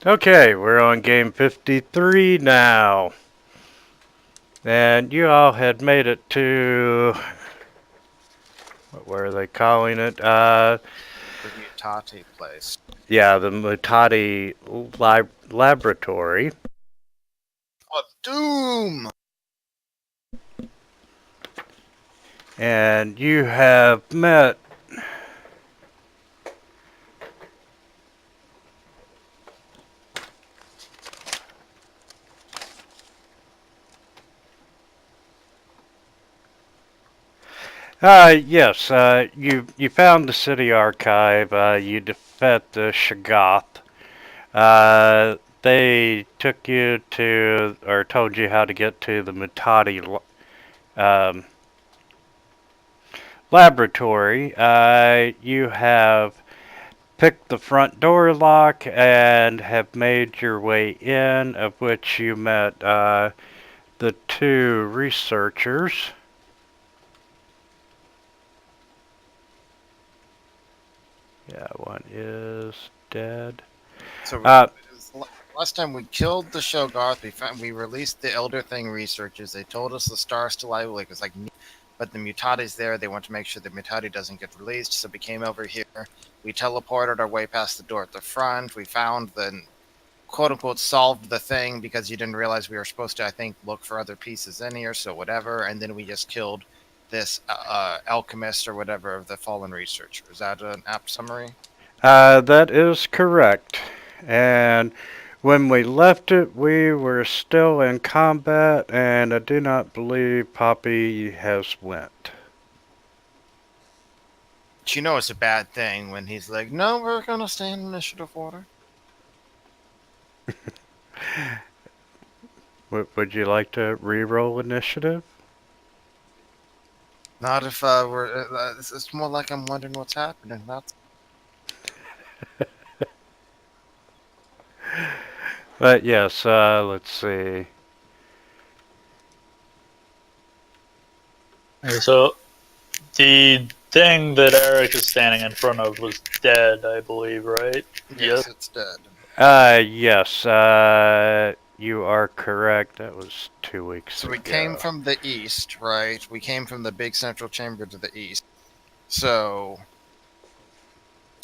Okay, we're on game 53 now. And you all had made it to... What were they calling it? The Mutati place. Yeah, the Mutati Laboratory. What doom? And you have met... yes, you found the city archive. You defeated the Shoggoth. They took you to, or told you how to get to the Mutati laboratory. You have picked the front door lock and have made your way in, of which you met the two researchers. Yeah, one is dead. So last time we killed the Shoggoth, we released the Elder Thing researchers. They told us the star's still alive. It was like, but the Mutati's there. They want to make sure the Mutati doesn't get released. So we came over here. We teleported our way past the door at the front. We found the quote unquote solved the thing because you didn't realize we were supposed to, I think, look for other pieces in here. So whatever. And then we just killed this alchemist or whatever of the fallen researcher. Is that an apt summary? That is correct. And when we left it, we were still in combat, and I do not believe Poppy has went. But you know it's a bad thing when he's like, no, we're going to stay in initiative order. Would you like to re-roll initiative? Not if it's more like I'm wondering what's happening. That's But yes, let's see. So, the thing that Eric is standing in front of was dead, I believe, right? yes, it's dead. Yes, you are correct. That was 2 weeks So ago. we came from the east, right? We came from the big central chamber to the east. So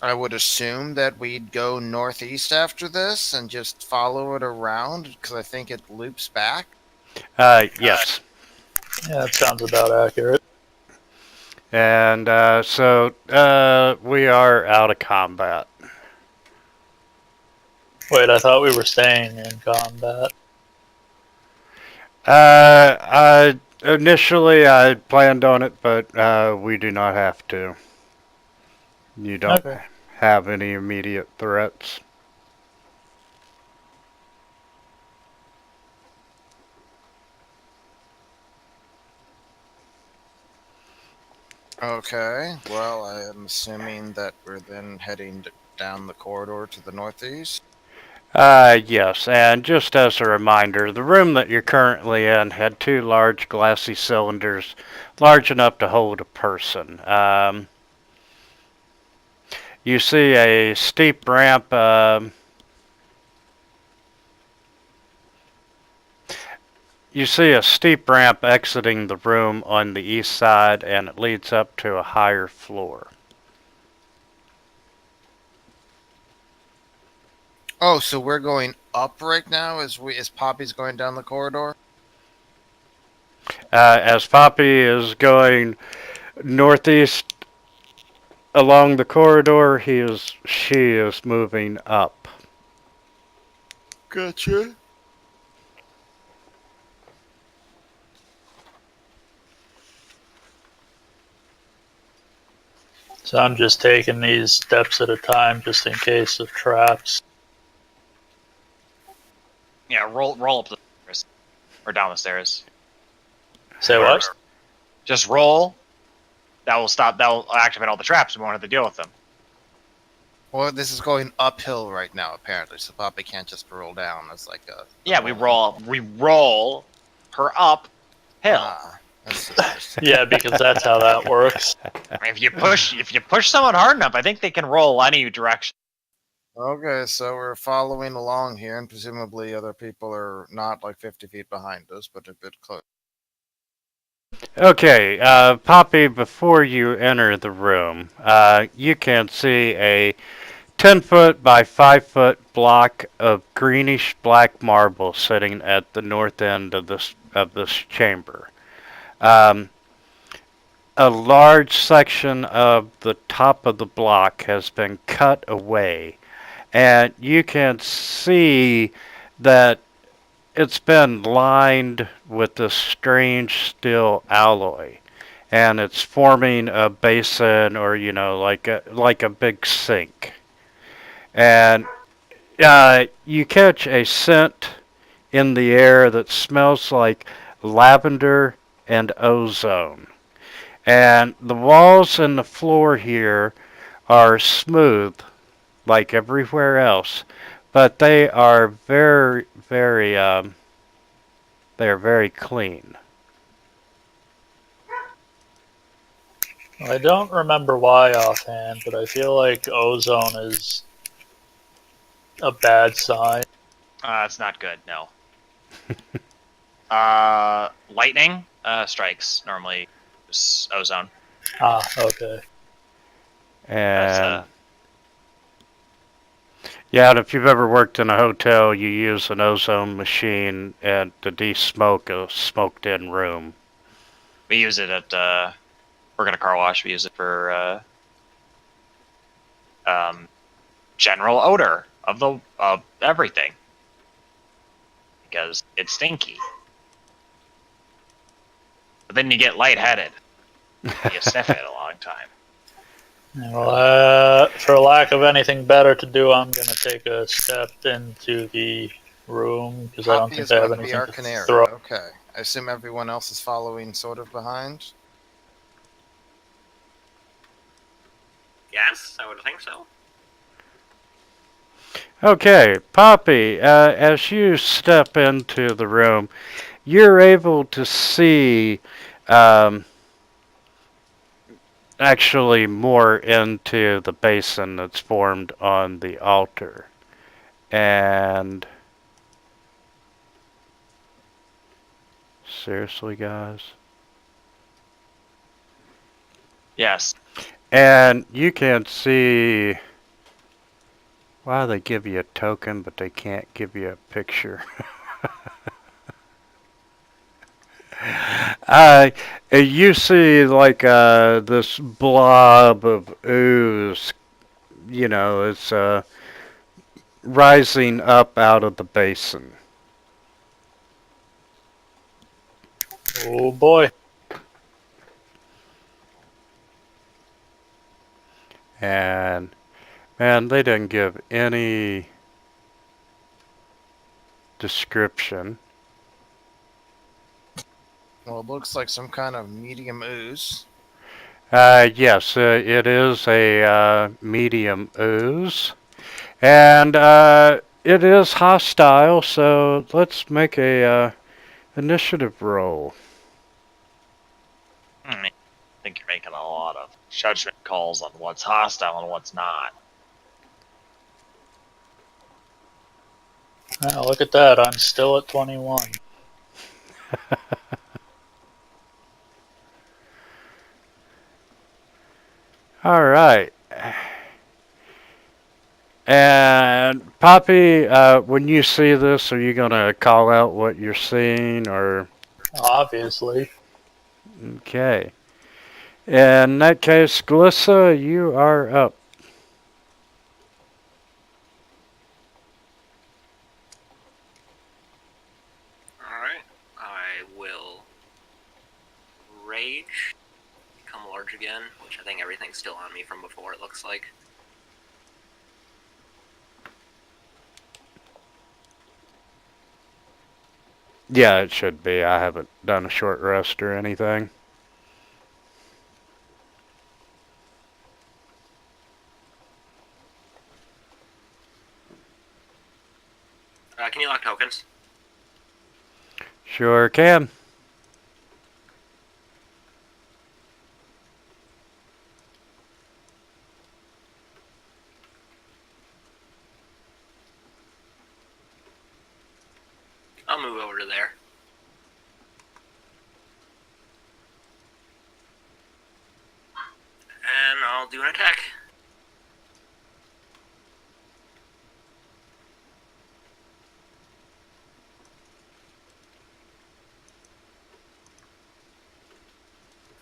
I would assume that we'd go northeast after this and just follow it around because I think it loops back. Yes. Yeah, that sounds about accurate. And so we are out of combat. Wait, I thought we were staying in combat. Initially I planned on it, but we do not have to. You don't have any immediate threats. Okay, well, I am assuming that we're then heading down the corridor to the northeast. Yes, and just as a reminder, the room that you're currently in had two large glassy cylinders large enough to hold a person. You see a steep ramp exiting the room on the east side, and it leads up to a higher floor. Oh, so we're going up right now as Poppy's going down the corridor? As Poppy is going northeast along the corridor, she is moving up. Gotcha. So I'm just taking these steps at a time just in case of traps. Yeah, roll up the stairs. Or down the stairs. Say what? Just roll. That'll activate all the traps. We won't have to deal with them. Well, this is going uphill right now, apparently, so Poppy can't just roll down as like a... Yeah, we roll her up hill. Yeah, because that's how that works. I mean, if you push someone hard enough, I think they can roll any direction. Okay, so we're following along here, and presumably other people are not like 50 feet behind us, but a bit close. Okay, Poppy, before you enter the room, you can see a 10-foot by 5-foot block of greenish black marble sitting at the north end of this chamber. Um, a large section of the top of the block has been cut away, and you can see that it's been lined with this strange steel alloy, and it's forming a basin, or like a big sink. And you catch a scent in the air that smells like lavender and ozone. And the walls and the floor here are smooth, like everywhere else, but they are very clean. I don't remember why offhand, but I feel like ozone is a bad sign. It's not good. No. Lightning strikes normally use ozone. Ah, okay. And yeah, and if you've ever worked in a hotel, you use an ozone machine and to de-smoke a smoked-in room. We use it at work at a car wash. We use it for general odor of everything because it's stinky. But then you get lightheaded. You sniff it a long time. Well, for lack of anything better to do, I'm gonna take a step into the room because I don't Poppy think is I have going to be anything our to canary. throw. Okay. I assume everyone else is following sort of behind. Yes, I would think so. Okay, Poppy, as you step into the room, you're able to see actually more into the basin that's formed on the altar. And seriously, guys? Yes. And you can see why they give you a token, but they can't give you a picture. You see like this blob of ooze, it's rising up out of the basin. Oh boy. And man, they didn't give any description. Well, it looks like some kind of medium ooze. Yes, it is a medium ooze. And it is hostile, so let's make a initiative roll. I think you're making a lot of judgment calls on what's hostile and what's not. Oh, look at that. I'm still at 21. All right. And Poppy, when you see this, are you gonna call out what you're seeing, or? Obviously. Okay. In that case, Glissa, you are up. Alright. I will rage, become large again, which I think everything's still on me from before, it looks like. Yeah, it should be. I haven't done a short rest or anything. Can you lock tokens? Sure can. I'll move over to there. And I'll do an attack.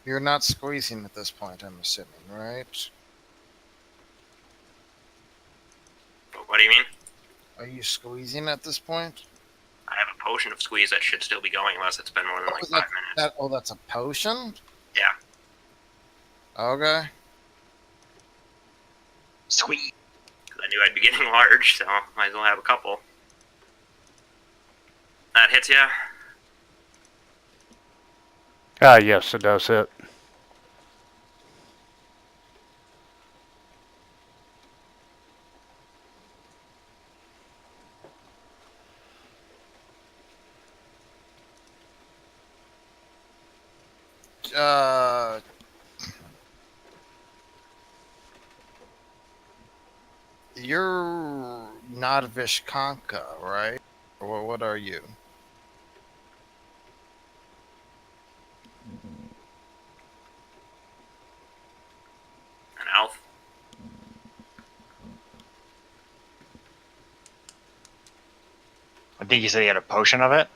You're not squeezing at this point, I'm assuming, right? What do you mean? Are you squeezing at this point? I have a potion of squeeze that should still be going unless it's been more than like 5 minutes. That's a potion? Yeah. Okay. Sweet. 'Cause I knew I'd be getting large, so might as well have a couple. That hits ya. Yes, it does hit. You're not Vishkanka, right? Or what are you? An elf. I think you said he had a potion of it.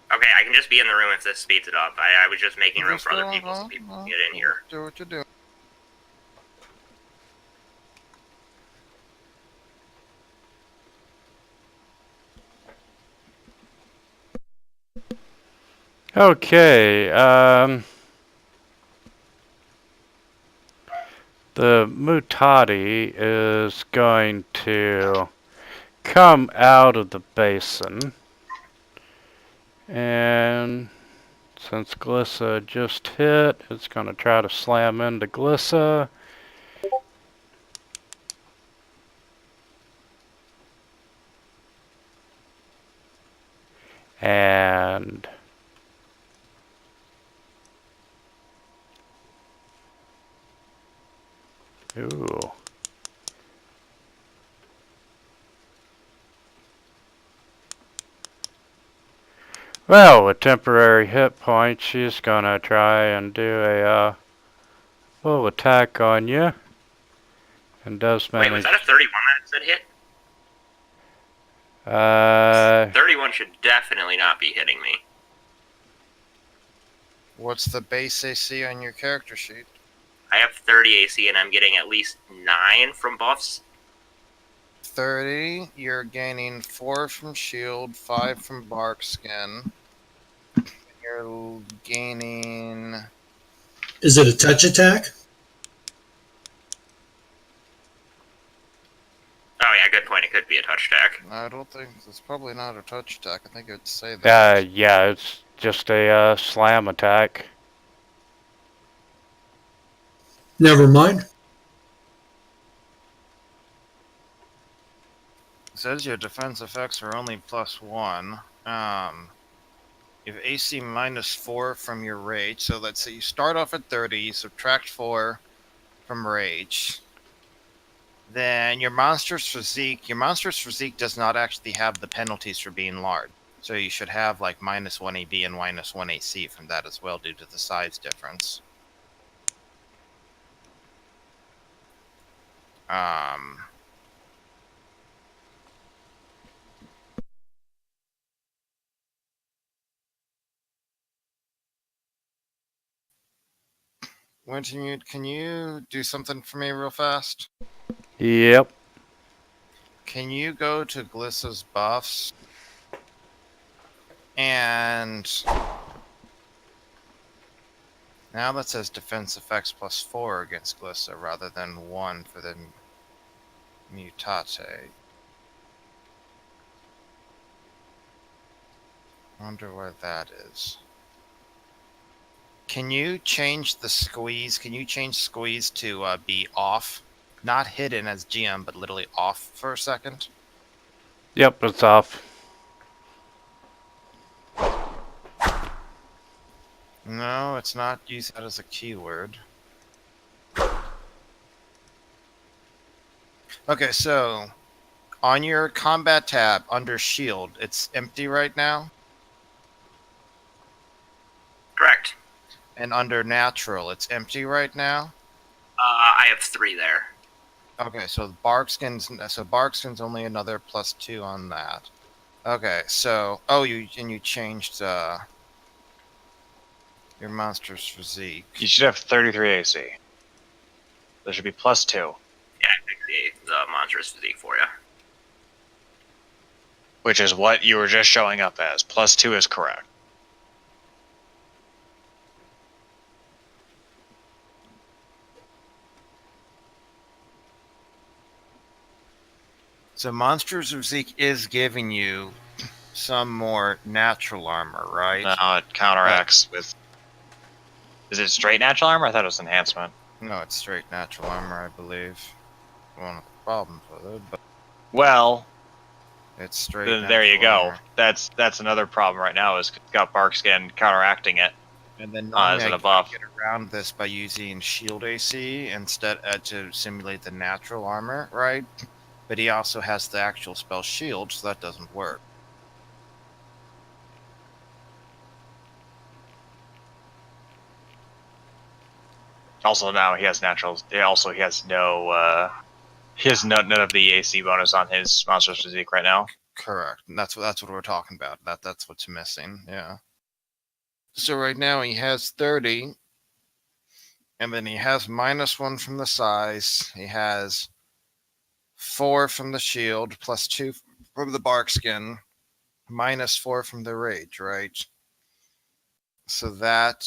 Okay, I can just be in the room if this speeds it up. I was just making room for other people so people can get in here. Do what you're doing. Okay, the Mutati is going to come out of the basin, and since Glissa just hit, it's going to try to slam into Glissa. And ooh. Well, with temporary hit points, she's gonna try and do a full attack on you. And does Wait, manage. was that a 31 that said hit? 31 should definitely not be hitting me. What's the base AC on your character sheet? I have 30 AC and I'm getting at least 9 from buffs. 30. You're gaining 4 from shield, 5 from bark skin. You're gaining. Is it a touch attack? Oh yeah, good point. It could be a touch attack. I don't think it's probably not a touch attack. I think it would say that. Yeah, it's just a slam attack. Never mind. It says your defense effects are only +1. You have AC -4 from your rage. So let's say you start off at 30, you subtract 4 from rage. Then your monster's physique does not actually have the penalties for being large. So you should have like -1 AB and -1 AC from that as well due to the size difference. Wintermute, can you do something for me real fast? Yep. Can you go to Glissa's buffs? And now that says defense effects +4 against Glissa rather than 1 for the Mutate. Wonder where that is. Can you change the squeeze? Can you change squeeze to be off? Not hidden as GM, but literally off for a second? Yep, it's off. No, it's not used that as a keyword. Okay, so on your combat tab under shield, it's empty right now. Correct. And under natural, it's empty right now. I have 3 there. Okay, so Barkskin's only another +2 on that. Okay, so you changed your monster's physique. You should have 33 AC. There should be +2. Yeah, I picked the monstrous physique for you. Which is what you were just showing up as. +2 is correct. So monster's physique is giving you some more natural armor, right? No, it counteracts with... Is it straight natural armor? I thought it was enhancement. No, it's straight natural armor, I believe. One of the problems with it, but Well, it's straight. then there you natural go. armor. That's another problem right now, is it's got Barkskin counteracting it. And then As normally an I buff. get around this by using shield AC instead to simulate the natural armor, right? But he also has the actual spell shield, so that doesn't work. Also, now he has naturals. Also, he has no... he has none of the AC bonus on his monster's physique right now. Correct. And that's what we're talking about. That's what's missing. Yeah. So right now he has 30, and then he has -1 from the size. He has 4 from the shield, +2 from the barkskin, -4 from the rage, right? So that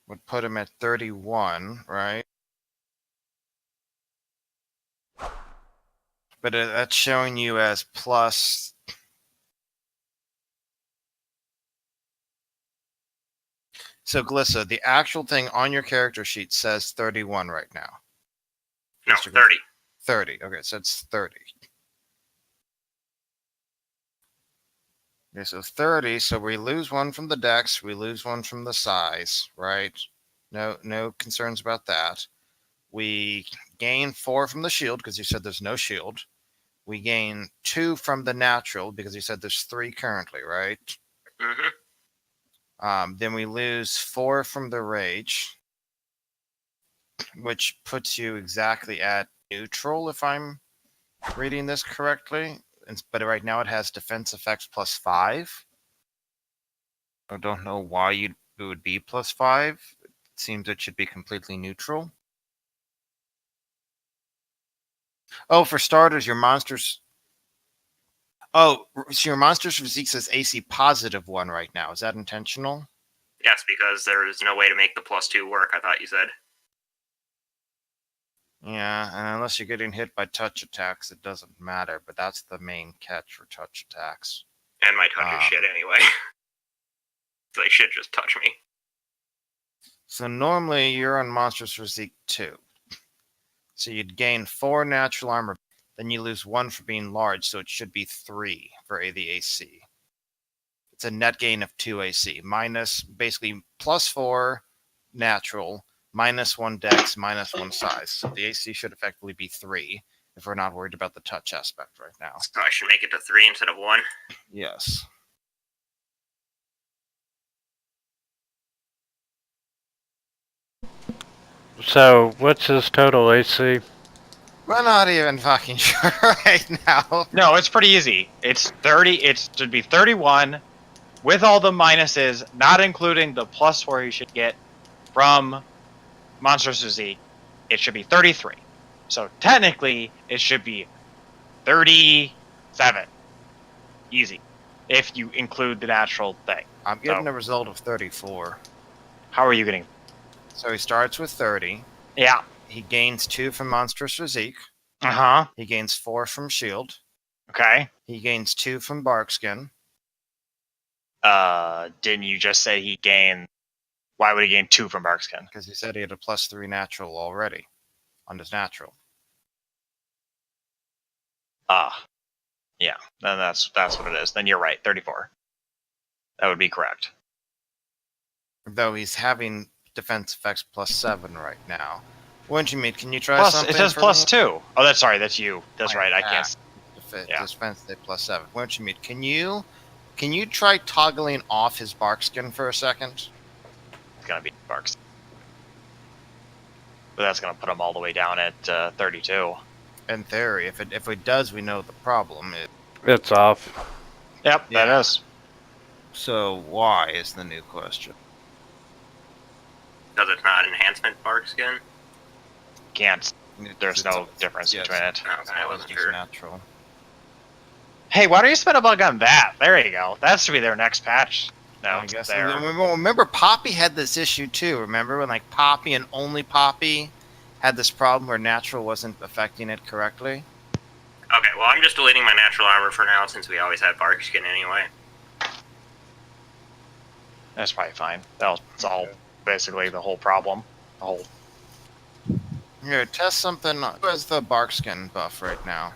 would put him at 31, right? But that's showing you as plus. So Glissa, the actual thing on your character sheet says 31 right now. No, Mr. 30. 30. Okay, so it's 30. Okay, so 30. So we lose 1 from the dex, we lose 1 from the size, right? No concerns about that. We gain 4 from the shield because you said there's no shield. We gain 2 from the natural because you said there's 3 currently, right? Mm-hmm. Then we lose 4 from the rage, which puts you exactly at neutral, if I'm reading this correctly. But right now it has defense effects +5. I don't know why it would be +5. It seems it should be completely neutral. Oh, for starters, your monsters. Oh, so your monster's physique says AC +1 right now. Is that intentional? Yes, because there is no way to make the +2 work, I thought you said. Yeah, and unless you're getting hit by touch attacks, it doesn't matter. But that's the main catch for touch attacks. And my touch is shit anyway. They should just touch me. So normally you're on monster's physique 2. So you'd gain 4 natural armor, then you lose 1 for being large, so it should be 3 for the AC. It's a net gain of 2 AC, minus basically +4 natural, -1 dex, -1 size. So the AC should effectively be 3 if we're not worried about the touch aspect right now. So I should make it to 3 instead of 1. Yes. So, what's his total AC? We're not even fucking sure right now. No, it's pretty easy. It's 30. It should be 31 with all the minuses, not including the +4 you should get from Monster's Physique. It should be 33. So technically, it should be 37. Easy. If you include the natural thing. I'm getting a result of 34. How are you getting? So he starts with 30. Yeah. He gains 2 from Monstrous Physique. Uh-huh. He gains 4 from Shield. Okay. He gains 2 from Barkskin. Didn't you just say he gained... Why would he gain 2 from Barkskin? Because he said he had a +3 natural already on his natural. Yeah, then that's what it is. Then you're right, 34. That would be correct. Though he's having defense effects +7 right now. Wouldn't you mean? Can you try Plus, something? it says for plus me? 2. Oh, that's sorry, that's you. That's right. I can't. Yeah. Defense say +7. Wouldn't you mean? Can you try toggling off his bark skin for a second? It's gonna be Barks, but that's gonna put him all the way down at 32. In theory, if it does, we know the problem. It's off. Yep, Yeah. that is. So why is the new question? Because it's not enhancement bark skin. Can't. There's no difference yes. between it. Okay, I wasn't It's sure. natural. Hey, why don't you spend a bug on that? There you go. That should be their next patch. No, I guess. there. Remember, Poppy had this issue too. Remember when like Poppy and only Poppy had this problem where natural wasn't affecting it correctly? Okay, well, I'm just deleting my natural armor for now since we always had bark skin anyway. That's probably fine. That'll solve basically the whole problem. The whole. Here, test something. Who has the bark skin buff right now?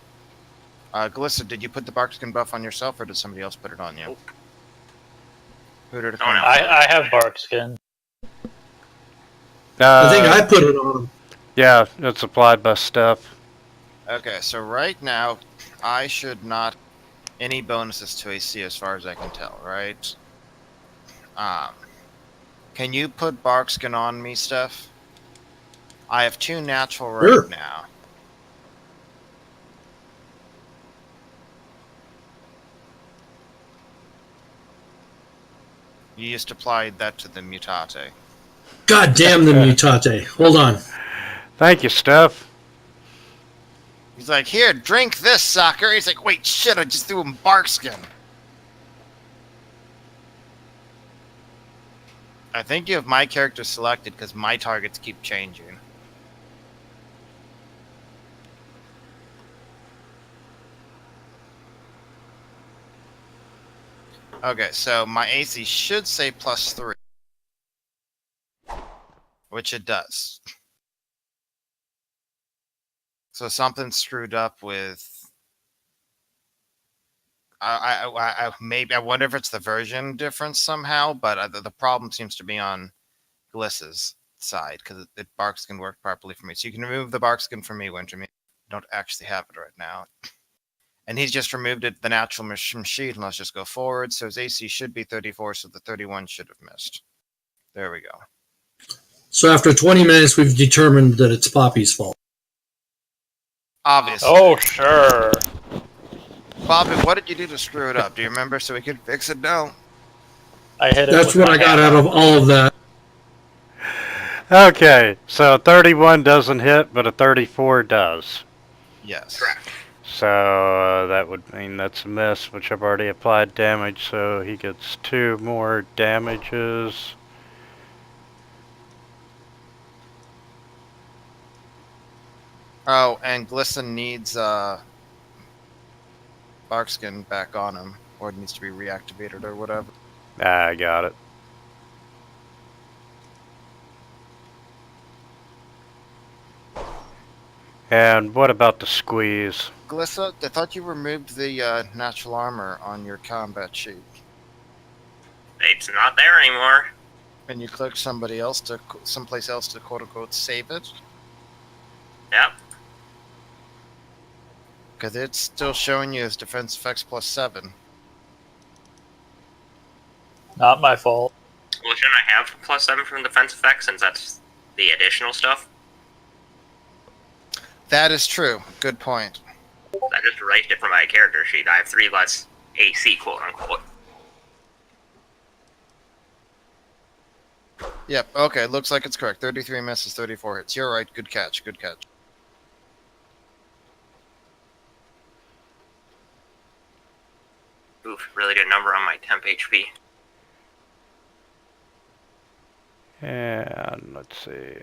Glissa, did you put the bark skin buff on yourself, or did somebody else put it on you? Nope. Who did it? No one come else. on? I have bark skin. I think I put it on him. Yeah, it's applied by Steph. Okay, so right now, I should not any bonuses to AC as far as I can tell, right? Can you put bark skin on me, Steph? I have 2 natural right Sure. now. You just applied that to the mutate. God damn the mutate. Hold on. Thank you, Steph. He's like, here, drink this, sucker. He's like, wait, shit, I just threw him bark skin. I think you have my character selected because my targets keep changing. Okay, so my AC should say +3. Which it does. So something's screwed up with... maybe I wonder if it's the version difference somehow, but the problem seems to be on Glissa's side because it bark skin work properly for me. So you can remove the bark skin for me, Wintermeat. I don't actually have it right now. And he's just removed it, the natural machine. Let's just go forward. So his AC should be 34, so the 31 should have missed. There we go. So after 20 minutes, we've determined that it's Poppy's fault. Obviously. Oh, sure. Bobby, what did you do to screw it up? Do you remember so we could fix it now? I hit it. That's with what my I got hammer. out of all of that. Okay, so 31 doesn't hit, but a 34 does. Yes. Correct. So that would mean that's a miss, which I've already applied damage, so he gets 2 more damages. Oh, and Glisten needs Barkskin back on him, or it needs to be reactivated or whatever. I got it. And what about the squeeze? Glissa, I thought you removed the natural armor on your combat sheet. It's not there anymore. And you click someplace else to quote unquote save it? Yep. Because it's still showing you as defense effects +7. Not my fault. Well, shouldn't I have +7 from defense effects since that's the additional stuff? That is true. Good point. I just erased it from my character sheet. I have 3 less AC, quote unquote. Yep, okay, looks like it's correct. 33 misses, 34 hits. You're right, good catch, good catch. Oof, really good number on my temp HP. And let's see.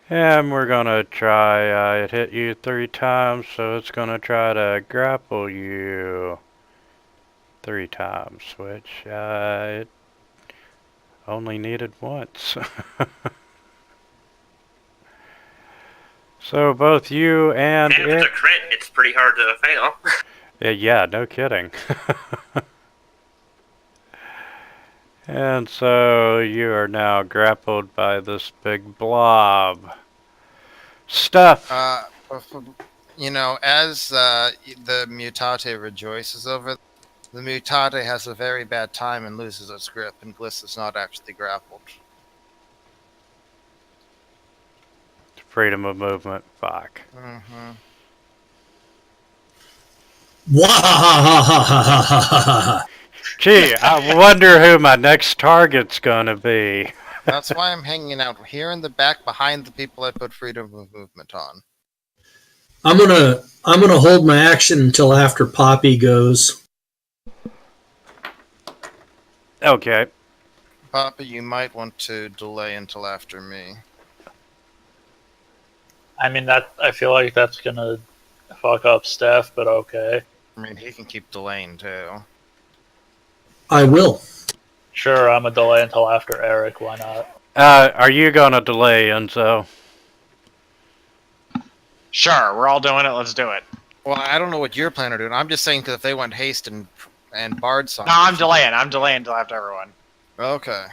And we're gonna try, it hit you 3 times, so it's gonna try to grapple you 3 times, which it only needed once. So both you and And if it's a crit, it's pretty hard to fail. yeah, no kidding. And so you are now grappled by this big blob. Stuff. You know, as the Mutate rejoices over, the Mutate has a very bad time and loses its grip, and Gliss is not actually grappled. Freedom of movement. Fuck. Mm-hmm. Wahahahahahaha. Gee, I wonder who my next target's gonna be. That's why I'm hanging out here in the back behind the people I put freedom of movement on. I'm gonna hold my action until after Poppy goes. Okay. Papa, you might want to delay until after me. I mean, that I feel like that's gonna fuck up Steph, but okay. I mean, he can keep delaying too. I will. Sure, I'm a delay until after Eric. Why not? Are you gonna delay, Enzo? Sure, we're all doing it. Let's do it. Well, I don't know what you're planning on doing. I'm just saying because if they went haste and Bard song. No, I'm delaying. I'm delaying until after everyone. Okay.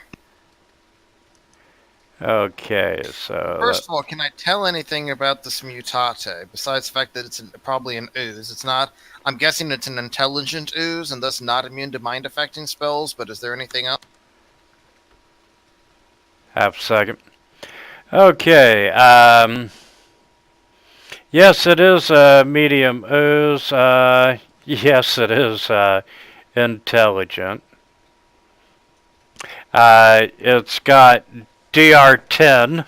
Okay, so First of all, can I tell anything about this Mutate besides the fact that it's probably an ooze? It's not. I'm guessing it's an intelligent ooze and thus not immune to mind affecting spells. But is there anything else? half a second. Okay, yes, it is a medium ooze. Yes, it is intelligent. It's got DR10.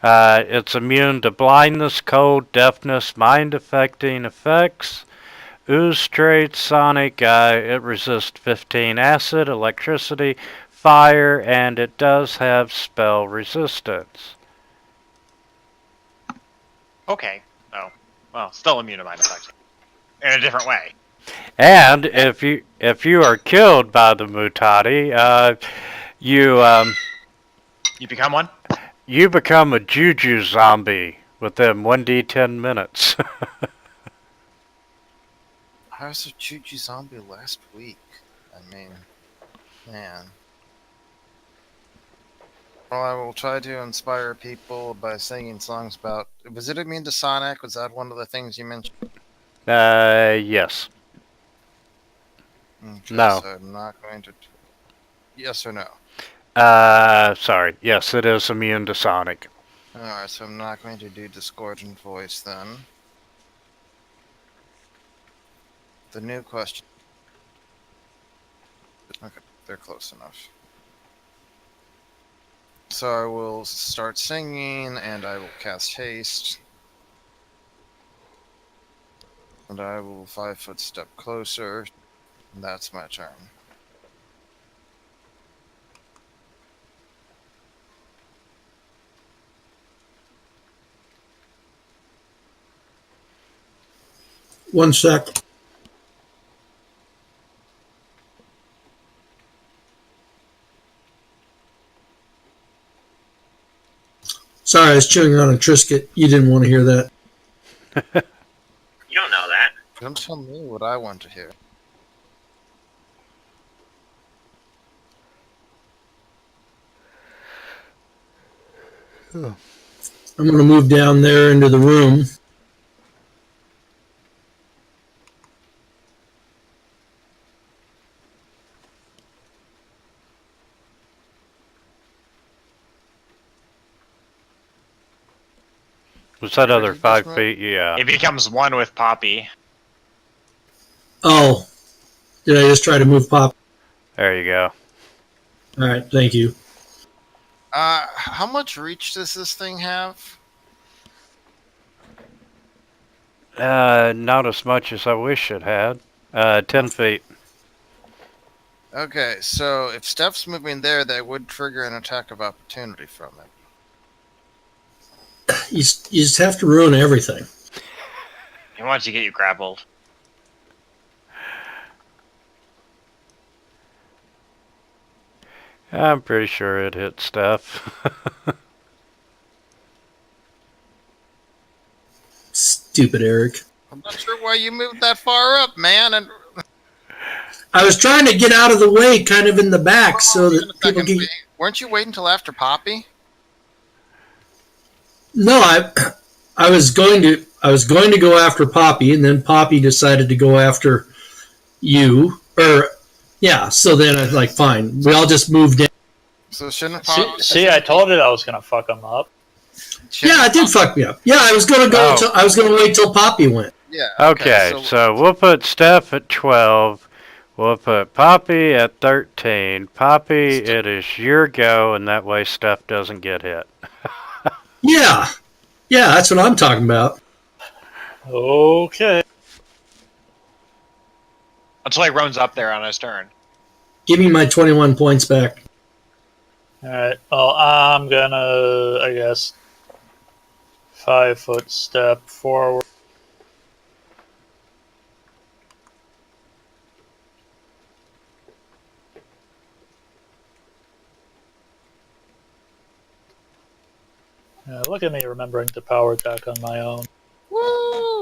It's immune to blindness, cold, deafness, mind-affecting effects. Ooze traits, sonic. It resists 15 acid, electricity, fire, and it does have spell resistance. Okay. Oh, well, still immune to mind effects in a different way. And if you are killed by the Mutati, You become one. you become a Juju zombie within 1d10 minutes. I was a Chuchi zombie last week. I mean, man. Well, I will try to inspire people by singing songs about. Was it immune to Sonic? Was that one of the things you mentioned? Yes. Okay, No. So I'm not going to. Yes or no? Sorry. Yes, it is immune to Sonic. Alright, so I'm not going to do Discordant Voice then. The new question. Okay, they're close enough. So I will start singing, and I will cast haste. And I will 5-foot step closer. And that's my turn. One sec. Sorry, I was chewing on a Triscuit. You didn't want to hear that. You don't know that. Don't tell me what I want to hear. I'm going to move down there into the room. What's that Where other did you 5 just feet? Yeah. It becomes one with Poppy. Oh, did I just try to move Pop? There you go. All right, thank you. How much reach does this thing have? Not as much as I wish it had. 10 feet. Okay, so if Steph's moving there, that would trigger an attack of opportunity from it. You just have to ruin everything. He wants to get you grappled. I'm pretty sure it hit Steph. Stupid Eric. I'm not sure why you moved that far up, man. And I was trying to get out of the way, kind of in the back, so Hold on that a people second. can. Weren't you waiting until after Poppy? No, I was going to go after Poppy, and then Poppy decided to go after you. Or yeah, so then I was like, fine, we all just moved in. So shouldn't See, Poppy? see, I told it I was gonna fuck him up. Yeah, it did fuck me up. Yeah, I was gonna go. Oh. I was gonna wait till Poppy went. Yeah. Okay, so we'll put Steph at 12. We'll put Poppy at 13. Poppy, it is your go, and that way Steph doesn't get hit. Yeah, that's what I'm talking about. Okay. Until he runs up there on his turn. Give me my 21 points back. Alright, well, I'm gonna, I guess, 5-foot step forward. Look at me remembering to power attack on my own. Woo!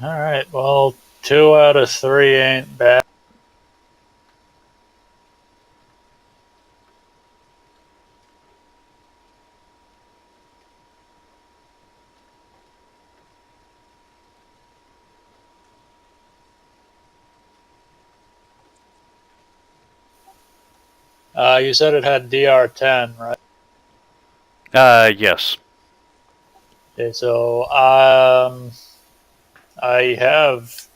Alright, well, 2 out of 3 ain't bad. You said it had DR10, right? Yes. Okay, so, I have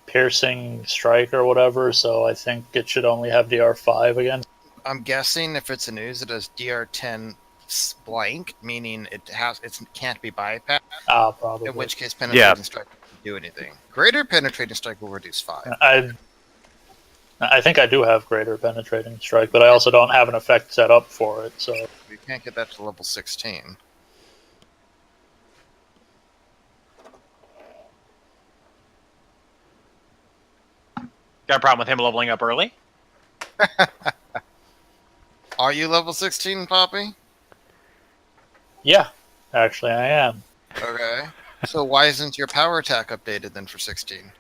piercing strike or whatever, so I think it should only have DR5 again. I'm guessing if it's a news, it has DR10 blank, meaning it can't be bypassed. Probably. In which case, penetrating Yeah. strike won't do anything. Greater penetrating strike will reduce 5. I think I do have greater penetrating strike, but I also don't have an effect set up for it, so... You can't get that to level 16. Got a problem with him leveling up early? Are you level 16, Poppy? Yeah, actually I am. Okay. So why isn't your power attack updated then for 16?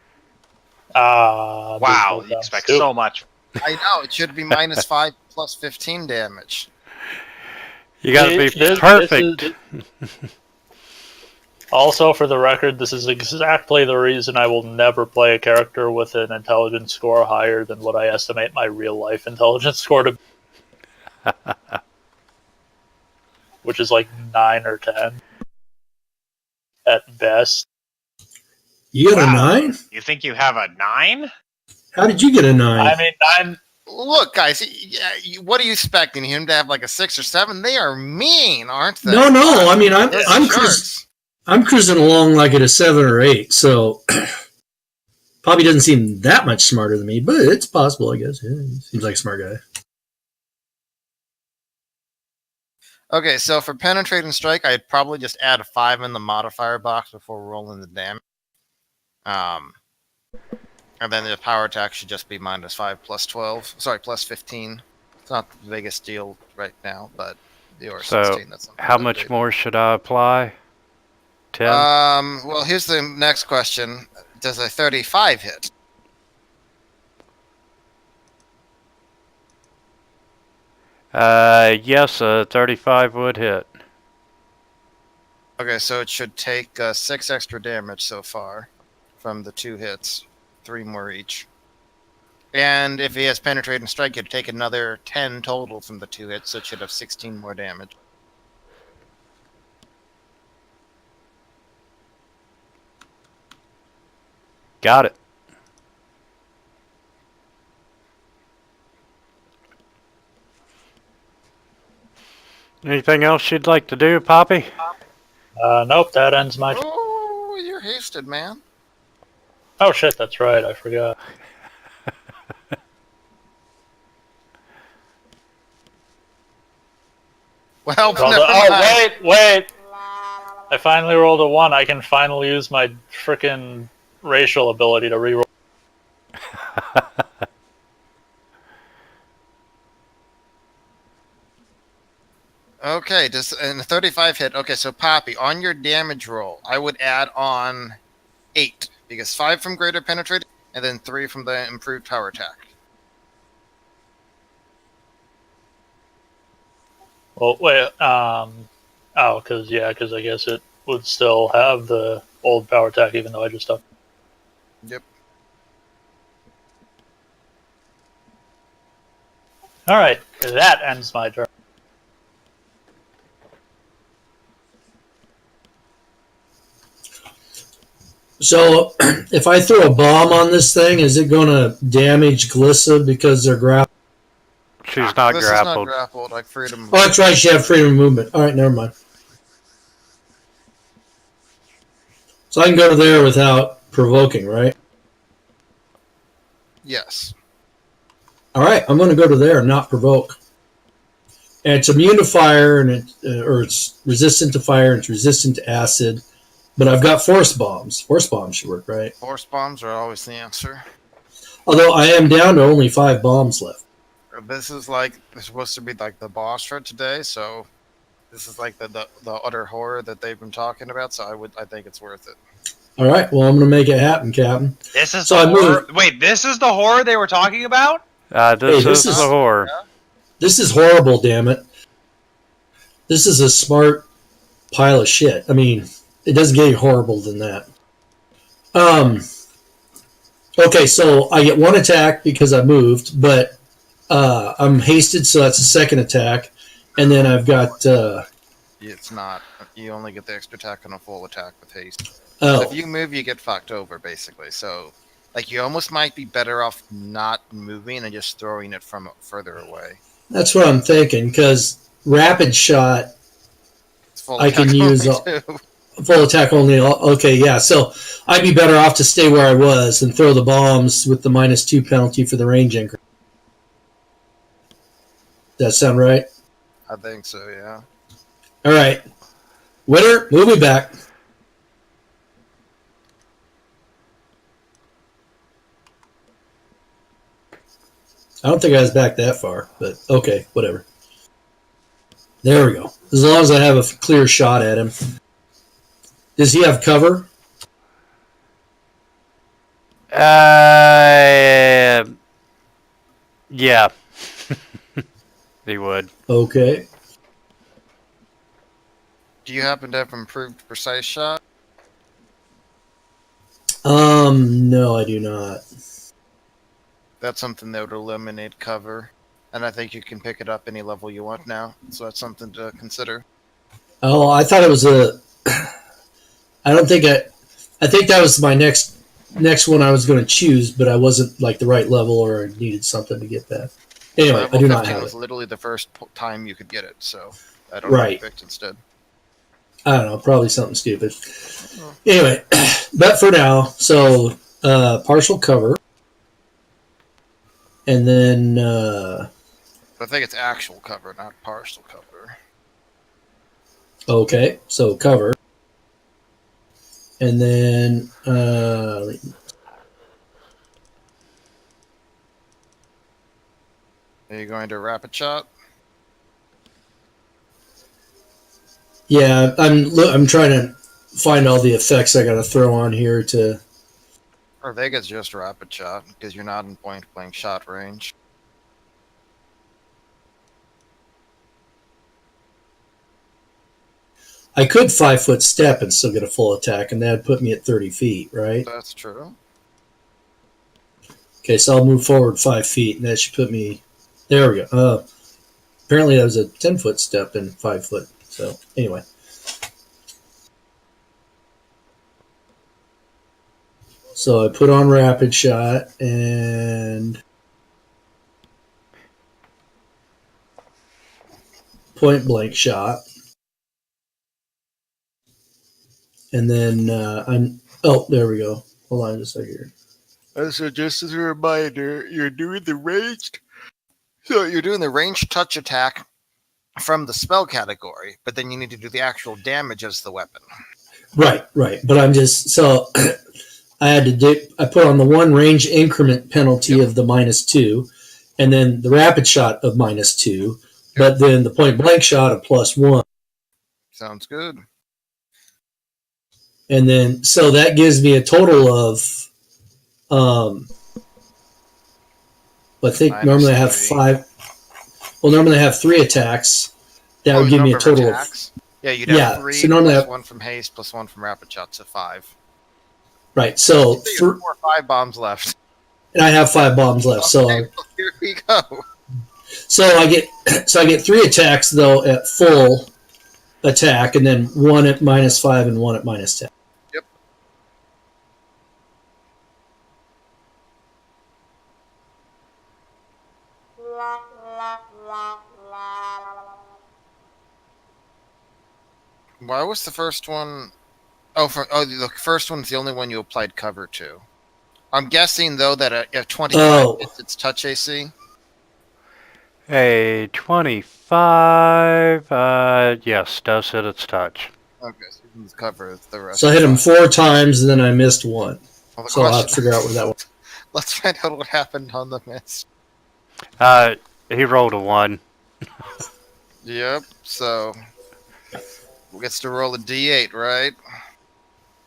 Wow, because you I'm expect stupid. so much. I know, it should be minus 5 plus 15 damage. You gotta be This perfect. Also, for the record, this is exactly the reason I will never play a character with an intelligence score higher than what I estimate my real-life intelligence score to be. Which is like 9 or 10. At best. You got Wow. a 9? You think you have a 9? How did you get a 9? I mean, 9... Look, guys, what are you expecting? Him to have like a 6 or 7? They are mean, aren't they? No. I mean, Those I'm sharks. I'm cruising along like at a 7 or 8, so probably doesn't seem that much smarter than me, but it's possible, I guess. Yeah, he seems like a smart guy. Okay, so for penetrating strike, I'd probably just add a 5 in the modifier box before rolling the damage. And then the power attack should just be minus 5 plus 12. Sorry, plus 15. It's not the biggest deal right now, but the OR 16, So, that's something how to much update. more should I apply? 10? Well, here's the next question. Does a 35 hit? Yes, a 35 would hit. Okay, so it should take 6 extra damage so far from the 2 hits. 3 more each. And if he has penetrating strike, it'd take another 10 total from the 2 hits, so it should have 16 more damage. Got it. Anything else you'd like to do, Poppy? Nope, that ends my... Oh, you're hasted, man. Oh shit, that's right, I forgot. Well, Well, never mind. wait! I finally rolled a 1. I can finally use my frickin' racial ability to reroll. Okay, just and a 35 hit. Okay, so Poppy, on your damage roll, I would add on 8 because 5 from greater penetrating and then 3 from the improved power attack. Well, wait. Because I guess it would still have the old power attack, even though I just upped. Yep. All right, that ends my turn. So, if I throw a bomb on this thing, is it going to damage Glissa because they're grappled? She's not This grappled. is not grappled. Like freedom. Oh, that's right. She had freedom of movement. All right, never mind. So I can go there without provoking, right? Yes. All right, I'm going to go to there and not provoke. And it's immune to fire, and it's resistant to fire, and it's resistant to acid. But I've got force bombs. Force bombs should work, right? Force bombs are always the answer. Although I am down to only 5 bombs left. This is supposed to be like the boss for today, so this is like the utter horror that they've been talking about. So I think it's worth it. All right, well, I'm going to make it happen, Captain. This is So the I horror. moved. Wait, this is the horror they were talking about? This this is is- the horror. This is horrible, damn it. This is a smart pile of shit. I mean, it doesn't get any horrible than that. Okay, so I get 1 attack because I moved, but I'm hasted, so that's a 2nd attack. And then I've got... It's not. You only get the extra attack on a full attack with haste. So oh, if you move, you get fucked over, basically. So, like, you almost might be better off not moving and just throwing it from further away. that's what I'm thinking, because rapid shot, It's full I can attack use only, too. full attack only. Okay, yeah, so I'd be better off to stay where I was and throw the bombs with the -2 penalty for the range increase. Does that sound right? I think so, yeah. All right. Winner, move me back. I don't think I was back that far, but okay, whatever. There we go. As long as I have a clear shot at him. Does he have cover? Yeah. He would. Okay. Do you happen to have improved precise shot? No, I do not. That's something that would eliminate cover. And I think you can pick it up any level you want now. So that's something to consider. Oh, I thought it was a. I don't think I think that was my next one I was going to choose, but I wasn't like the right level, or I needed something to get that. Anyway, Level I do not 15 have was it. literally the first time you could get it. So I don't know what you Right. picked instead. I don't know, probably something stupid. Anyway, but for now, so partial cover, and then But I think it's actual cover, not partial cover. okay, so cover, and then Are you going to rapid shot? yeah, I'm trying to find all the effects I got to throw on here to. Or I think it's just rapid shot because you're not in point blank shot range. I could 5-foot step and still get a full attack, and that'd put me at 30 feet, right? That's true. Okay, so I'll move forward 5 feet, and that should put me. There we go. Apparently, that was a 10-foot step and 5 foot. So anyway, so I put on rapid shot and point blank shot, and then I'm. Oh, there we go. Hold on just a second here. So just as a reminder, you're doing the ranged. So you're doing the ranged touch attack from the spell category, but then you need to do the actual damage as the weapon. Right. But I'm just so I put on the one range increment penalty of the -2, and then the rapid shot of -2, but then the point blank shot of +1. Sounds good. And then, so that gives me a total of, I think normally I have -3. 5. Well, normally I have 3 attacks. That would give me a number of total of, attacks? Yeah, you'd Yeah, have 3 so normally plus I- 1 from haste plus 1 from rapid shot, so 5. right. So, So you have 4 or 5 bombs left. and I have 5 bombs left. So, Okay, well, here we go. I get 3 attacks though at full attack, and then 1 at -5 and 1 at -10. Yep. Why was the first one? The first one's the only one you applied cover to. I'm guessing though that if 25 hits its touch AC. A 25, yes, does hit its touch. Okay, so you can cover the rest. So I hit him 4 times, and then I missed 1. Well, the So I'll have to question, figure out where that was. let's find out what happened on the miss. He rolled a 1. Yep. So gets to roll a D8, right?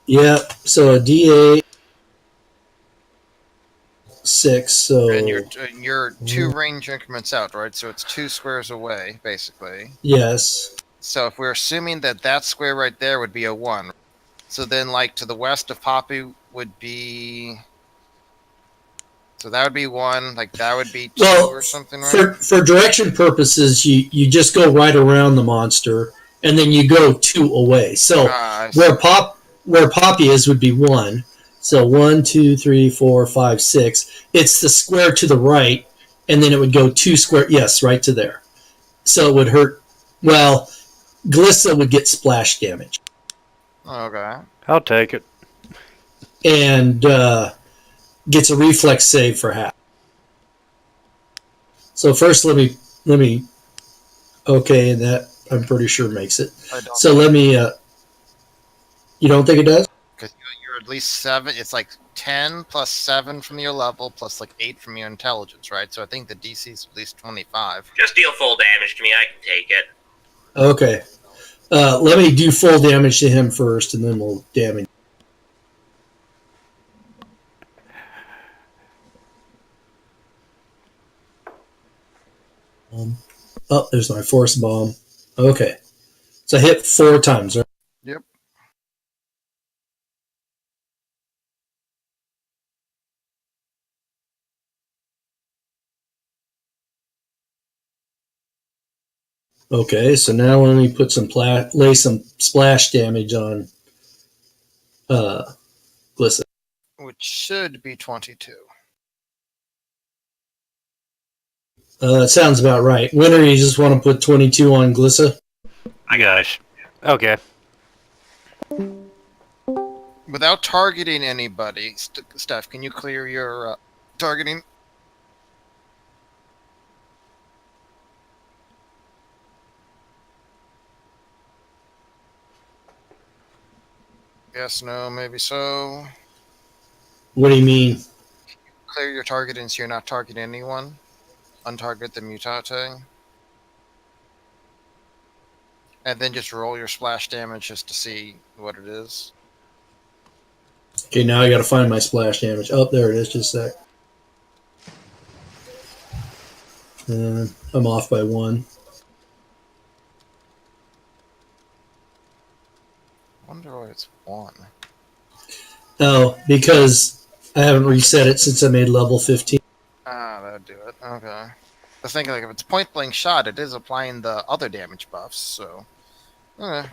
Yep. So a D8 6. So And you're 2 range increments out, right? So it's 2 squares away, basically. yes. So if we're assuming that that square right there would be a 1, so then like to the west of Poppy would be. So that would be 1. Like that would be 2 Well, or something, right? for direction purposes, you just go right around the monster, and then you go 2 away. So I see. where Poppy is would be 1. So 1, 2, 3, 4, 5, 6. It's the square to the right, and then it would go 2 square. Yes, right to there. So it would hurt. Well, Glissa would get splash damage, Okay. I'll take it. and gets a reflex save for half. So first, let me. Okay, and that I'm pretty sure makes it. I don't. So let me. You don't think it does? Because you're at least 7. It's like 10 plus 7 from your level plus like 8 from your intelligence, right? So I think the DC is at least 25. Just deal full damage to me. I can take it. Okay. Let me do full damage to him first, and then we'll damage. Oh, there's my force bomb. Okay. So I hit 4 times, right? Yep. Okay, so now let me put lay some splash damage on Glissa. Which should be 22. That sounds about right. Winner, you just want to put 22 on Glissa? I got it. Okay. Without targeting anybody, Steph, can you clear your targeting? Yes, no, maybe so. What do you mean? Clear your targeting so you're not targeting anyone. Untarget the mutate. And then just roll your splash damage just to see what it is. Okay, now I got to find my splash damage. Oh, there it is. Just a sec. I'm off by 1. Wonder why it's 1. Oh, because I haven't reset it since I made level 15. Ah, that'd do it. Okay. I was thinking, like, if it's point blank shot, it is applying the other damage buffs, so. Okay.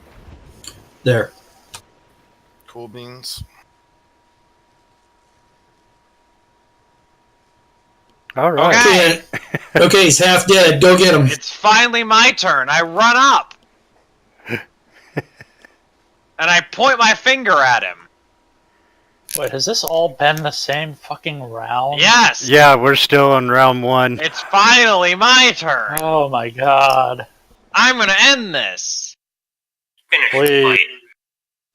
There. Cool beans. All right. Okay. Okay, he's half dead. Go get him. It's finally my turn. I run up. And I point my finger at him. Wait, has this all been the same fucking round? Yes. Yeah, we're still in round 1. It's finally my turn. Oh my god. I'm gonna end this. Finish the Please. fight.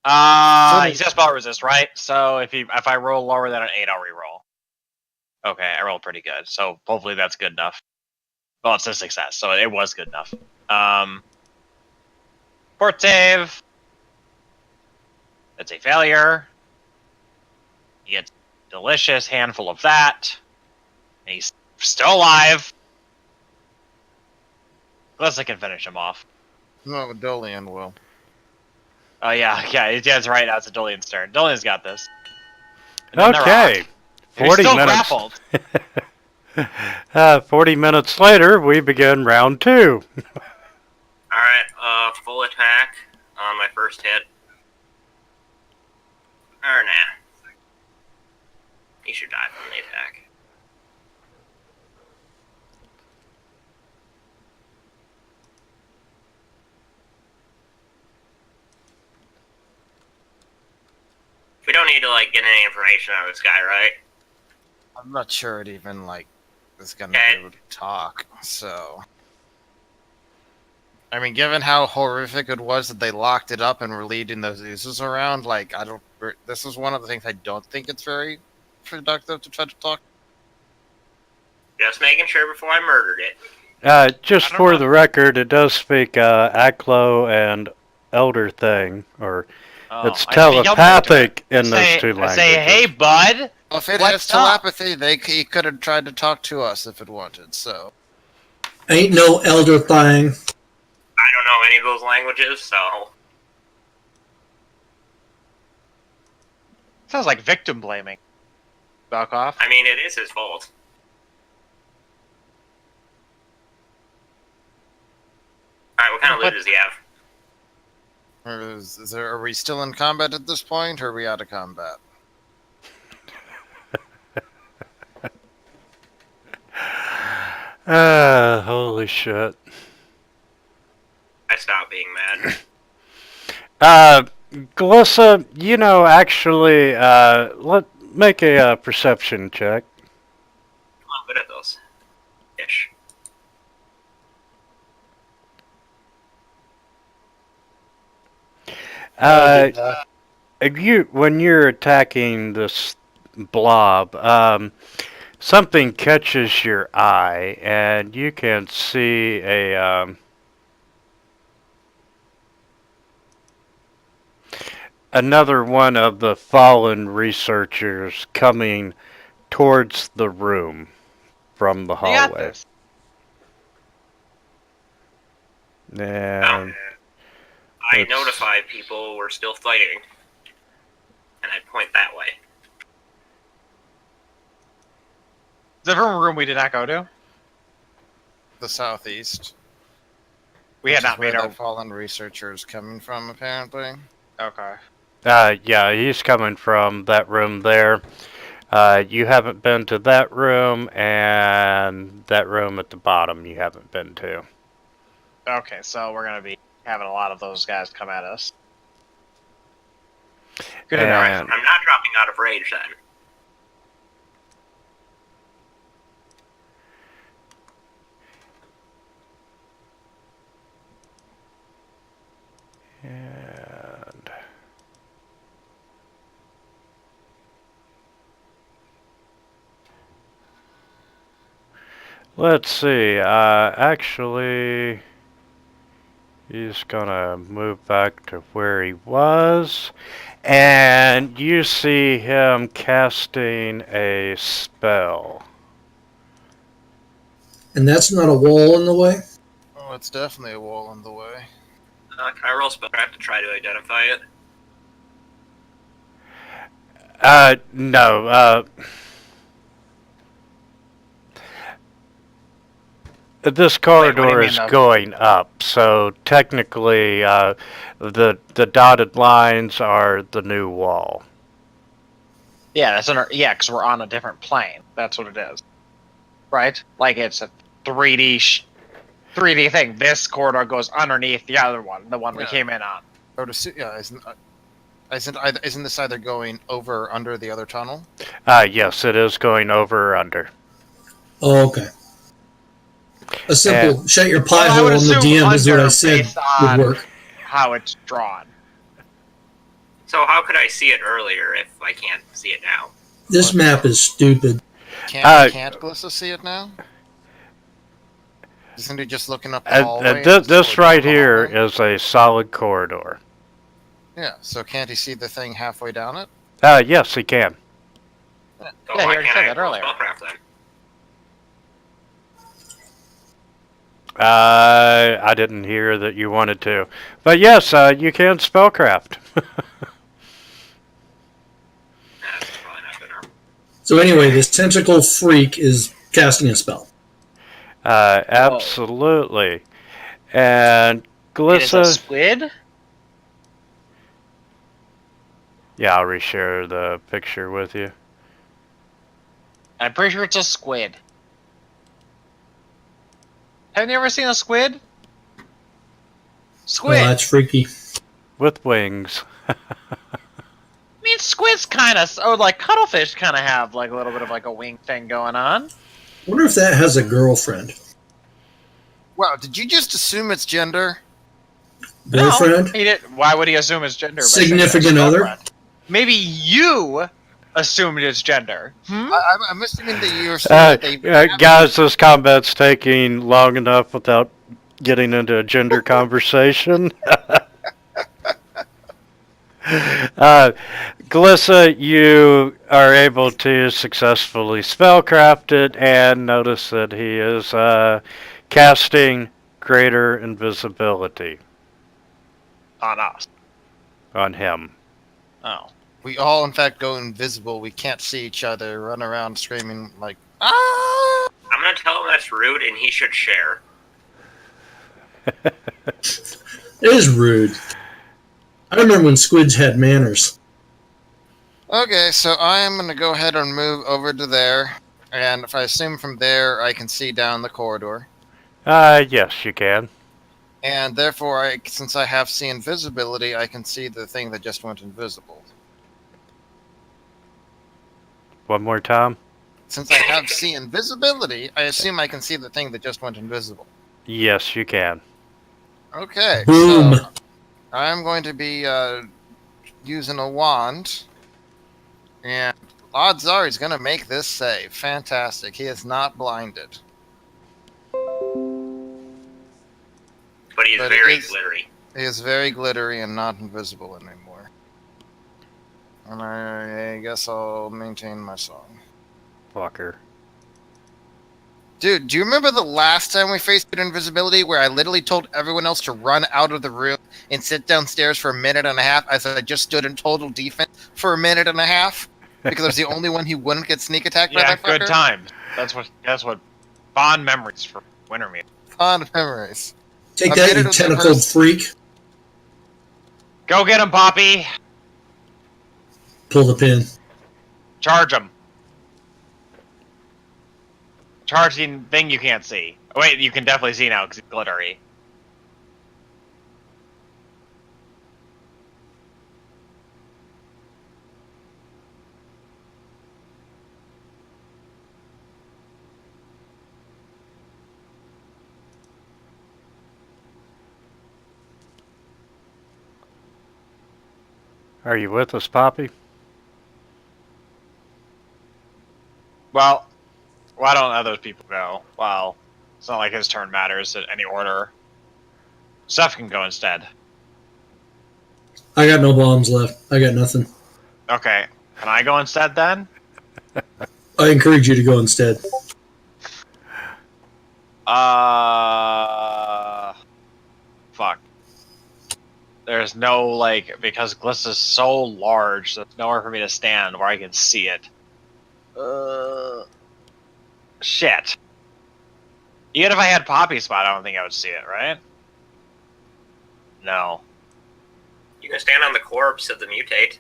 He's got spell resist, right? So if I roll lower than an 8, I'll reroll. Okay, I rolled pretty good, so hopefully that's good enough. Well, it's a success, so it was good enough. Fort save. That's a failure. He gets a delicious handful of that. And he's still alive. Unless I can finish him off. No, Dolian will. Oh, yeah, that's right. That's a Dolian's turn. Dolian's got this. And then Okay. He's 40 still minutes. grappled. 40 minutes later, we begin round 2. Alright, full attack on my first hit. Or nah. He should die from the attack. We don't need to, like, get any information out of this guy, right? I'm not sure it even, like, is gonna Okay. be able to talk, so... I mean, given how horrific it was that they locked it up and were leading those oozes around, like, this is one of the things I don't think it's very productive to try to talk. Just making sure before I murdered it. Just I don't for know. the record, it does speak Aklo and Elder Thing, or Oh, it's I think he'll telepathic in those say, two languages. Say, hey, bud. Well, if it What's has up? telepathy, he could have tried to talk to us if it wanted, so... Ain't no elder thing. I don't know any of those languages, so... Sounds like victim blaming. Back off. I mean, it is his fault. Alright, what kind of loot does he have? Are we still in combat at this point, or are we out of combat? Holy shit. I stopped being mad. Glissa, actually, make a perception check. I'm good at those. Ish. When you're attacking this blob, something catches your eye, and you can see another one of the fallen researchers coming towards the room from the You got hallway. this. And I Let's- notify people we're still fighting. And I point that way. Is there a room we did not go to? The southeast. We which had is not where made our... that fallen researcher is coming from, apparently. Okay. yeah, he's coming from that room there. You haven't been to that room, and that room at the bottom you haven't been to. Okay, so we're gonna be having a lot of those guys come at us. Good And- enough. I'm not dropping out of rage then. And let's see. Actually, he's gonna move back to where he was, and you see him casting a spell. And that's not a wall in the way? Oh, it's definitely a wall in the way. Can I roll spellcraft to try to identify it? No. This corridor what do you is mean, going up, so technically, the dotted lines are the new wall. Yeah, that's because we're on a different plane. That's what it is, right? Like it's a 3D thing. This corridor goes underneath the other one, the one we Yeah. came in on. Or isn't this either going over or under the other tunnel? Yes, it is going over or under. Oh, okay. A simple shut your pie Well, I hole would on the assume DM is what I under said based would on work. how it's drawn. So how could I see it earlier if I can't see it now? This map is stupid. Can't Glissa see it now? Isn't he just looking up the hallway? This or right down the here hallway? is a solid corridor. Yeah, so can't he see the thing halfway down it? Yes, he can. So Yeah, he why already can't said I that roll earlier. spellcraft then? I didn't hear that you wanted to. But yes, you can spellcraft. That's probably not good enough. So anyway, this tentacle freak is casting a spell. Absolutely. And It is a Glissa... squid? Yeah, I'll reshare the picture with you. I'm pretty sure it's a squid. Have you ever seen a squid? Oh, Squid! that's freaky. With wings. I mean, squids kind of, or like cuttlefish kind of have like a little bit of like a wing thing going on. Wonder if that has a girlfriend. Wow, did you just assume it's gender? Boyfriend? No, he did. Why would he assume it's gender? by saying Significant it's other? girlfriend? Maybe you assumed it's gender. I'm assuming that you're saying that they... Guys, this combat's taking long enough without getting into a gender conversation. Glissa, you are able to successfully spellcraft it, and notice that he is casting greater invisibility On us. on him. Oh. We all, in fact, go invisible. We can't see each other, run around screaming like, ah! I'm gonna tell him that's rude and he should share. It is rude. I remember when squids had manners. Okay, so I am going to go ahead and move over to there. And if I assume from there, I can see down the corridor. Yes, you can. And therefore, since I have see invisibility, I can see the thing that just went invisible. One more time. Since I have see invisibility, I assume I can see the thing that just went invisible. Yes, you can. Okay, Boom. so I'm going to be using a wand. And odds are he's going to make this save. Fantastic. He is not blinded. But he's But very it is- glittery. He is very glittery and not invisible anymore. And I guess I'll maintain my song. Fucker. Dude, do you remember the last time we faced invisibility where I literally told everyone else to run out of the room and sit downstairs for a minute and a half as I just stood in total defense for a minute and a half? Because I was the only one who wouldn't get sneak attacked by Yeah, that fucker? good times. That's what fond memories for Wintermeat. Fond memories. Take I that, made it you with the tentacled first- freak. Go get him, Poppy. Pull the pin. Charge him. Charging thing you can't see. Oh, wait, you can definitely see now because it's glittery. Are you with us, Poppy? Well, why don't other people go? Well, it's not like his turn matters in any order. Seth can go instead. I got no bombs left. I got nothing. Okay, can I go instead then? I encourage you to go instead. Fuck. There's no, like, because Glissa's so large, there's nowhere for me to stand where I can see it. Shit. Even if I had Poppy spot, I don't think I would see it, right? No. You can stand on the corpse of the mutate.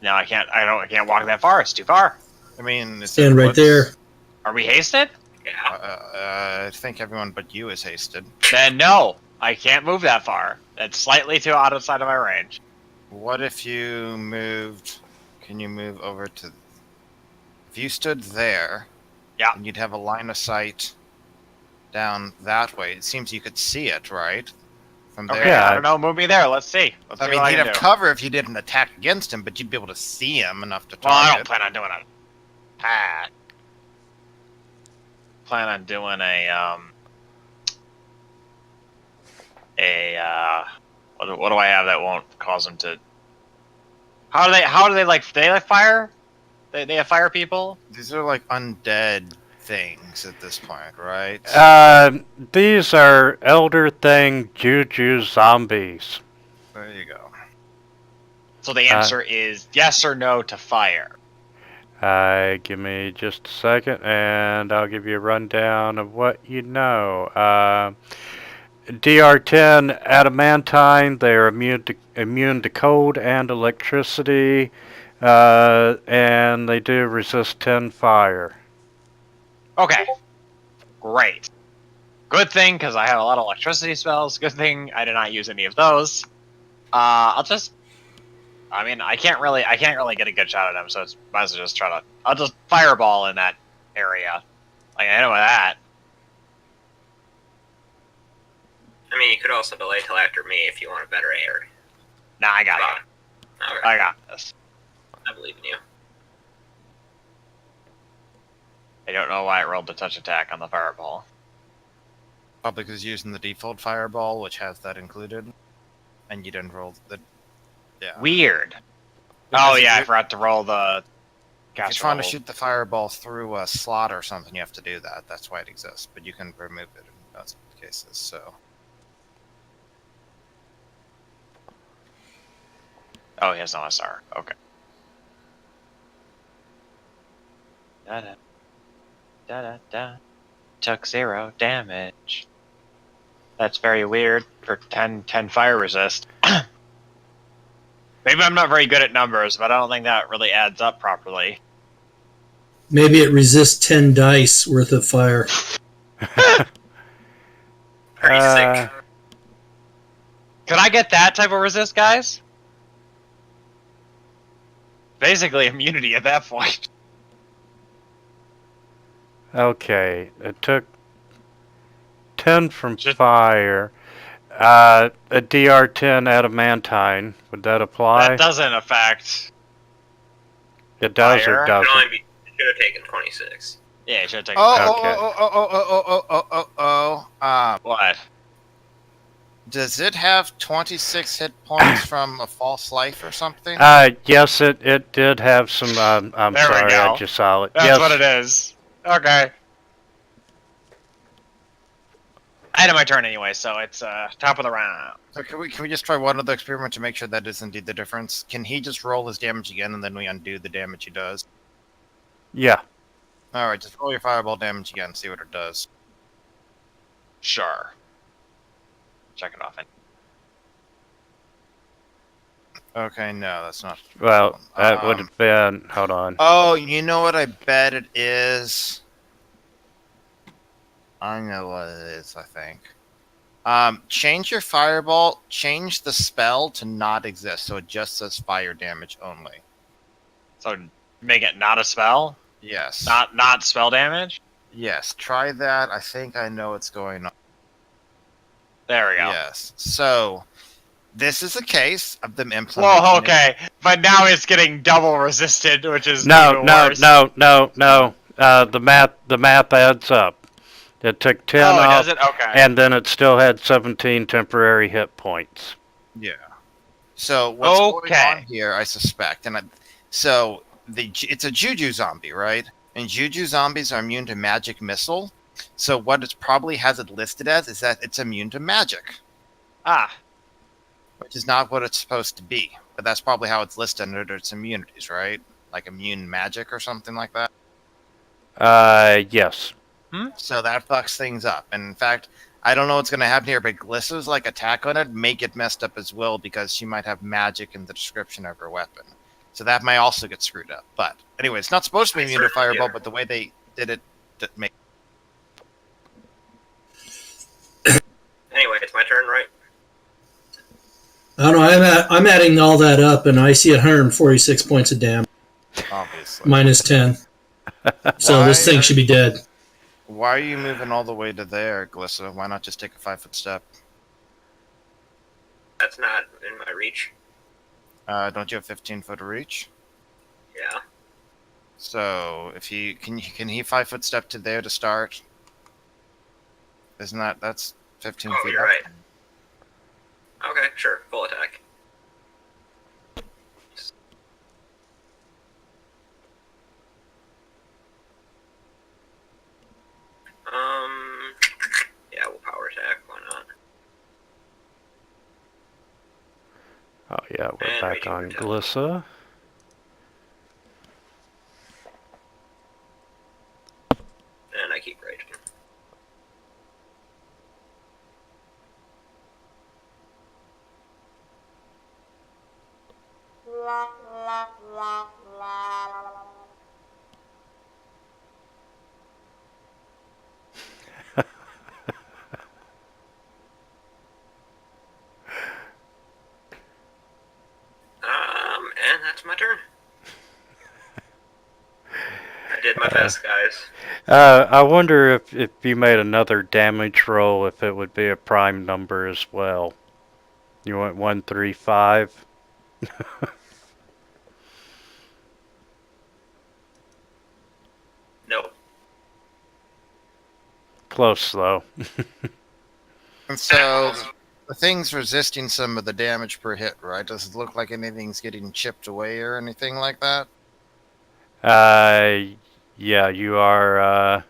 No, I can't. I can't walk that far. It's too far. I mean, it's Stand right there. Are we hasted? Yeah. I think everyone but you is hasted. Then no, I can't move that far. That's slightly too outside of my range. What if you moved... Can you move over to... If you stood there... Yeah. And you'd have a line of sight down that way. It seems you could see it, right? From Okay, there, Yeah. I don't know. Move me there. Let's see. Let's I see mean, what I he'd can have do. cover if you didn't attack against him, but you'd be able to see him enough to Well, I target. don't plan on doing a attack. Plan on doing what do I have that won't cause them to? How do they like? They like fire? They have fire people? These are like undead things at this point, right? These are Elder Thing Juju zombies. There you go. So the answer is yes or no to fire. Give me just a second, and I'll give you a rundown of what you know. DR10 adamantine. They are immune to cold and electricity, and they do resist 10 fire. Okay, great. Good thing because I have a lot of electricity spells. Good thing I did not use any of those. I'll just. I mean, I can't really get a good shot at him, so it's might as well just try to. I'll just fireball in that area. Like I know that. I mean, you could also delay till after me if you want a better area. Nah, I got it. Alright, I got this. I believe in you. I don't know why it rolled the touch attack on the fireball. Probably because using the default fireball, which has that included, and you didn't roll the. Yeah. Weird. Because Oh if yeah, I you're- forgot to roll the. If you're trying to shoot the fireball through a slot or something, you have to do that. That's why it exists. But you can remove it in most cases. So. Oh, he has no SR. Okay. Da da da da da. Took 0 damage. That's very weird for 10 fire resist. Maybe I'm not very good at numbers, but I don't think that really adds up properly. Maybe it resists 10 dice worth of fire. Pretty sick. Could I get that type of resist, guys? Basically immunity at that point. Okay, it took 10 from Just- fire. A DR10 adamantine. Would that apply? That doesn't affect. It does fire. or It doesn't? should have taken 26. Yeah, it should have taken. What? Does it have 26 hit points from a false life or something? Yes, it did have some. I'm There we sorry, go. I just saw it. That's yes, what it is. Okay. I had my turn anyway, so it's top of the round. So can we just try one other experiment to make sure that is indeed the difference? Can he just roll his damage again and then we undo the damage he does? Yeah. All right, just roll your fireball damage again, see what it does. Sure. Check it off. Okay, no, that's not. Well, that would Um, have been. Hold on. Oh, you know what I bet it is? I know what it is, I think. Change your fireball, change the spell to not exist, so it just says fire damage only. So make it not a spell, Yes. not spell damage. Yes, try that. I think I know what's going on. There we go. Yes. So, this is a case of them implementing. Whoa, okay, but now it's getting double resisted, which is No, even no, worse. no. The math adds up. It took 10 Oh, off, does it? Okay. and then it still had 17 temporary hit points. Yeah. So what's going Okay. on here? I suspect, it's a Juju zombie, right? And Juju zombies are immune to magic missile. So what it probably has it listed as is that it's immune to magic, Ah, which is not what it's supposed to be. But that's probably how it's listed under its immunities, right? Like immune magic or something like that. Yes. So that fucks things up. And in fact, I don't know what's going to happen here, but Glissa's like attack on it may get messed up as well because she might have magic in the description of her weapon. So that may also get screwed up. But anyway, it's not supposed to be immune to fireball, but the way they did it, make. Anyway, it's my turn, right? I don't know. I'm adding all that up, and I see 146 points of damage Obviously. minus 10. So this thing should be dead. Why are you moving all the way to there, Glissa? Why not just take a 5-foot step? That's not in my reach. Don't you have 15-foot reach? Yeah. So if he can he 5-foot step to there to start? Isn't that's 15 Oh, feet you're up? right. Okay, sure. Full attack. Yeah, we'll power attack. Why not? Oh yeah, we're And back raging on brutality. Glissa. And I keep raging. And that's my turn. I did my best, guys. I wonder if you made another damage roll, if it would be a prime number as well. You want 135? Nope. Close though. And so the thing's resisting some of the damage per hit, right? Does it look like anything's getting chipped away or anything like that? Yeah, you are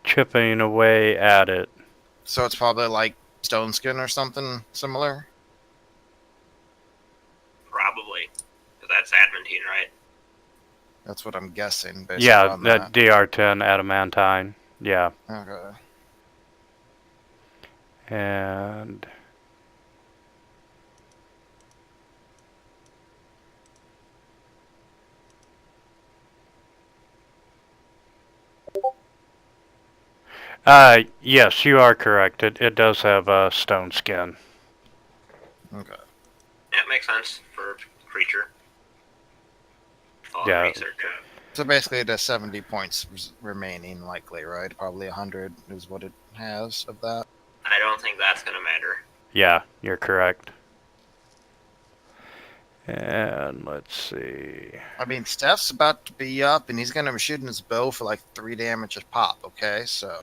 chipping away at it. So it's probably like stone skin or something similar? Probably. Because that's adamantine, right? That's what I'm guessing based Yeah, on that that. DR10 adamantine. Yeah, Okay. and yes, you are correct. It does have a stone skin. Okay. Yeah, it makes sense for creature. Yeah. Research. So basically it has 70 points remaining likely, right? Probably 100 is what it has of that. I don't think that's going to matter. Yeah, you're correct. And let's see. I mean, Steph's about to be up, and he's going to be shooting his bow for like 3 damage a pop, okay? So...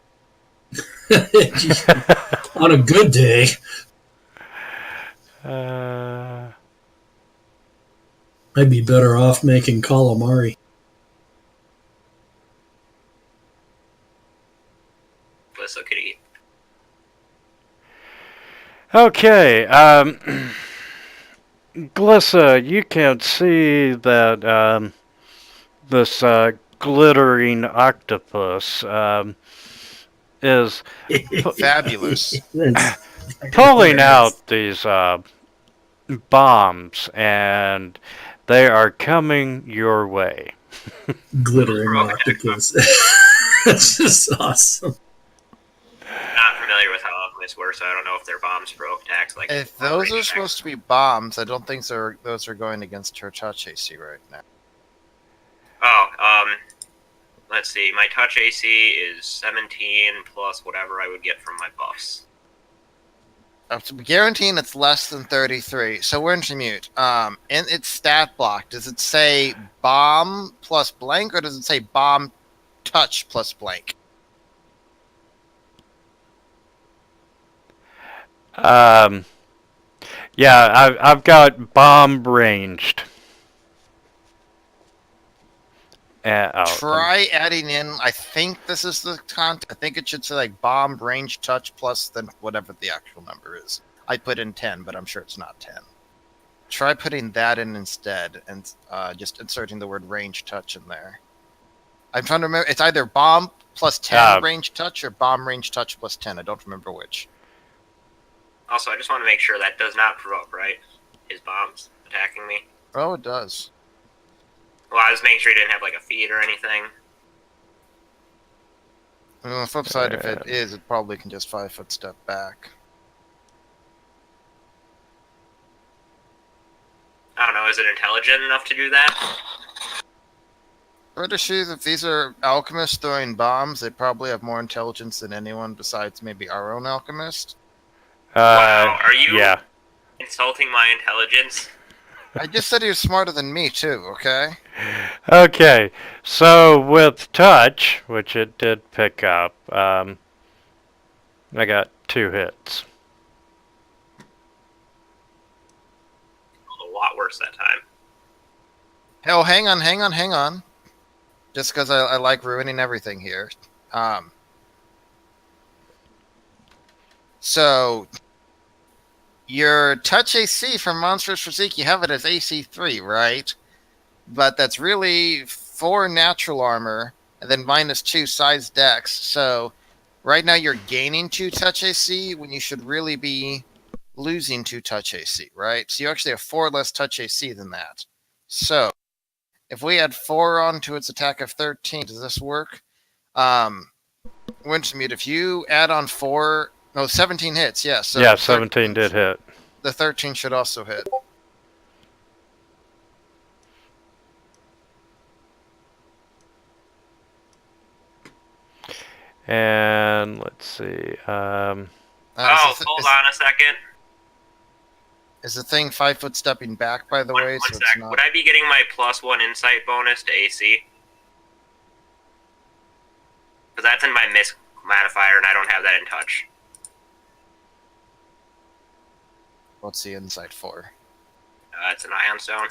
On a good day. I'd be better off making calamari. Blissa could eat. Okay, Glissa, you can see that this glittering octopus is Fabulous. pulling out these bombs, and they are coming your way. Glittering octopus. That's just awesome. Not familiar with how alchemists work, so I don't know if they're bombs for oak attacks. Like If those are supposed to be bombs, I don't think those are going against her touch AC right now. Oh, let's see. My touch AC is 17 plus whatever I would get from my buffs. I'm guaranteeing it's less than 33. So we're into mute. In its stat block, does it say bomb plus blank, or does it say bomb touch plus blank? Yeah, I've got bomb ranged. Try adding in. I think this is the content. I think it should say like bomb range touch plus then whatever the actual number is. I put in 10, but I'm sure it's not 10. Try putting that in instead, and just inserting the word range touch in there. I'm trying to remember. It's either bomb plus 10 range touch or bomb range touch plus 10. I don't remember which. Also, I just want to make sure that does not provoke, right? His bombs attacking me. Oh, it does. Well, I was making sure he didn't have like a feed or anything. And on the flip side, if it is, it probably can just 5-foot step back. I don't know, is it intelligent enough to do that? Pretty sure if these are alchemists throwing bombs, they probably have more intelligence than anyone besides maybe our own alchemist. Wow, are you? Yeah. Insulting my intelligence. I just said he was smarter than me too. Okay. Okay, so with touch, which it did pick up, I got 2 hits. A lot worse that time. Hell, hang on. Just because I like ruining everything here. So your touch AC for Monstrous Physique, you have it as AC3, right? But that's really 4 natural armor and then -2 size dex. So right now you're gaining 2 touch AC when you should really be losing 2 touch AC, right? So you actually have 4 less touch AC than that. So if we add 4 onto its attack of 13, does this work? Wintermute, if you add on 4, no, 17 hits, yeah. So Yeah, 17 did hit. the 13 should also hit. And let's see. Hold on a second. Is the thing 5 foot stepping back, by the way? One So sec. it's not. Would I be getting my +1 insight bonus to AC? Because that's in my miss modifier, and I don't have that in touch. What's the inside for? It's an ion stone.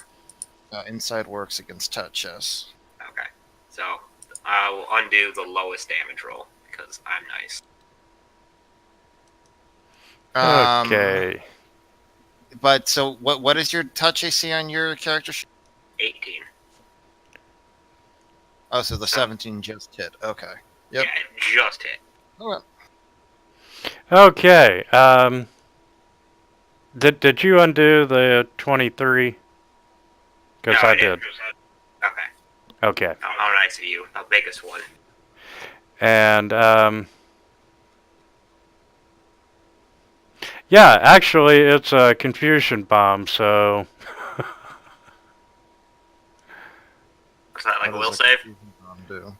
Inside works against touch, yes. Okay. So I will undo the lowest damage roll because I'm nice. Okay. But so what is your touch AC on your character sheet? 18. Oh, so the 17 just hit. Okay. Yep. Yeah, it just hit. Okay. Okay. Did you undo the 23? Because No, I didn't. did. Okay. Okay. How nice of you. The biggest one. And yeah, actually, it's a confusion bomb. So Is that like a What will does save? Fusion Bomb do?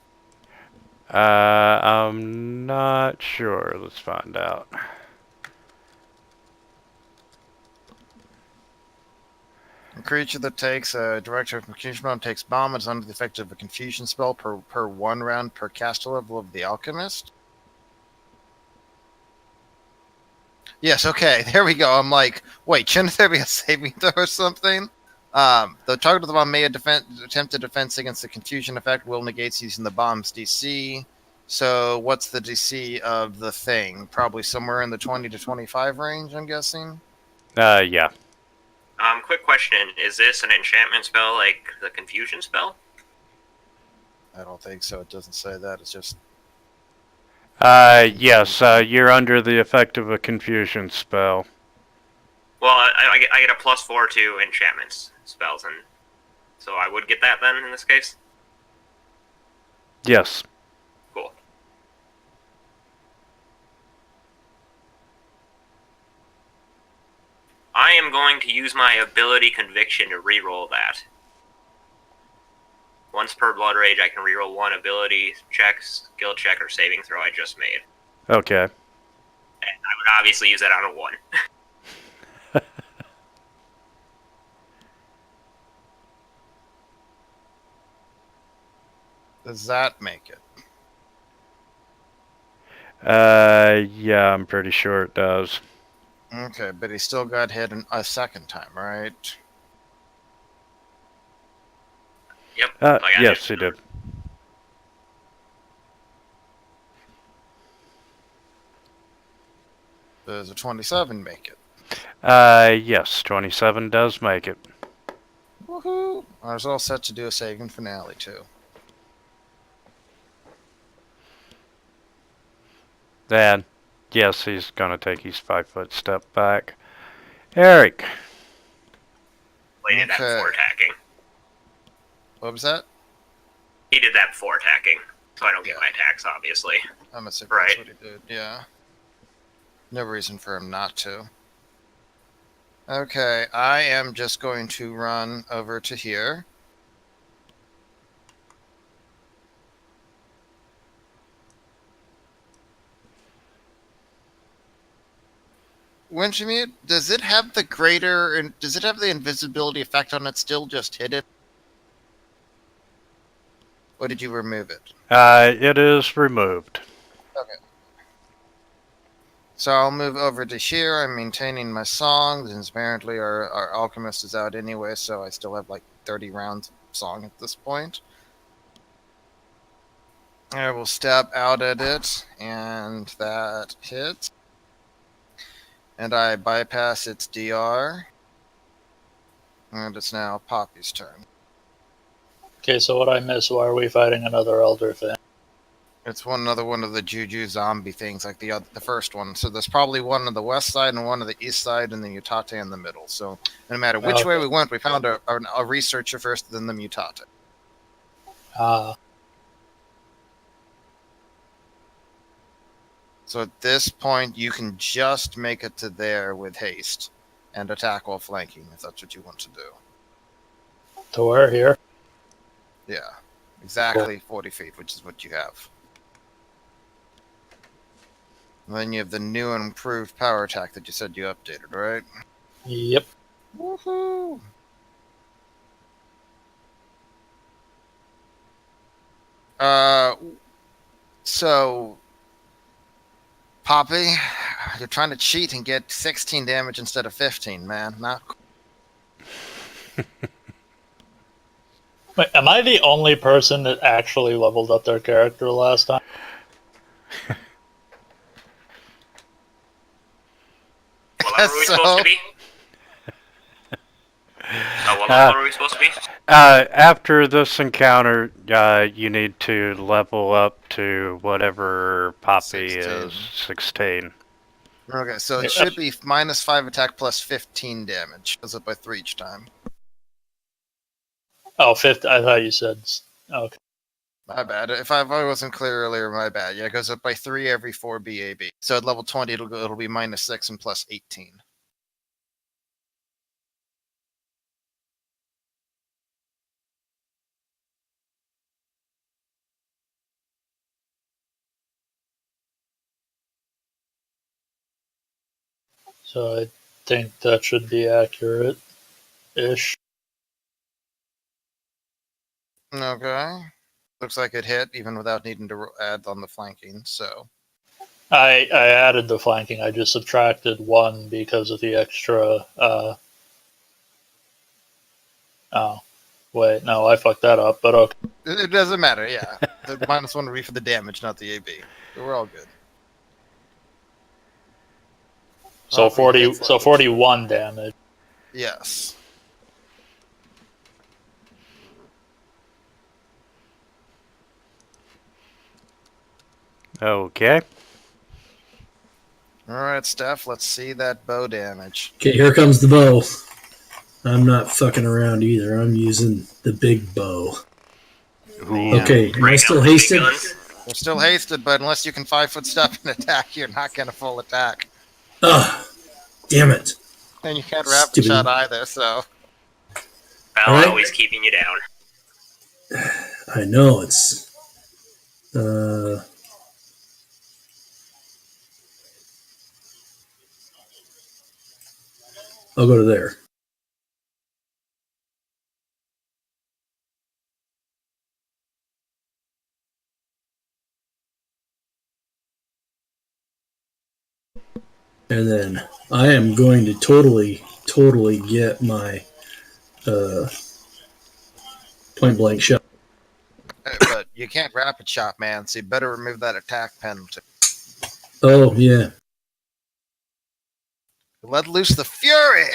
I'm not sure. Let's find out. A creature that takes a director of confusion bomb takes bomb and is under the effect of a confusion spell per 1 round per caster level of the alchemist. Yes, okay, there we go. I'm like, wait, shouldn't there be a saving throw or something? The target of the bomb may attempt a defense against the confusion effect. Will negates using the bomb's DC. So what's the DC of the thing? Probably somewhere in the 20 to 25 range, I'm guessing. Yeah. Quick question. Is this an enchantment spell like the confusion spell? I don't think so. It doesn't say that. It's just Yes. You're under the effect of a confusion spell. Well, I get a +4 to enchantments spells, and so I would get that then in this case? Yes. Cool. I am going to use my ability conviction to reroll that. Once per blood rage, I can reroll 1 ability check, skill check, or saving throw I just made. Okay. And I would obviously use that on a 1. does that make it? Yeah, I'm pretty sure it does. Okay, but he still got hit a second time, right? Yep. I got Yes, it. he did. Does a 27 make it? Yes, 27 does make it. Woohoo! I was all set to do a saving finale, too. Then, yes, he's gonna take his 5-foot step back. Eric. Well, he did that Okay. before attacking. What was that? He did that before attacking, so I don't get Yeah. my attacks, obviously. I'm assuming Right. that's what he did, yeah. No reason for him not to. Okay, I am just going to run over to here. Wintermute, does it have the greater, and does it have the invisibility effect on it still just hit it? Or did you remove it? It is removed. So I'll move over to here. I'm maintaining my songs, and apparently our alchemist is out anyway, so I still have like 30 rounds of song at this point. I will stab out at it, and that hits. And I bypass its DR. And it's now Poppy's turn. Okay, so what I missed, why are we fighting another elder thing? It's another one of the Juju zombie things, like the first one. So there's probably one on the west side and one on the east side, and the Mutate in the middle. So no matter which way we went, we found a researcher first, then the Mutate. So at this point, you can just make it to there with haste and attack while flanking, if that's what you want to do. To where? Here? Yeah, exactly 40 feet, which is what you have. And then you have the new and improved power attack that you said you updated, right? Yep. Woohoo! So, Poppy, you're trying to cheat and get 16 damage instead of 15, man. Not cool. Wait, am I the only person that actually leveled up their character last time? What level were we supposed to be? What level were we supposed to be? After this encounter, you need to level up to whatever Poppy 16. is, 16. Okay, so it should be -5 attack plus 15 damage. Goes up by 3 each time. Oh, 50. I thought you said... Okay. My bad. If I wasn't clear earlier, my bad. Yeah, it goes up by 3 every 4 BAB. So at level 20, it'll be -6 and plus 18. So I think that should be accurate-ish. Okay. Looks like it hit, even without needing to add on the flanking, so... I added the flanking. I just subtracted 1 because of the extra... Oh. Wait, no, I fucked that up, but okay. It doesn't matter, yeah. The -1 would be for the damage, not the AB. So we're all good. So 41 damage. Yes. Okay. Alright, Steph, let's see that bow damage. Okay, here comes the bow. I'm not fucking around either. I'm using the big bow. Ooh. Okay, am I still hasted? You're still hasted, but unless you can 5-foot step and attack, you're not going to full attack. Ugh, damn it. And you can't rapid Stupid. shot either, so... Bell Alright. always keeping you down. I know, it's... I'll go to there. And then I am going to totally get my point blank shot. But you can't rapid shot, man, so you better remove that attack penalty. Oh, yeah. Let loose the fury!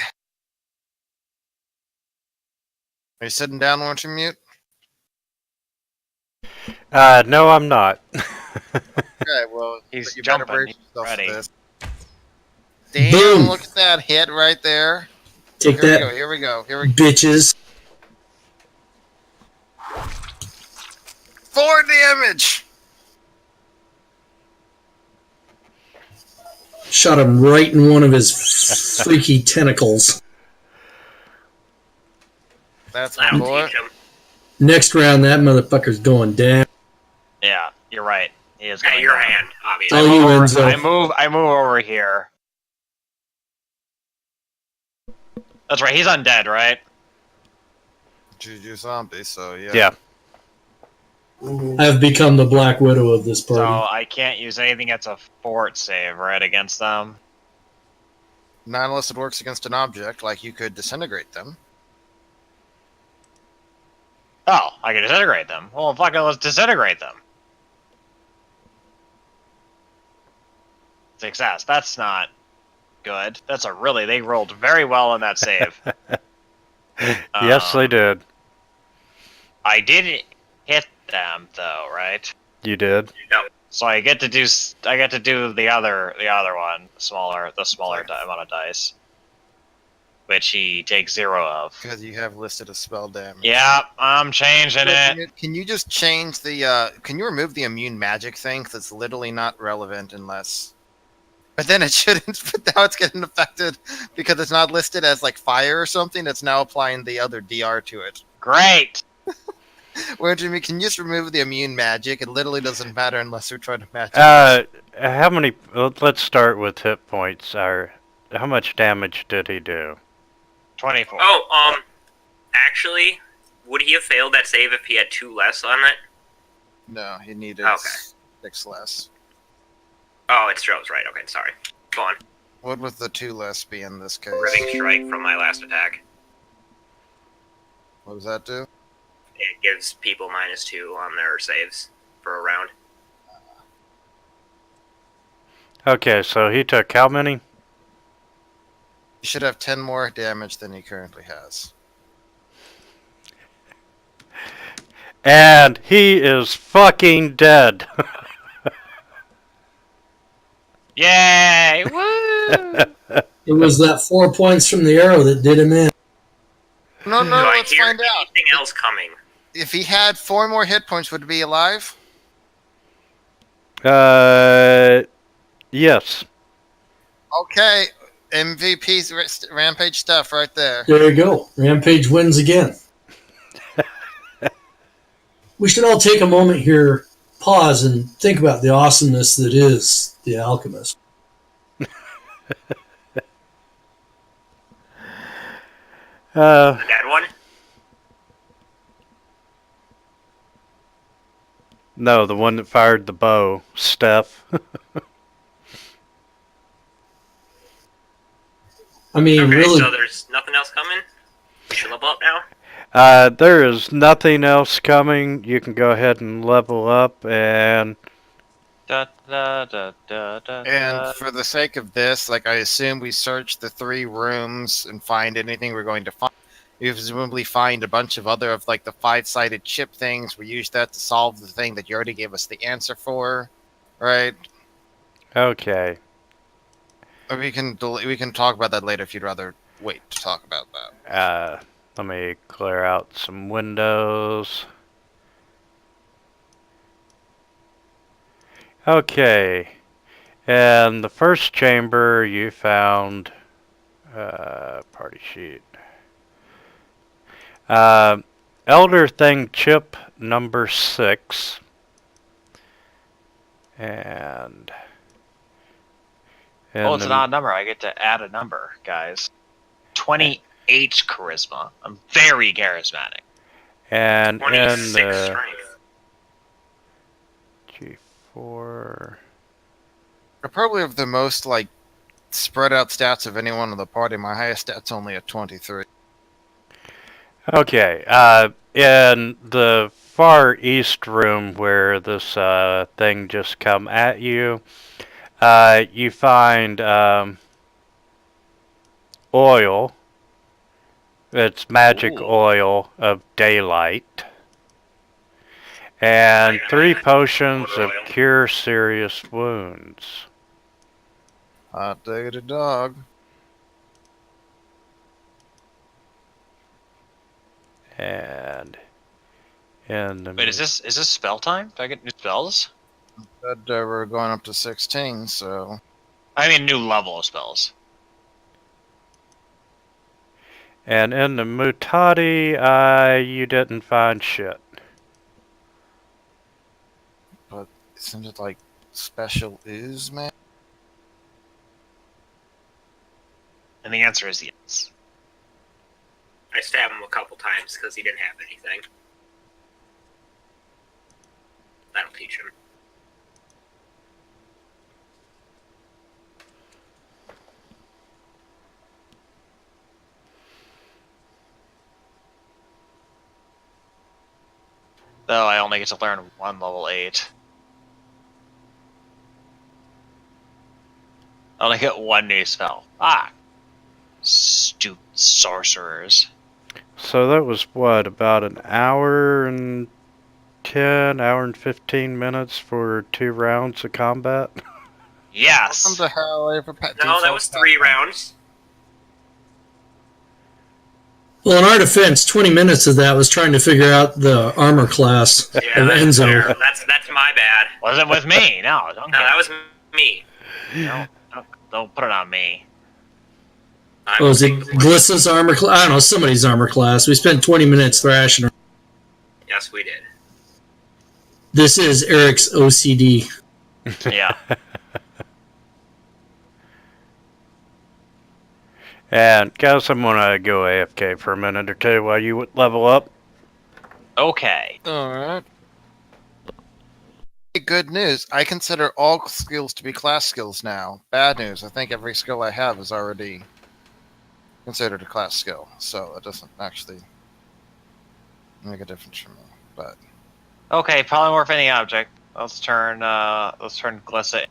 Are you sitting down, won't you, Mute? No, I'm not. Okay, well, He's you better jumping. brace He's yourself for ready. this. Damn, Boom. look at that hit right there. Take Here that, we go, here we go, here we go. bitches. 4 damage! Shot him right in one of his freaky tentacles. That's my That'll boy. teach him. Next round, that motherfucker's going down. Yeah, you're right. He is At going your down. hand, obviously. Oh, you Enzo. I move over here. That's right. He's undead, right? Juju zombie, so yeah. Yeah. I have become the Black Widow of this So party. I can't use anything that's a fort save, right, against them. Not unless it works against an object, like you could disintegrate them. Oh, I can disintegrate them. Well, fucking let's disintegrate them. Success. That's not good. That's a really... They rolled very well on that save. Yes, they did. I did hit them, though, right? You did. So I get to do the other one, the smaller amount of dice, which he takes 0 of. Because you have listed a spell damage. Yeah, I'm changing it. Can you just change the, can you remove the immune magic thing? Because it's literally not relevant unless... But then it shouldn't, but now it's getting affected because it's not listed as like fire or something. It's now applying the other DR to it. Great. Where Jimmy, can you just remove the immune magic? It literally doesn't matter unless you're trying to match How many? Let's start with hit points. How much damage did he do? 24. Oh, actually, would he have failed that save if he had 2 less on it? No, he needed Okay. 6 less. Oh, it's Joe's right. Okay, sorry. Go on. What would the 2 less be in this case? Riving Strike from my last attack. What does that do? It gives people -2 on their saves for a round. Okay, so he took how many? He should have 10 more damage than he currently has. And he is fucking dead. Yay! Woo! It was that 4 points from the arrow that did him in. No, Do I let's hear find out. anything else coming? If he had 4 more hit points, would he be alive? Yes. Okay, MVP's Rampage stuff right there. There you go. Rampage wins again. We should all take a moment here, pause, and think about the awesomeness that is the Alchemist. The dead one? No, the one that fired the bow, Steph. I mean, Okay, really, so there's nothing else coming? We should level up now? There is nothing else coming. You can go ahead and level up, and Da, da, da, da, da, And for the sake of this, like I assume we search the 3 rooms and find anything we're going to find. We presumably find a bunch of other of like the 5-sided chip things. We use that to solve the thing that you already gave us the answer for, right? okay. Or we can talk about that later if you'd rather wait to talk about that. Let me clear out some windows. Okay. And the first chamber you found, party sheet. Elder Thing chip number 6. And Oh, it's an odd number. I get to add a number, guys. 28 charisma. I'm very charismatic. And 26 in strength. G4. I probably have the most like spread out stats of anyone in the party. My highest stat's only at 23. Okay, in the far east room where this thing just come at you, you find oil. It's magic Ooh. oil of daylight. And 3 potions of Oil. cure serious wounds. Hot day to dog. And in the Wait, is this spell time? Do I get new spells? But we're going up to 16, so I mean, new level of spells. and in the mutati, you didn't find shit. isn't it like special ooze, man? And the answer is yes. I stabbed him a couple times because he didn't have anything. That'll teach him. Though I only get to learn one level 8. I only get one new spell. Ah, stupid sorcerers. So that was what, about an hour and hour and 15 minutes for 2 rounds of combat? Yes. Welcome to hell, April Pat. No, that was 3 rounds. Well, in our defense, 20 minutes of that was trying to figure out the armor class Yeah, of that's Enzo. fair. That's my bad. Wasn't with me. No, don't No, get that was me. don't put it on me. I Was it will take the blame. Glissa's armor class? I don't know, somebody's armor class. We spent 20 minutes thrashing her. Yes, we did. This is Eric's OCD. Yeah. And guys, I'm gonna go AFK for a minute or two while you level up. Okay. Alright. Good news. I consider all skills to be class skills now. Bad news. I think every skill I have is already considered a class skill. So it doesn't actually make a difference for me. But Okay, polymorph any object. Let's turn Glissa.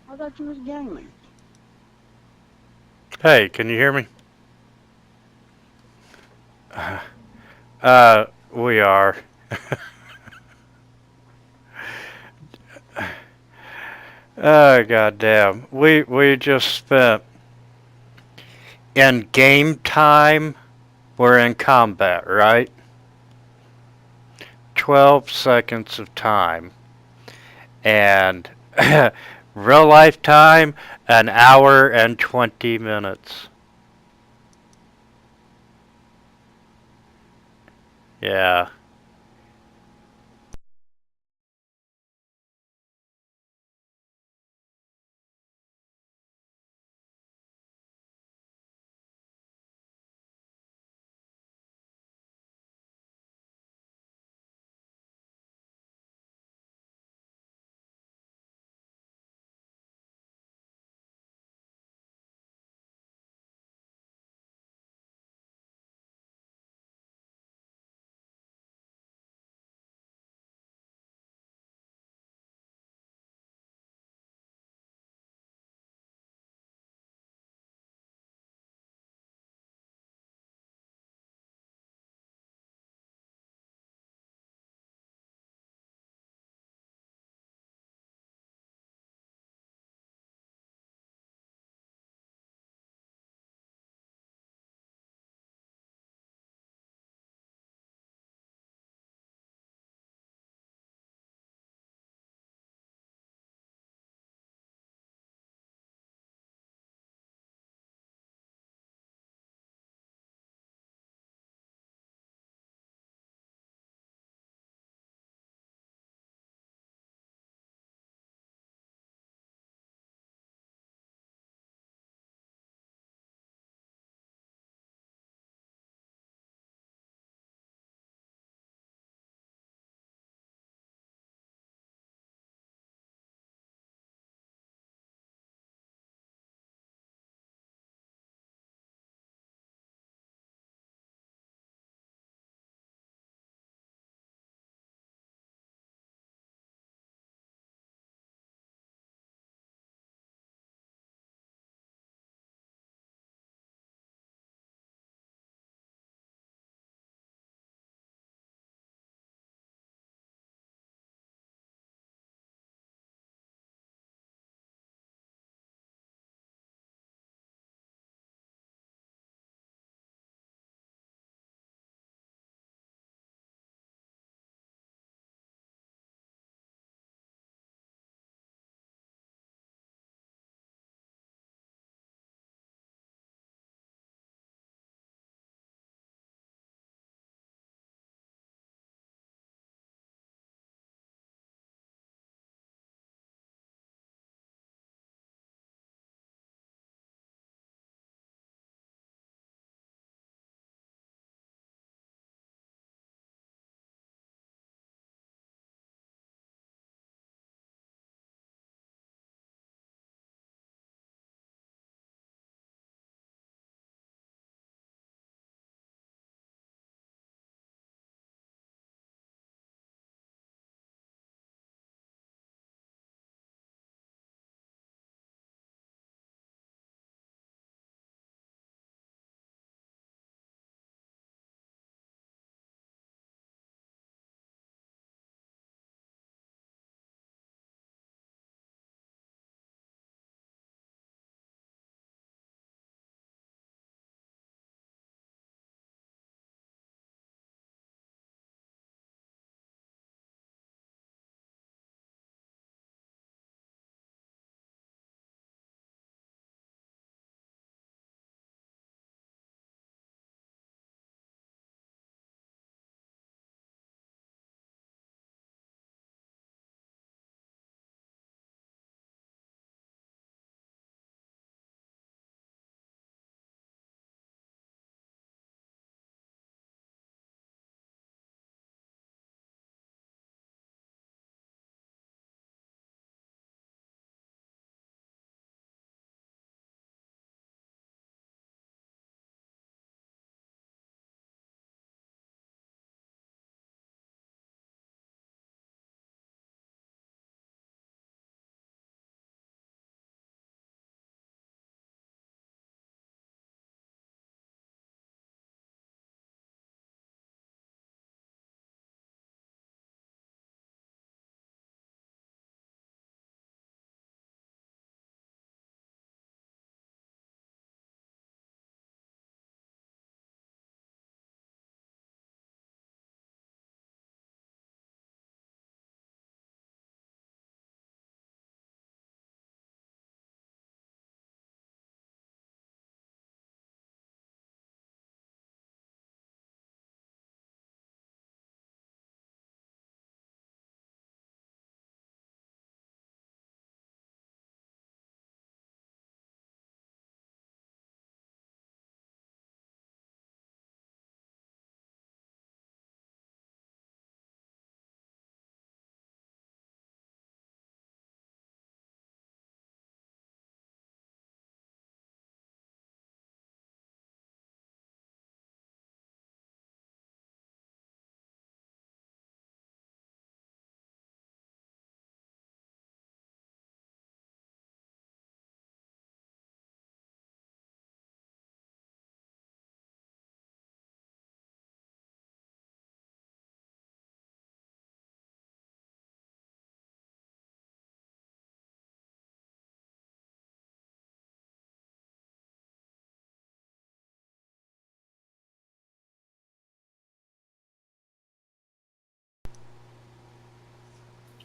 I thought you was gaming. Hey, can you hear me? We are. Oh, goddamn. We just spent, in game time, we're in combat, right? 12 seconds of time. And real life time, an hour and 20 minutes. Yeah.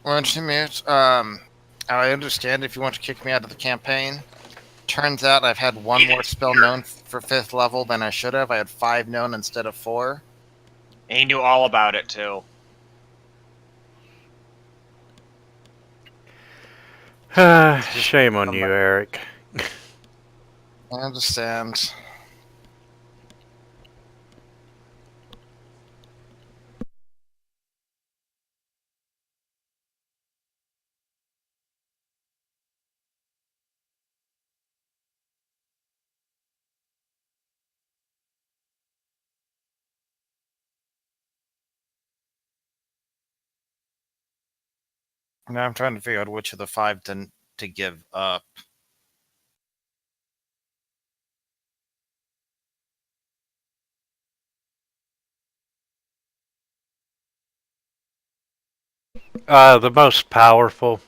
Orange Mute, I understand if you want to kick me out of the campaign. Turns out I've had one more spell known for 5th level than I should have. I had 5 known instead of 4. He knew all about it too. Shame on you, Eric. I understand. Now I'm trying to figure out which of the 5 to give up. The most powerful.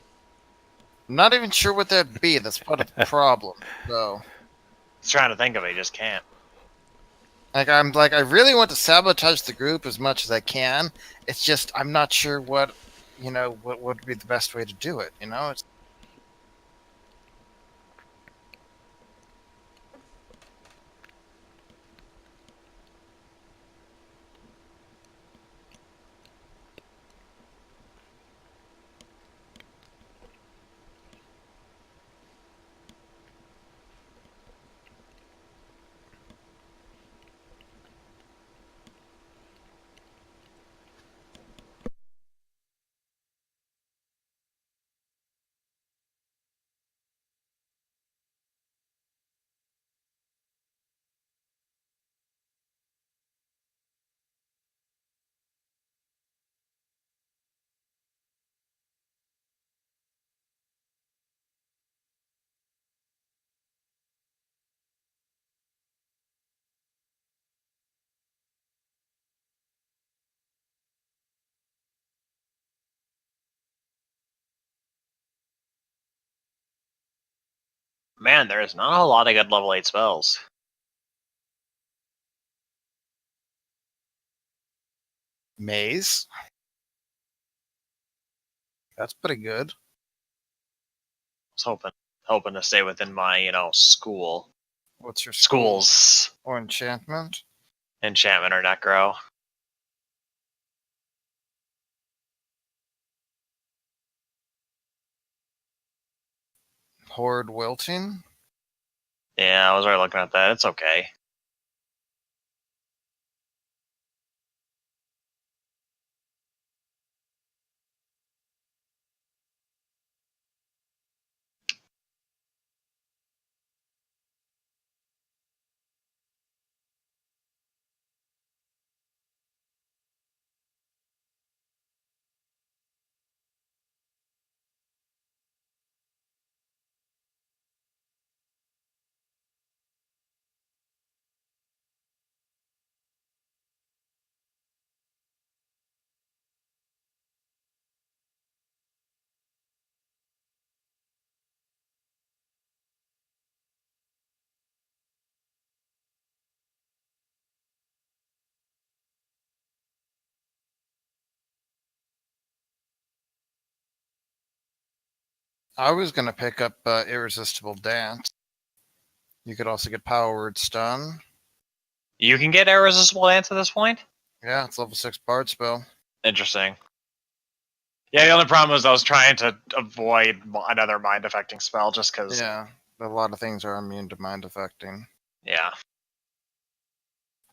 I'm not even sure what that'd be. That's part of the problem. So, He's trying to think of it, he just can't. I really want to sabotage the group as much as I can. It's just I'm not sure what would be the best way to do it. It's Man, there is not a lot of good level 8 spells. maze. That's pretty good. I was hoping to stay within my, school. What's your school? Schools. Or enchantment? Enchantment or Necro. Horde wilting? Yeah, I was already looking at that. It's okay. I was going to pick up Irresistible Dance. You could also get Power Word Stun. You can get Irresistible Dance at this point? Yeah, it's level 6 Bard spell. Interesting. Yeah, the only problem was I was trying to avoid another mind affecting spell just because. Yeah, a lot of things are immune to mind affecting. Yeah.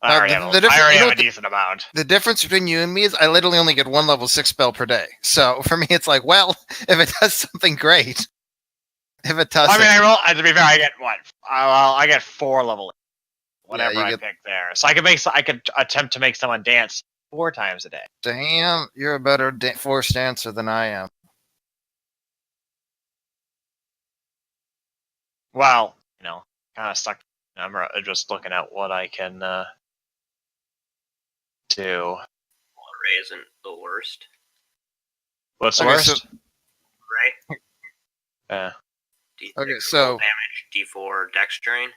Now, I already have a decent amount. The difference between you and me is I literally only get 1 level 6 spell per day. So for me, it's like, well, if it does something great. If it does, I mean, to be fair, I get what? I get 4 level 8 whatever I pick there. So I could attempt to make someone dance 4 times a day. Damn, you're a better force dancer than I am. Well, kind of stuck. I'm just looking at what I can do. Ray isn't the worst. What's the worst? Ray. Yeah. Okay, so damage, D4 Dex drain.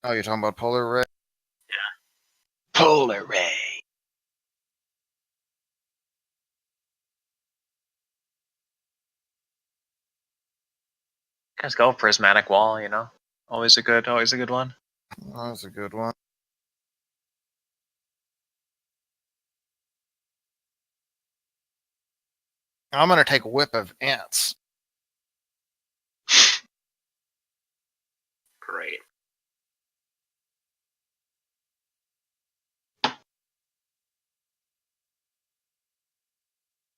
Oh, you're talking about Polar Ray? Yeah. Polar Ray. Let's go prismatic wall. Always a good one. That was a good one. I'm gonna take a whip of ants. Great.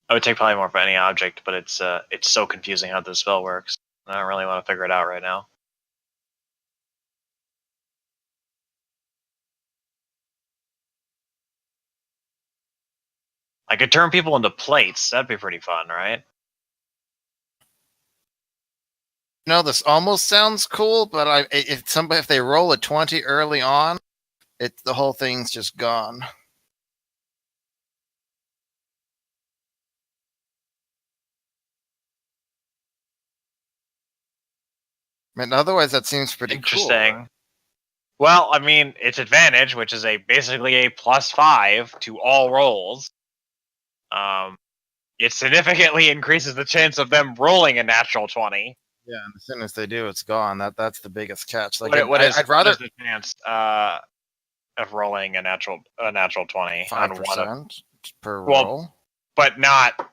I would take probably more for any object, but it's so confusing how the spell works. I don't really want to figure it out right now. I could turn people into plates. That'd be pretty fun, right? No, this almost sounds cool, but if they roll a 20 early on, the whole thing's just gone. I mean, otherwise that seems pretty Interesting. cool. Well, I mean, it's advantage, which is basically a +5 to all rolls. It significantly increases the chance of them rolling a natural 20. Yeah, and as soon as they do, it's gone. That's the biggest catch. Like, What is I'd rather the chance of rolling a natural 20 on one of 5% per Well, roll. but not.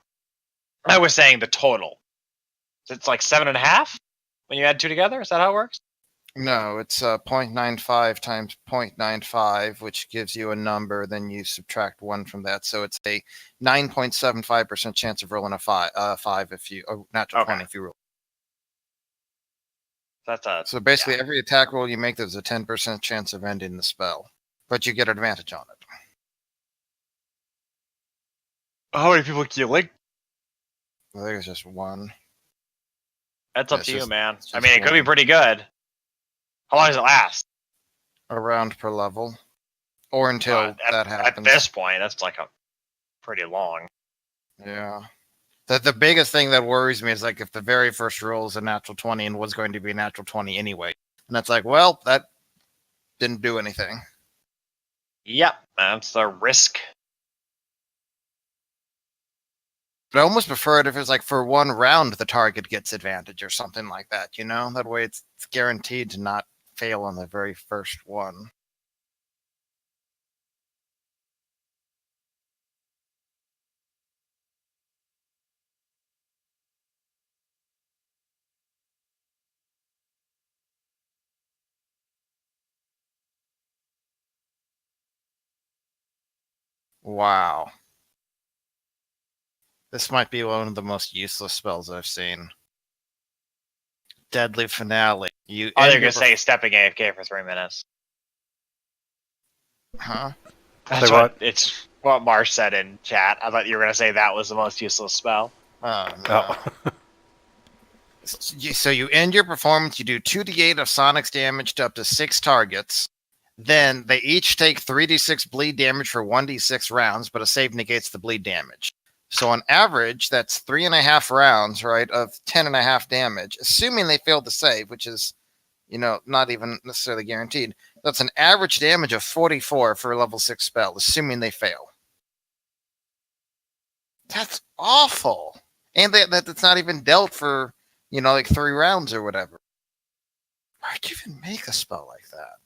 I was saying the total. It's like 7.5 when you add two together. Is that how it works? No, it's 0.95 times 0.95, which gives you a number. Then you subtract 1 from that, so it's a 9.75% chance of rolling a 5 if you natural 20 if you roll. So basically, every attack roll you make, there's a 10% chance of ending the spell, but you get advantage on it. How many people can you link? I think it's just 1. That's up to you, man. it's I just mean, it could be one. pretty good. How long does it last? A round per level, or until that happens. At this point, that's like a pretty long. Yeah. The biggest thing that worries me is like if the very first roll is a natural 20 and was going to be a natural 20 anyway. And that's like, well, that didn't do anything. Yep, that's the risk. But I almost prefer it if it's like for one round the target gets advantage or something like that, you know? That way it's guaranteed to not fail on the very first one. Wow. This might be one of the most useless spells I've seen. Deadly Finale. You're going to say stepping AFK for 3 minutes. Huh? That's Say what? It's what Marsh said in chat. I thought you were going to say that was the most useless spell. Oh, no. So you end your performance, you do 2d8 of Sonic's damage to up to 6 targets. Then they each take 3d6 bleed damage for 1d6 rounds, but a save negates the bleed damage. So on average, that's 3.5 rounds, right, of 10.5 damage, assuming they fail the save, which is, not even necessarily guaranteed. That's an average damage of 44 for a level 6 spell, assuming they fail. That's awful. And that's not even dealt for, like 3 rounds or whatever. Why'd you even make a spell like that?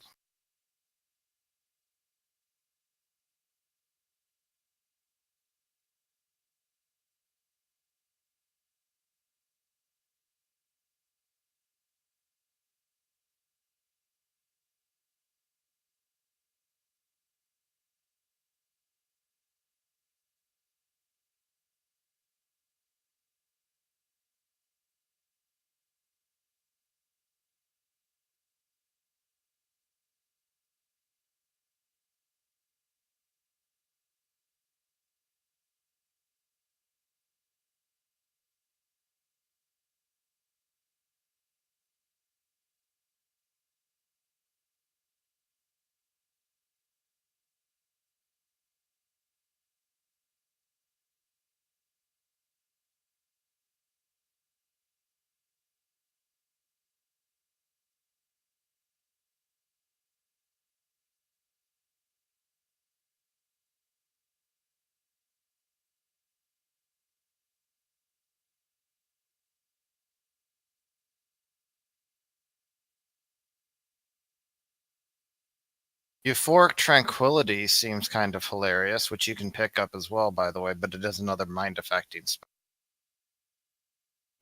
Euphoric Tranquility seems kind of hilarious, which you can pick up as well, by the way, but it is another mind affecting spell.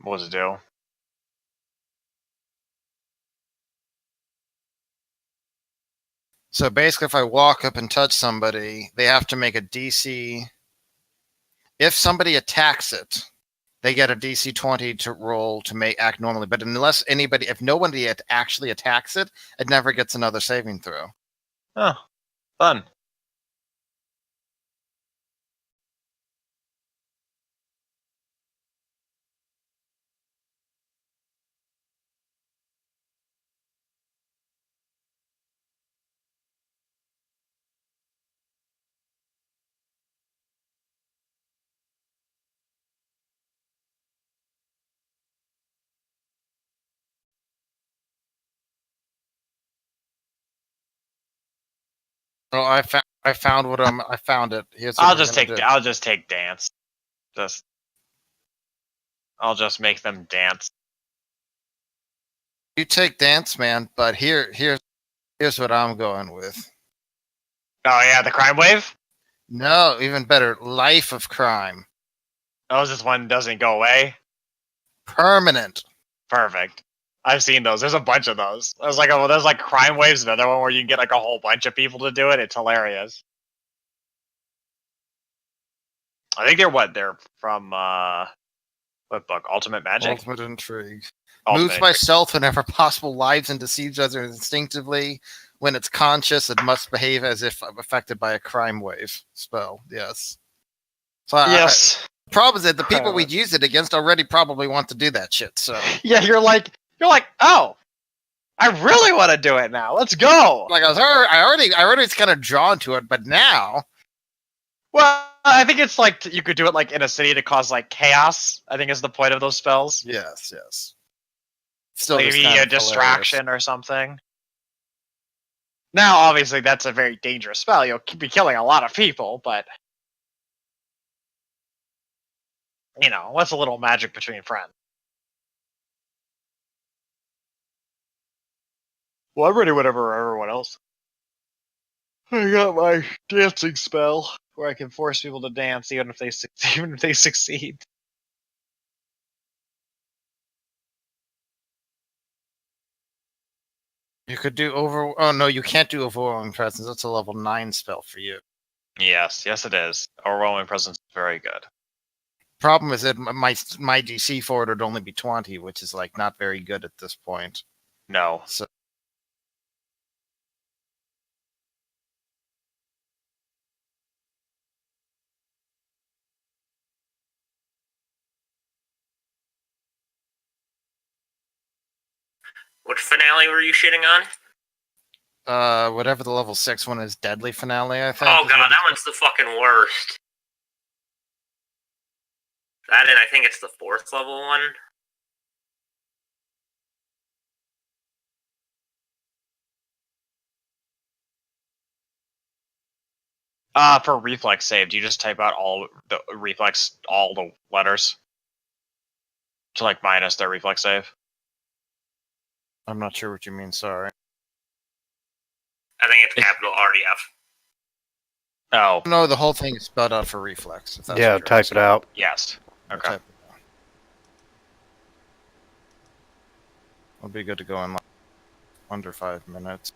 What does it do? So basically, if I walk up and touch somebody, they have to make a DC. If somebody attacks it, they get a DC 20 to roll to act normally. But if nobody actually attacks it, it never gets another saving throw. Oh, fun. Oh, I found I found it. Here's what I'll we're just gonna take do. I'll just take dance. I'll just make them dance. You take dance, man, but here's what I'm going with. Oh yeah, the crime wave. No, even better, Life of Crime. Oh, this one doesn't go away. Permanent. Perfect. I've seen those. There's a bunch of those. There's like crime waves. Another one where you can get like a whole bunch of people to do it. It's hilarious. I think they're from what book? Ultimate Magic. Ultimate Intrigue. Ultimate Moves by Intrigue. stealth whenever possible, lives and deceives others instinctively. When it's conscious, it must behave as if affected by a crime wave spell. Yes. So Yes. the problem is that the people we'd use it against already probably want to do that shit. So Yeah, you're like, oh, I really want to do it now. Let's go. like I already was kind of drawn to it, but now Well, I think it's like you could do it like in a city to cause like chaos. I think is the point of those spells. yes. Still, Maybe just kind a of distraction or something. Now, obviously, that's a very dangerous spell. You'll be killing a lot of people, but you know, what's a little magic between friends? Well, I'm ready whenever everyone else. I got my dancing spell where I can force people to dance even if they succeed. You could do over. Oh no, you can't do overwhelming presence. That's a level 9 spell for you. Yes, it is. Overwhelming presence is very good. Problem is that my DC for it would only be 20, which is like not very good at this point. No. So Which finale were you shitting on? whatever the level 6 one is, Deadly Finale, I think. Oh god, that one's the fucking worst. That and I think it's the 4th level one. For reflex save, do you just type out all the letters to like minus their reflex save? I'm not sure what you mean. Sorry. I think it's capital RDF. Oh, No, the whole thing is spelled out for reflex. If that's Yeah, what you're type asking. it out. yes. Okay. Type it out. It'll be good to go in like under 5 minutes.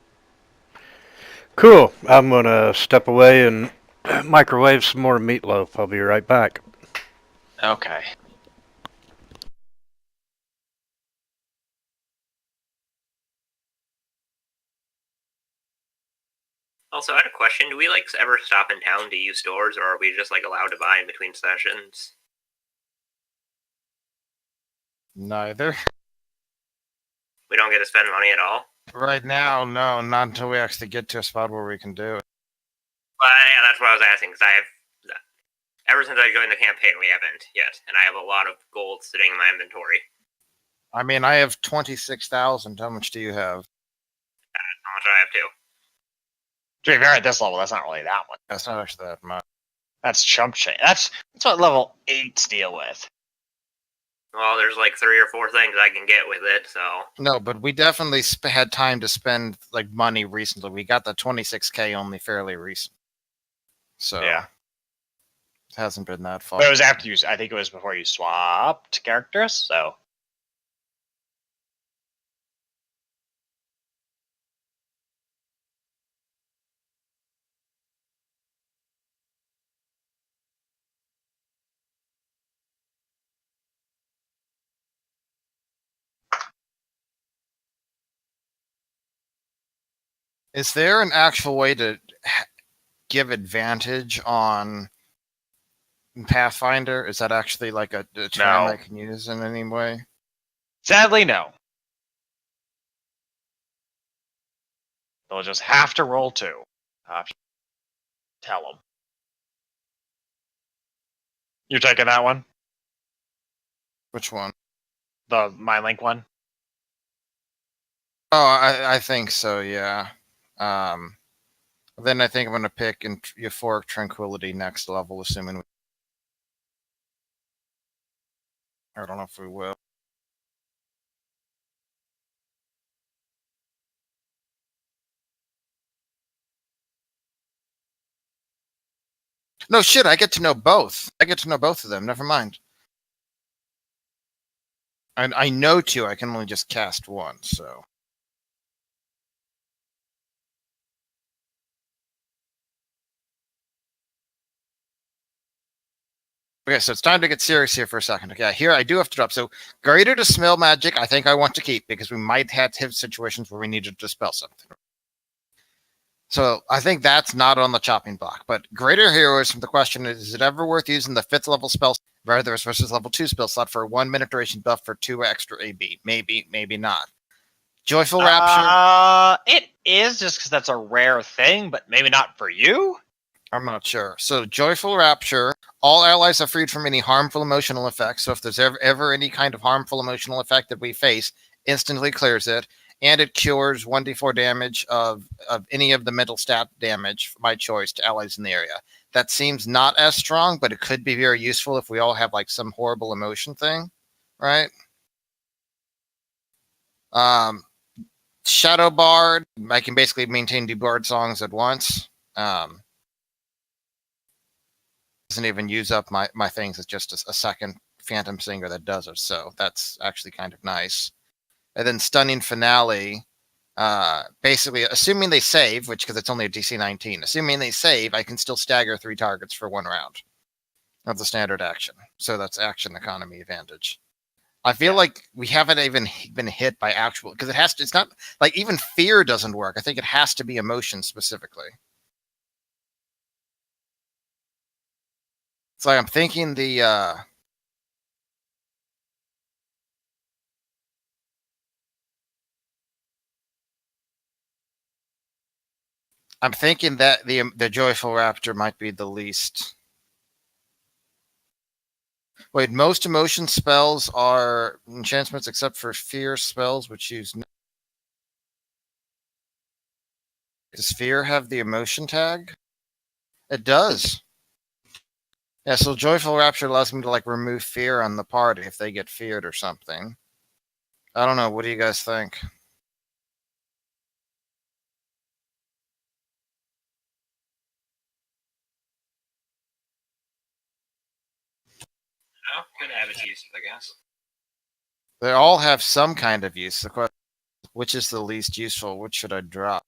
Cool. I'm gonna step away and microwave some more meatloaf. I'll be right back. Okay. Also, I had a question. Do we like ever stop in town to use stores, or are we just like allowed to buy in between sessions? Neither. We don't get to spend money at all. Right now, no, not until we actually get to a spot where we can do it. Well, yeah, that's what I was asking. Because ever since I joined the campaign, we haven't yet, and I have a lot of gold sitting in my inventory. I mean, I have 26,000. How much do you have? How much do I have too? To be fair, at this level, that's not really that much. That's not actually that much. That's chump change. That's what level 8s deal with. Well, there's like 3 or 4 things I can get with it, so No, but we definitely had time to spend like money recently. We got the 26K only fairly recent, so Yeah. it hasn't been that far. But it was after you. I think it was before you swapped characters. So Is there an actual way to give advantage on Pathfinder? Is that actually like a term No. I can use in any way? sadly, no. They'll just have to roll 2. Tell them. You're taking that one, Which one? the MyLink one. Oh, I think so. Yeah. Then I think I'm gonna pick Euphoric Tranquility next level, assuming I don't know if we will. No shit, I get to know both. I get to know both of them. Never mind. I know 2. I can only just cast 1. So. Okay, so it's time to get serious here for a second. Okay, here I do have to drop. So greater dispel magic, I think I want to keep because we might have situations where we need to dispel something. So I think that's not on the chopping block. But greater heroism, the question is it ever worth using the 5th level spell rather versus level 2 spell slot for a 1 minute duration buff for 2 extra AB? Maybe, maybe not. Joyful Rapture? It is just because that's a rare thing, but maybe not for you. I'm not sure. So Joyful Rapture, all allies are freed from any harmful emotional effects. So if there's ever any kind of harmful emotional effect that we face, instantly clears it. And it cures 1d4 damage of any of the mental stat damage by choice to allies in the area. That seems not as strong, but it could be very useful if we all have like some horrible emotion thing, right? Shadow Bard, I can basically maintain 2 Bard songs at once. Doesn't even use up my things. It's just a second Phantom Singer that does it. So that's actually kind of nice. And then Stunning Finale, basically, assuming they save, which because it's only a DC 19, assuming they save, I can still stagger 3 targets for 1 round of the standard action. So that's action economy advantage. I feel like we haven't even been hit by actual, because it's not like even fear doesn't work. I think it has to be emotion specifically. It's like I'm thinking I'm thinking that the Joyful Rapture might be the least. Wait, most emotion spells are enchantments except for fear spells, which use. Does fear have the emotion tag? It does. Yeah, so Joyful Rapture allows me to like remove fear on the party if they get feared or something. I don't know. What do you guys think? oh, could have its uses, I guess. They all have some kind of use. The question is, which is the least useful? Which should I drop?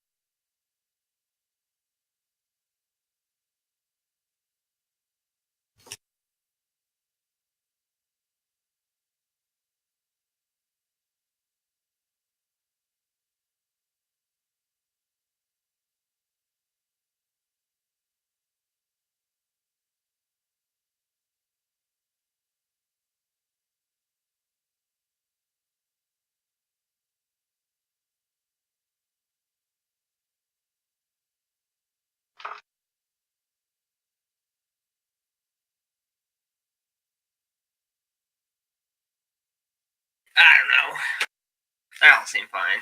I don't know. They all seem fine.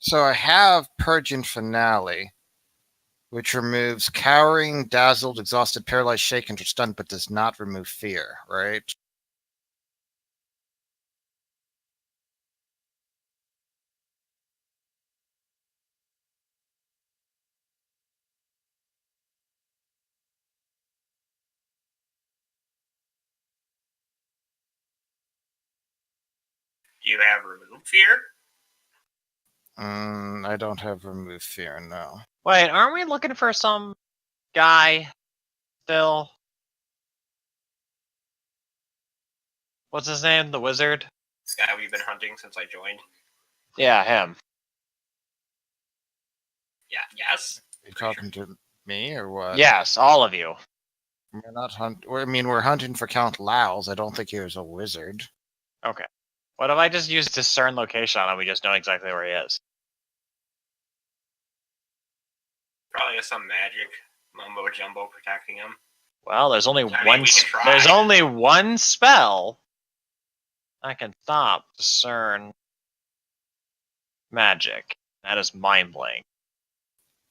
So I have Purging Finale, which removes cowering, dazzled, exhausted, paralyzed, shaken, or stunned, but does not remove fear, right? you have remove fear? I don't have remove fear, no. Wait, aren't we looking for some guy still? What's his name? The wizard? This guy we've been hunting since I joined. Yeah, him. Yeah, yes. Are you talking to me or what? Yes, all of you. We're not we're hunting for Count Laos. I don't think he was a wizard. Okay. What if I just use discern location on him? We just know exactly where he is. Probably has some magic mumbo jumbo protecting him. Well, there's only I mean, one. we can try. There's only one spell that can stop discern magic. That is mind blowing.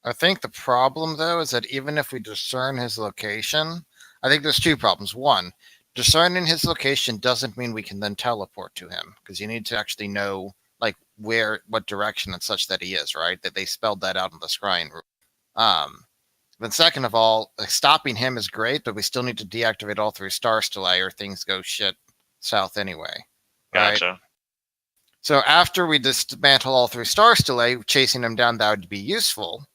I think the problem, though, is that even if we discern his location, I think there's two problems. One, discerning his location doesn't mean we can then teleport to him, because you need to actually know, like, what direction and such that he is, right? That they spelled that out in the scrying rule. Then second of all, stopping him is great, but we still need to deactivate all three stars delay or things go shit south anyway. Right? Gotcha. So after we dismantle all three stars delay, chasing him down, that would be useful.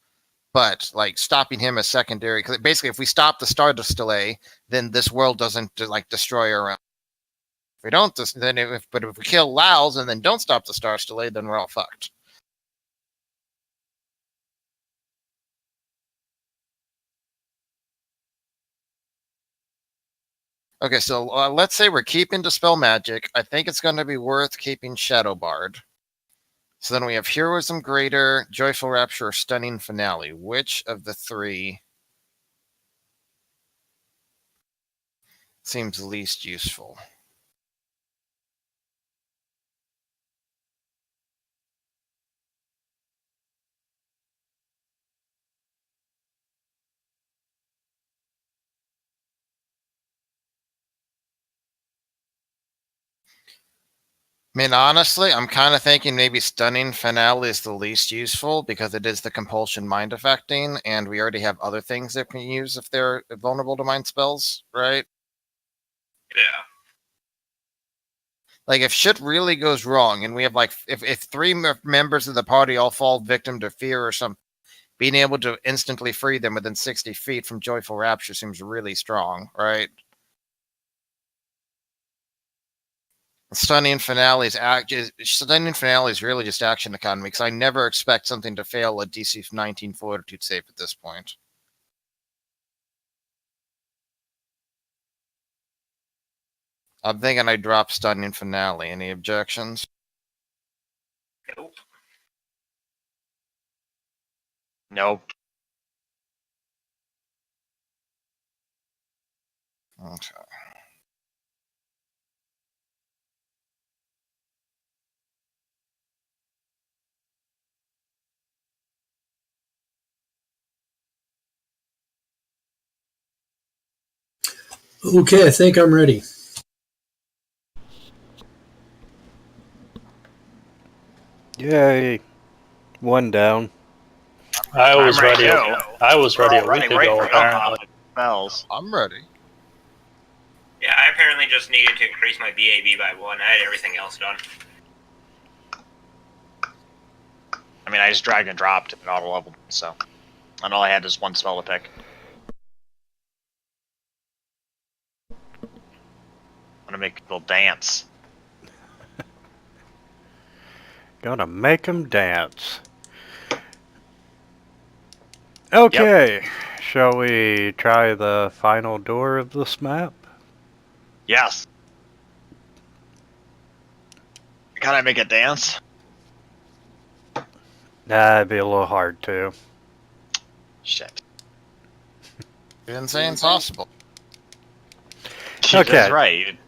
But like stopping him is secondary, because basically, if we stop the Stardust delay, then this world doesn't like destroy our own. If we don't, but if we kill Laos and then don't stop the Stardust delay, then we're all fucked. Okay, so let's say we're keeping Dispel Magic. I think it's going to be worth keeping Shadow Bard. So then we have Heroism Greater, Joyful Rapture, or Stunning Finale. Which of the three seems least useful? I mean, honestly, I'm kind of thinking maybe Stunning Finale is the least useful because it is the compulsion mind affecting, and we already have other things that we can use if they're vulnerable to mind spells, right? Yeah. Like, if shit really goes wrong, and we have, like, if three members of the party all fall victim to fear or something, being able to instantly free them within 60 feet from Joyful Rapture seems really strong, right? Stunning Finale is really just action economy, because I never expect something to fail a DC 19 Fortitude save at this point. I'm thinking I drop Stunning Finale. Any objections? Nope. Nope. Okay. Okay, I think I'm ready. Yay. One down. I was I'm ready ready. too. I was ready a Ready, week right ago, for apparently. spells. I'm ready. Yeah, I apparently just needed to increase my BAB by 1. I had everything else done. I mean, I just dragged and dropped and auto leveled, so. And all I had is one spell to pick. I'm gonna make people dance. Gonna make 'em dance. Okay, shall we try the final door of this map? Yes. Can I make it dance? That'd be a little hard too. Shit. Didn't say impossible. She Okay. is right.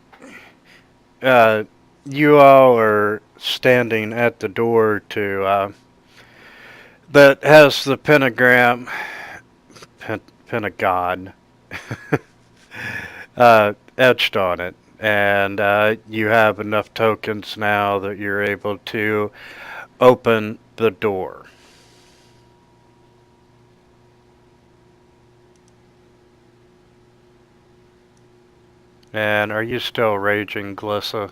You all are standing at the door to that has the pentagram, pentagon, etched on it, and you have enough tokens now that you're able to open the door. And are you still raging, Glissa?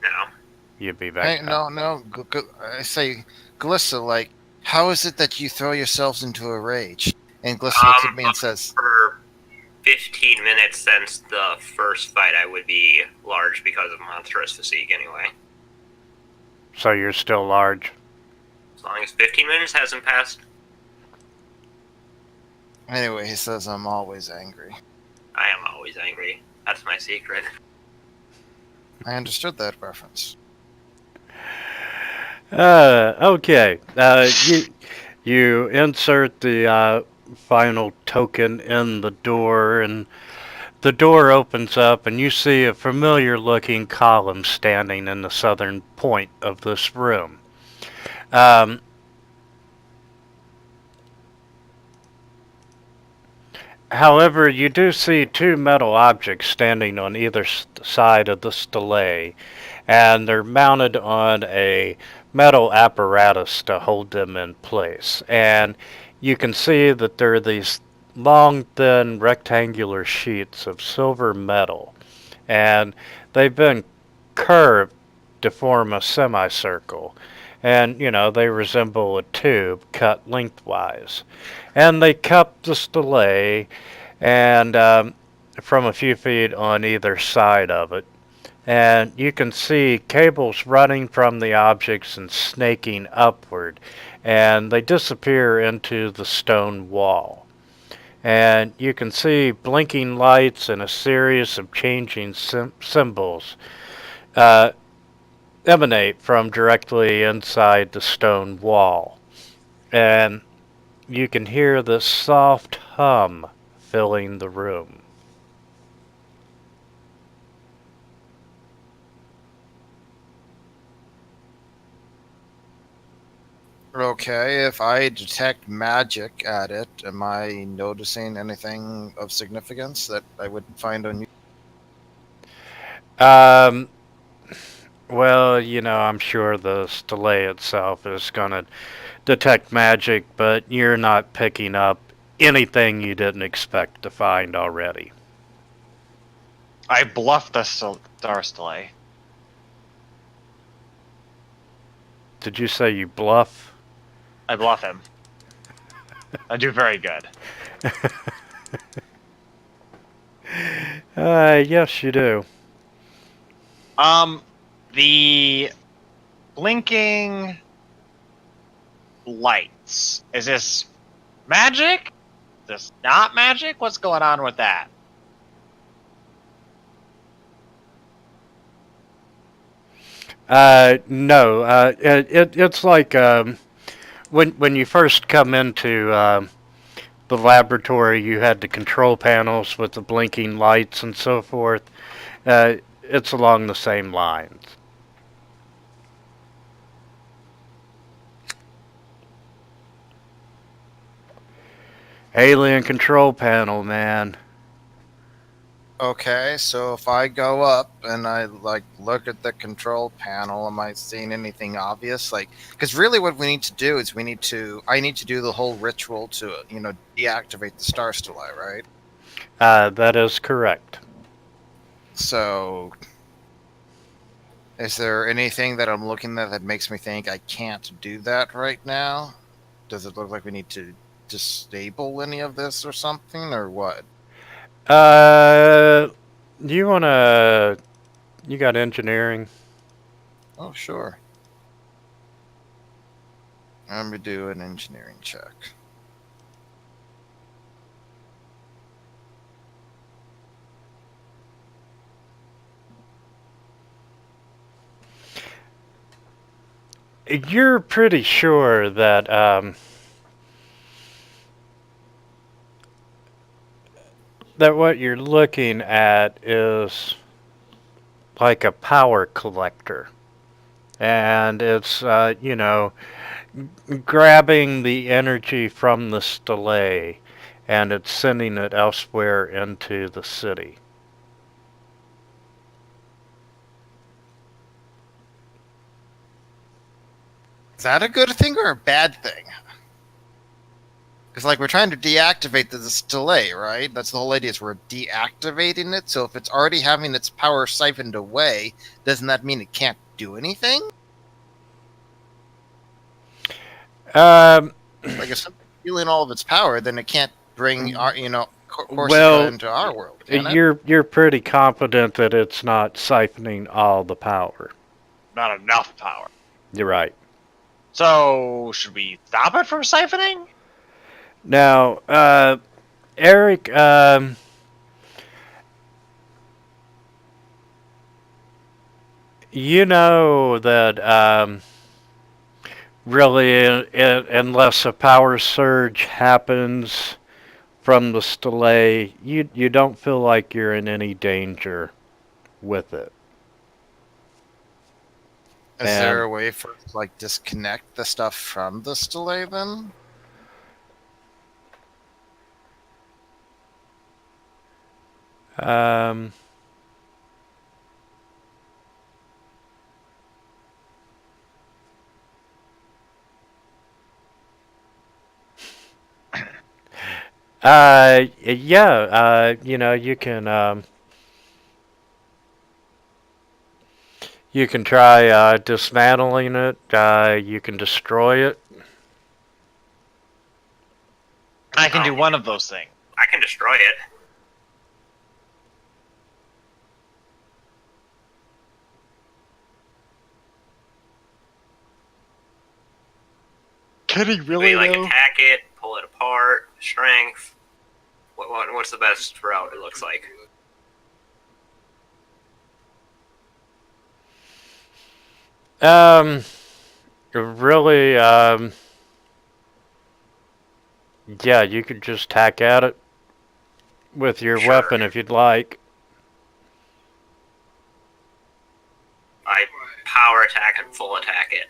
No. you'd be Hey, back down. no. I say, Glissa, like, how is it that you throw yourselves into a rage? And Glissa looks at me and says, For 15 minutes since the first fight, I would be large because of monstrous fatigue anyway. So you're still large. As long as 15 minutes hasn't passed, anyway, he says, I'm always angry. I am always angry. That's my secret. I understood that reference. Okay. You insert the final token in the door, and the door opens up, and you see a familiar-looking column standing in the southern point of this room. However, you do see two metal objects standing on either side of the stele, and they're mounted on a metal apparatus to hold them in place. And you can see that there are these long, thin, rectangular sheets of silver metal, and they've been curved to form a semicircle. And, they resemble a tube cut lengthwise. And they cup the stele and from a few feet on either side of it. And you can see cables running from the objects and snaking upward, and they disappear into the stone wall. And you can see blinking lights and a series of changing symbols emanate from directly inside the stone wall. And you can hear the soft hum filling the room. Okay, if I detect magic at it, am I noticing anything of significance that I would find unusual? Well, I'm sure the stele itself is going to detect magic, but you're not picking up anything you didn't expect to find already. I bluff the star stele. Did you say you bluff? I bluff him. I do very good. Yes, you do. The blinking lights. Is this magic? Is this not magic? What's going on with that? No. It's like when you first come into the laboratory, you had the control panels with the blinking lights and so forth. It's along the same lines. Alien control panel, man. Okay, so if I go up and I look at the control panel, am I seeing anything obvious? Because really, what we need to do is I need to do the whole ritual to deactivate the star stele, right? That is correct. So, is there anything that I'm looking at that makes me think I can't do that right now? Does it look like we need to disable any of this or something, or what? You got engineering? Oh, sure. Let me do an engineering check. You're pretty sure that that what you're looking at is like a power collector, and it's grabbing the energy from the stele and it's sending it elsewhere into the city. Is that a good thing or a bad thing? Because we're trying to deactivate the stele, right? That's the whole idea, is we're deactivating it. So if it's already having its power siphoned away, doesn't that mean it can't do anything? Um, Like if something's stealing all of its power, then it can't bring our, Corsica well, into our world, can it? you're pretty confident that it's not siphoning all the power. Not enough power. You're right. So should we stop it from siphoning? Now, Eric, you know that really, unless a power surge happens from the delay, you don't feel like you're in any danger with it. Is And there a way for us to like disconnect the stuff from this delay then? um, yeah, you can try dismantling it. You can destroy it. I can do one of those things. I can destroy it. Can he Do really we like though? attack it, pull it apart, strength? What's the best route? It looks like. Really, yeah, you could just tack at it with your Sure. weapon if you'd like. I power attack and full attack it.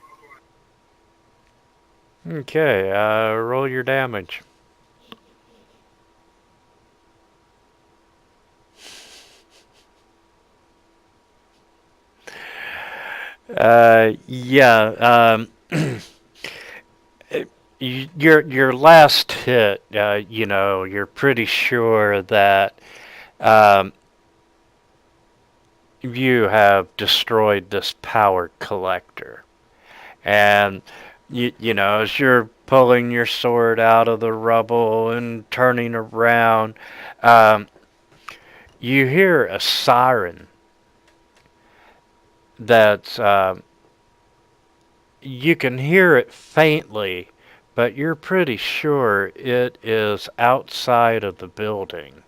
Okay, roll your damage. Yeah, your last hit, you're pretty sure that you have destroyed this power collector. And as you're pulling your sword out of the rubble and turning around, you hear a siren that's you can hear it faintly, but you're pretty sure it is outside of the building.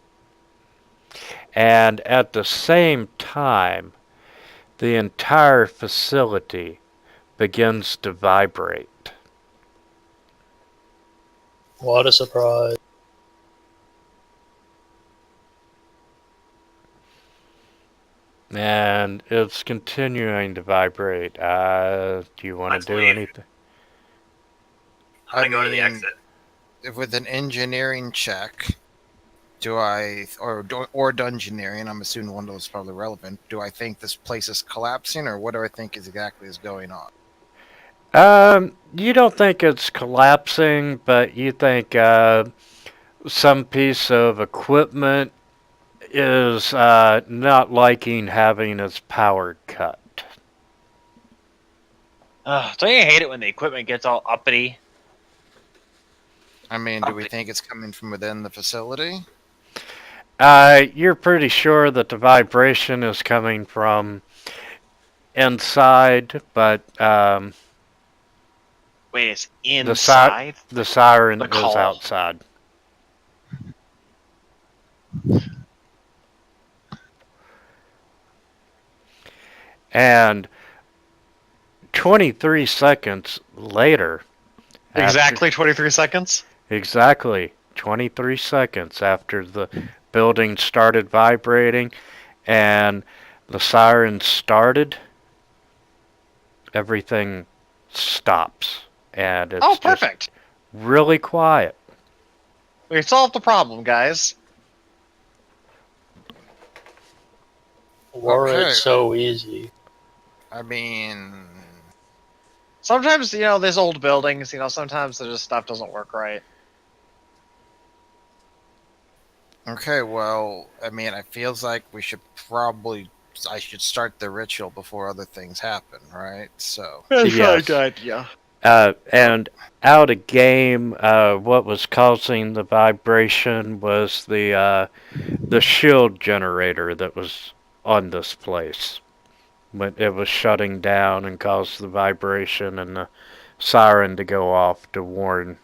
And at the same time, the entire facility begins to vibrate. What a surprise. And it's continuing to vibrate. Do you want Let's to do leave. anything? I'm gonna go to the mean, exit. With an engineering check, or dungeoneering, I'm assuming one of those is probably relevant. Do I think this place is collapsing, or what do I think is exactly going on? You don't think it's collapsing, but you think some piece of equipment is not liking having its power cut. Don't you hate it when the equipment gets all uppity? I mean, do we think it's coming from within the facility? You're pretty sure that the vibration is coming from inside, but Wait, it's inside? the siren The is call. outside. And 23 seconds later, Exactly 23 seconds? exactly 23 seconds after the building started vibrating and the siren started, everything stops. And it's Oh, perfect. just really quiet. We solved the problem, guys. Were Okay. it so easy. I mean, Sometimes, there's old buildings, sometimes the stuff doesn't work right. okay, well, I mean, it feels like we should probably I should start the ritual before other things happen, right? So That's Yes. a good idea. And out of game, what was causing the vibration was the shield generator that was on this place. When it was shutting down and caused the vibration and the siren to go off to warn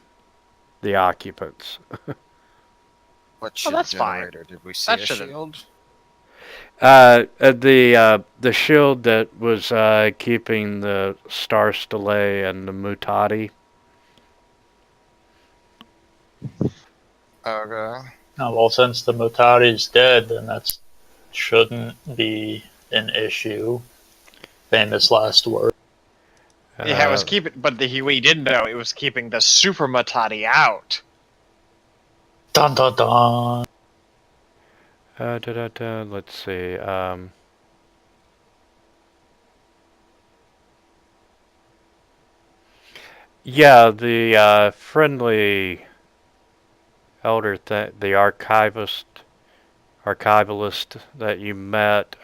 the occupants. what shield that's fine. generator? Did we see That a shouldn't- shield? The shield that was keeping the Star Stele and the Mutati. Okay. Oh, well, since the Mutati's dead, then that shouldn't be an issue. Famous last word. Yeah, it was Uh, keeping, but we didn't know it was keeping the Super Matati out. Dun dun dun. Let's see. Yeah, the friendly elder, the archivalist that you met.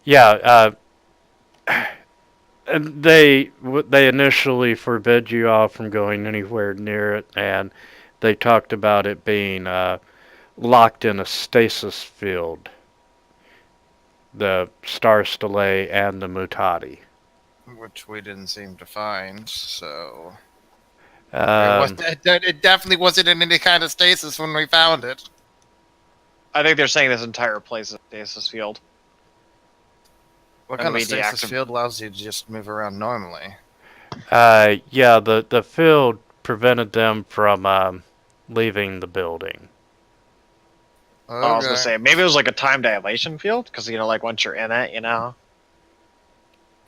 Yeah, and they initially forbid you all from going anywhere near it, and they talked about it being locked in a stasis field. The Star Stele and the Mutati. Which we didn't seem to find, so Um, it definitely wasn't in any kind of stasis when we found it. I think they're saying this entire place is a stasis field. What And kind we of stasis deactivate- field allows you to just move around normally? yeah, the field prevented them from leaving the building. Okay. I was gonna say maybe it was like a time dilation field because like once you're in it, I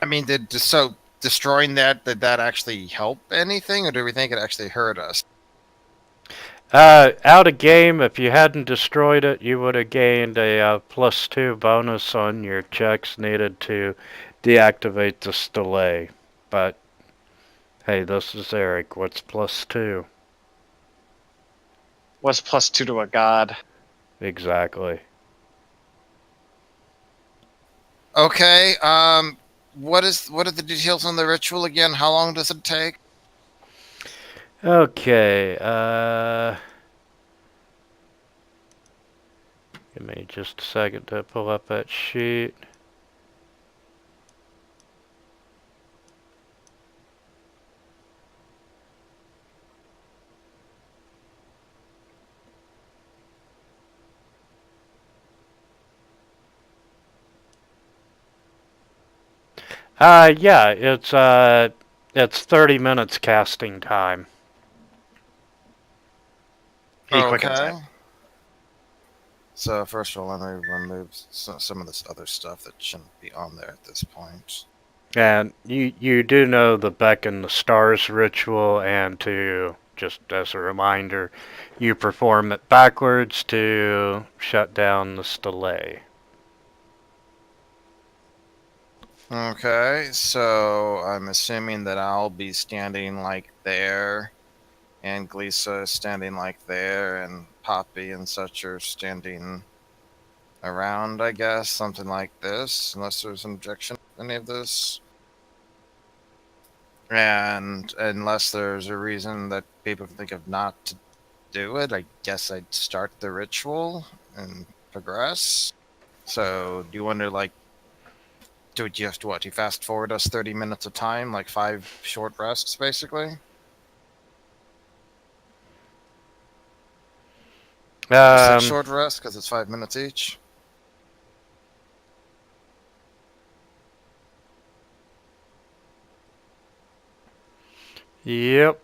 mean, so destroying that, did that actually help anything, or do we think it actually hurt us? Out of game, if you hadn't destroyed it, you would have gained a +2 bonus on your checks needed to deactivate the Stele. But hey, this is Eric. What's +2? what's +2 to a god? Exactly. Okay. What are the details on the ritual again? How long does it take? Okay, give me just a second to pull up that sheet. Yeah, it's 30 minutes casting time. He quickens it. Okay. So first of all, let me remove some of this other stuff that shouldn't be on there at this point. And you do know the Beckon the Stars ritual, and to, just as a reminder, you perform it backwards to shut down the Stele. Okay, so I'm assuming that I'll be standing like there, and Glisa is standing like there, and Poppy and such are standing around, I guess, something like this, unless there's an objection to any of this. And unless there's a reason that people can think of not to do it, I guess I'd start the ritual and progress. So, do you want to, like, do it just what? You fast forward us 30 minutes of time, like 5 short rests, basically? 6 short rests, because it's 5 minutes each? Yep.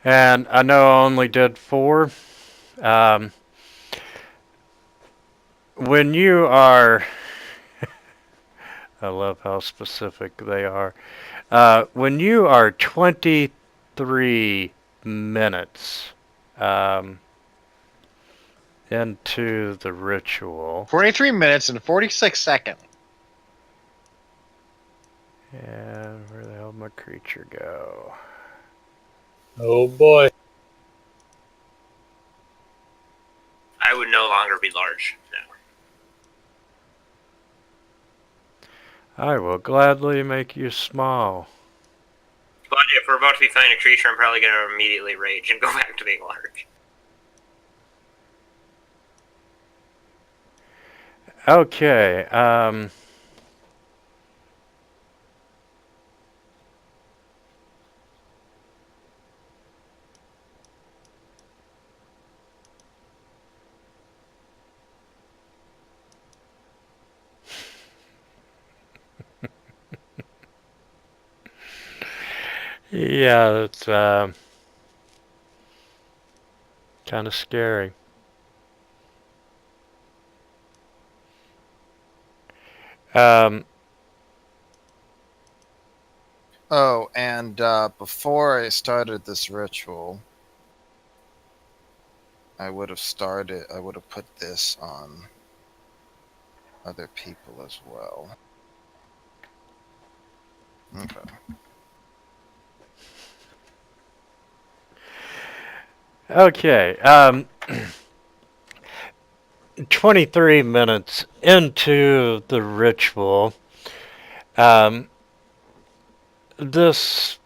And I know I only did 4. When you are... I love how specific they are. When you are 23 23 minutes into the ritual. 43 minutes and 46 seconds. And where the hell did my creature go? Oh boy. I would no longer be large now. I will gladly make you small. But if we're about to be fighting a creature, I'm probably going to immediately rage and go back to being large. Okay, yeah, that's kind of scary. Oh, and before I started this ritual, I would have put this on other people as well. Okay. Okay, 23 minutes into the ritual, this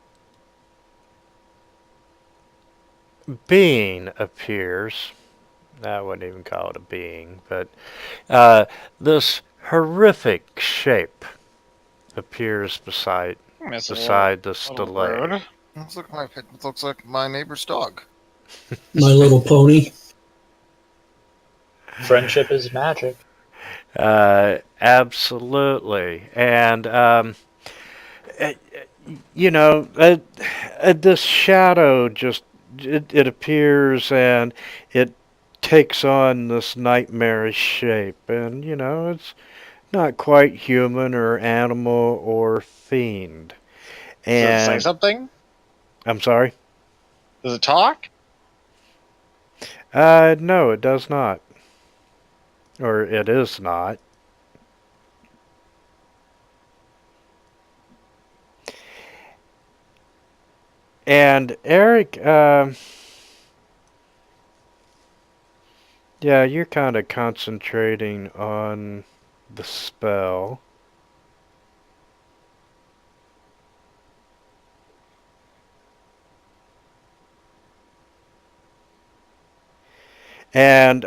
being appears. I wouldn't even call it a being, but this horrific shape appears beside That's the little stele. rude. Looks like my neighbor's dog. My Little Pony. Friendship is magic. Absolutely, and you know, this shadow just it appears and it takes on this nightmarish shape, and you know, it's not quite human or animal or fiend. Does it say And something? I'm sorry. Does it talk? No, it does not, or it is not. And Eric, yeah, you're kind of concentrating on the spell. And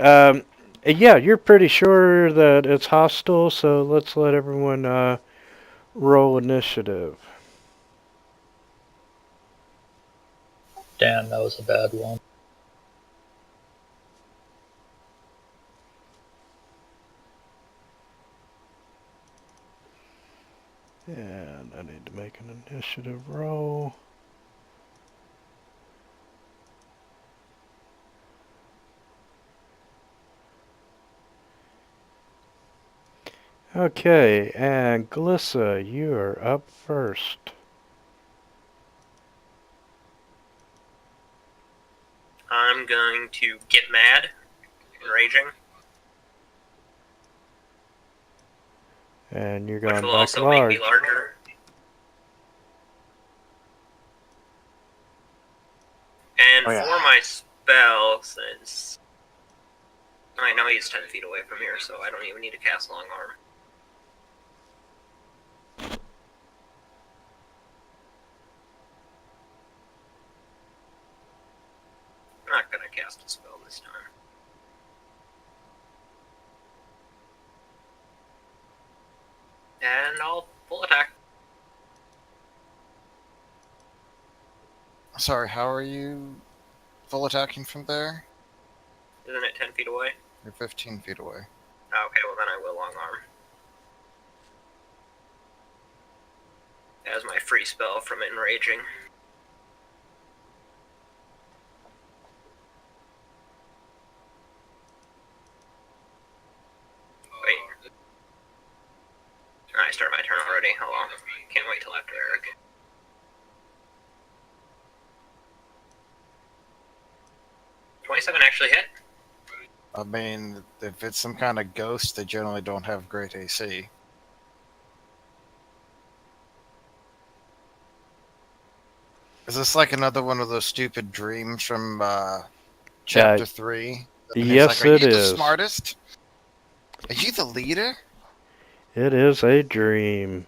yeah, you're pretty sure that it's hostile, so let's let everyone roll initiative. Damn, that was a bad one. And I need to make an initiative roll. Okay, and Glissa, you are up first. I'm going to get mad and raging, And you're which going will back also make me large. larger. And Oh, yeah. for my spell, since I know he's 10 feet away from here, so I don't even need to cast Long Arm. I'm not going to cast a spell this time. And I'll full attack. Sorry, how are you full attacking from there? Isn't it 10 feet away? You're 15 feet away. Okay, well then I will Long Arm. As my free spell from Enraging. Wait. I started my turn already. Hold on. Can't wait till after Eric. 27 actually hit? I mean, if it's some kind of ghost, they generally don't have great AC. Is this like another one of those stupid dreams from Chapter 3? And he's yes, like, are it you the is. smartest? Are you the leader? It is a dream.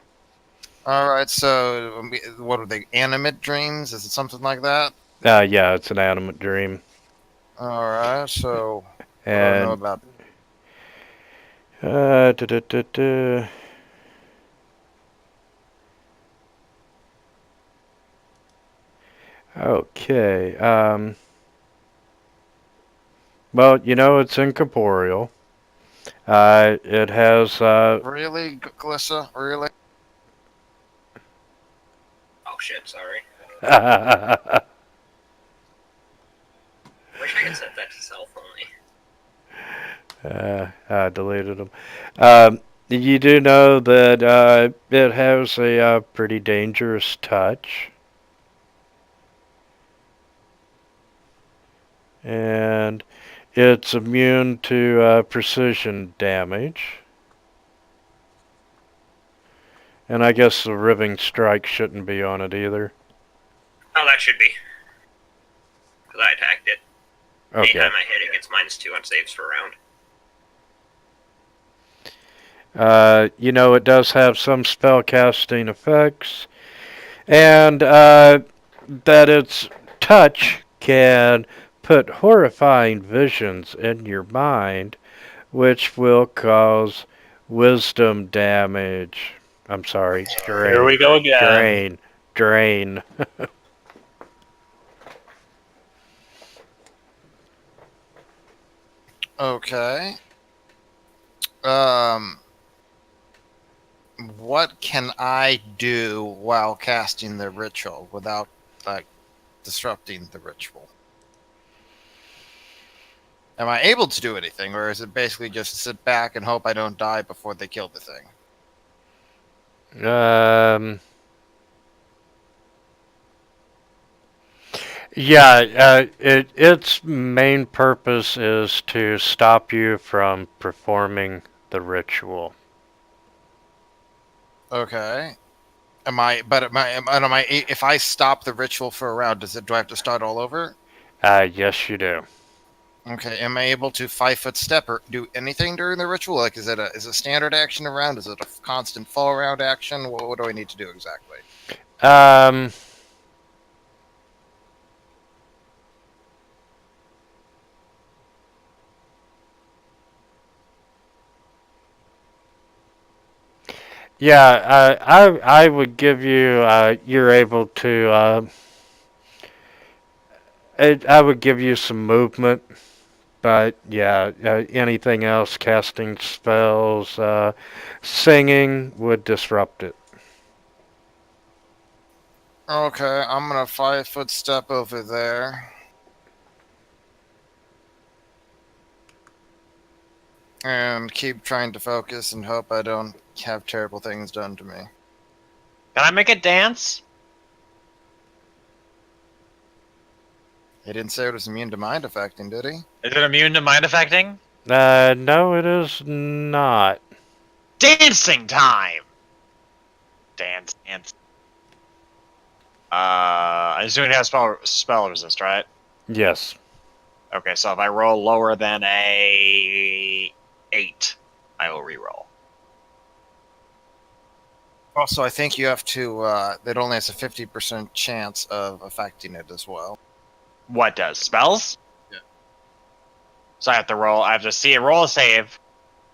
Alright, so what are they? Animate dreams? Is it something like that? Yeah, it's an animate dream. Alright, so what do I know And about uh, duh, duh, duh, duh. Okay. Well, you know, it's incorporeal. It has Really, Glissa? Really? Oh shit, sorry. uh, Wish I could set that to self only. I deleted them. You do know that it has a pretty dangerous touch. And it's immune to precision damage. And I guess the Riving Strike shouldn't be on it either. Oh, that should be. Because I attacked it. Okay. Anytime I hit, it gets -2 on saves for a round. You know, it does have some spell casting effects. And that its touch can put horrifying visions in your mind, which will cause wisdom damage. I'm sorry, drain. Here we go again. Drain. Okay. What can I do while casting the ritual without, like, disrupting the ritual? Am I able to do anything, or is it basically just sit back and hope I don't die before they kill the thing? Yeah, its main purpose is to stop you from performing the ritual. Okay. If I stop the ritual for a round, do I have to start all over? Yes, you do. Okay. Am I able to 5-foot step or do anything during the ritual? Like, is it a standard action around? Is it a constant fall round action? What do I need to do exactly? Yeah, I would give you, you're able to, I would give you some movement, but yeah, anything else, casting spells, singing would disrupt it. Okay, I'm gonna 5-foot step over there. And keep trying to focus and hope I don't have terrible things done to me. Can I make it dance? He didn't say it was immune to mind affecting, did he? Is it immune to mind affecting? No, it is not. Dancing time! Dance. I assume it has spell resist, right? Yes. Okay, so if I roll lower than a 8, I will reroll. Also, I think you have to, it only has a 50% chance of affecting it as well. What does? Spells? Yeah. So I have to see it roll a save,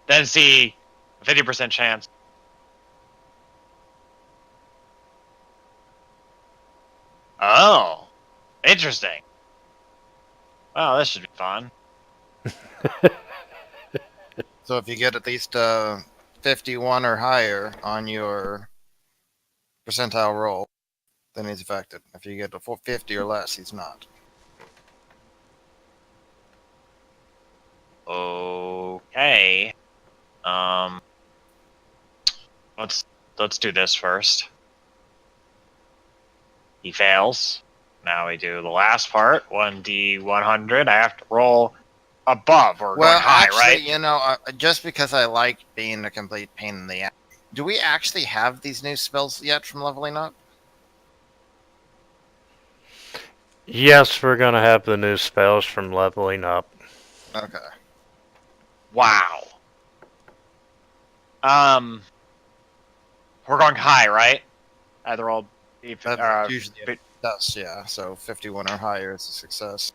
then see a 50% chance. Oh, interesting. Well, this should be fun. So if you get at least 51 or higher on your percentile roll, then he's affected. If you get a 50 or less, he's not. Okay. Let's do this first. He fails. now we do the last part, 1d100. I have to roll above or Well, going high, actually, right? you know, just because I like being a complete pain in the ass, do we actually have these new spells yet from leveling up? Yes, we're gonna have the new spells from leveling up. Okay. Wow. We're going high, right? Either all. That's usually a success, yeah. So 51 or higher is a success.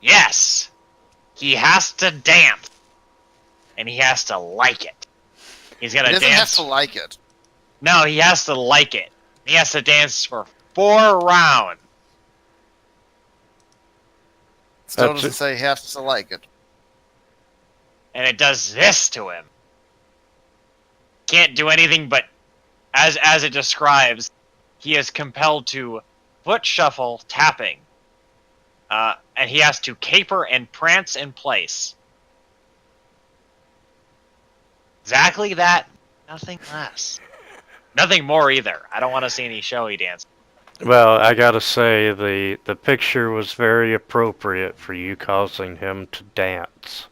Yes! He has to dance. And he has to like it. He's He gonna doesn't have dance. to like it. No, he has to like it. He has to dance for 4 rounds. Still That's doesn't say he has to like it. And it does this to him. Can't do anything but, as it describes, he is compelled to foot shuffle tapping. And he has to caper and prance in place. Exactly that. Nothing less. Nothing more either. I don't want to see any showy dance. Well, I gotta say, the picture was very appropriate for you causing him to dance.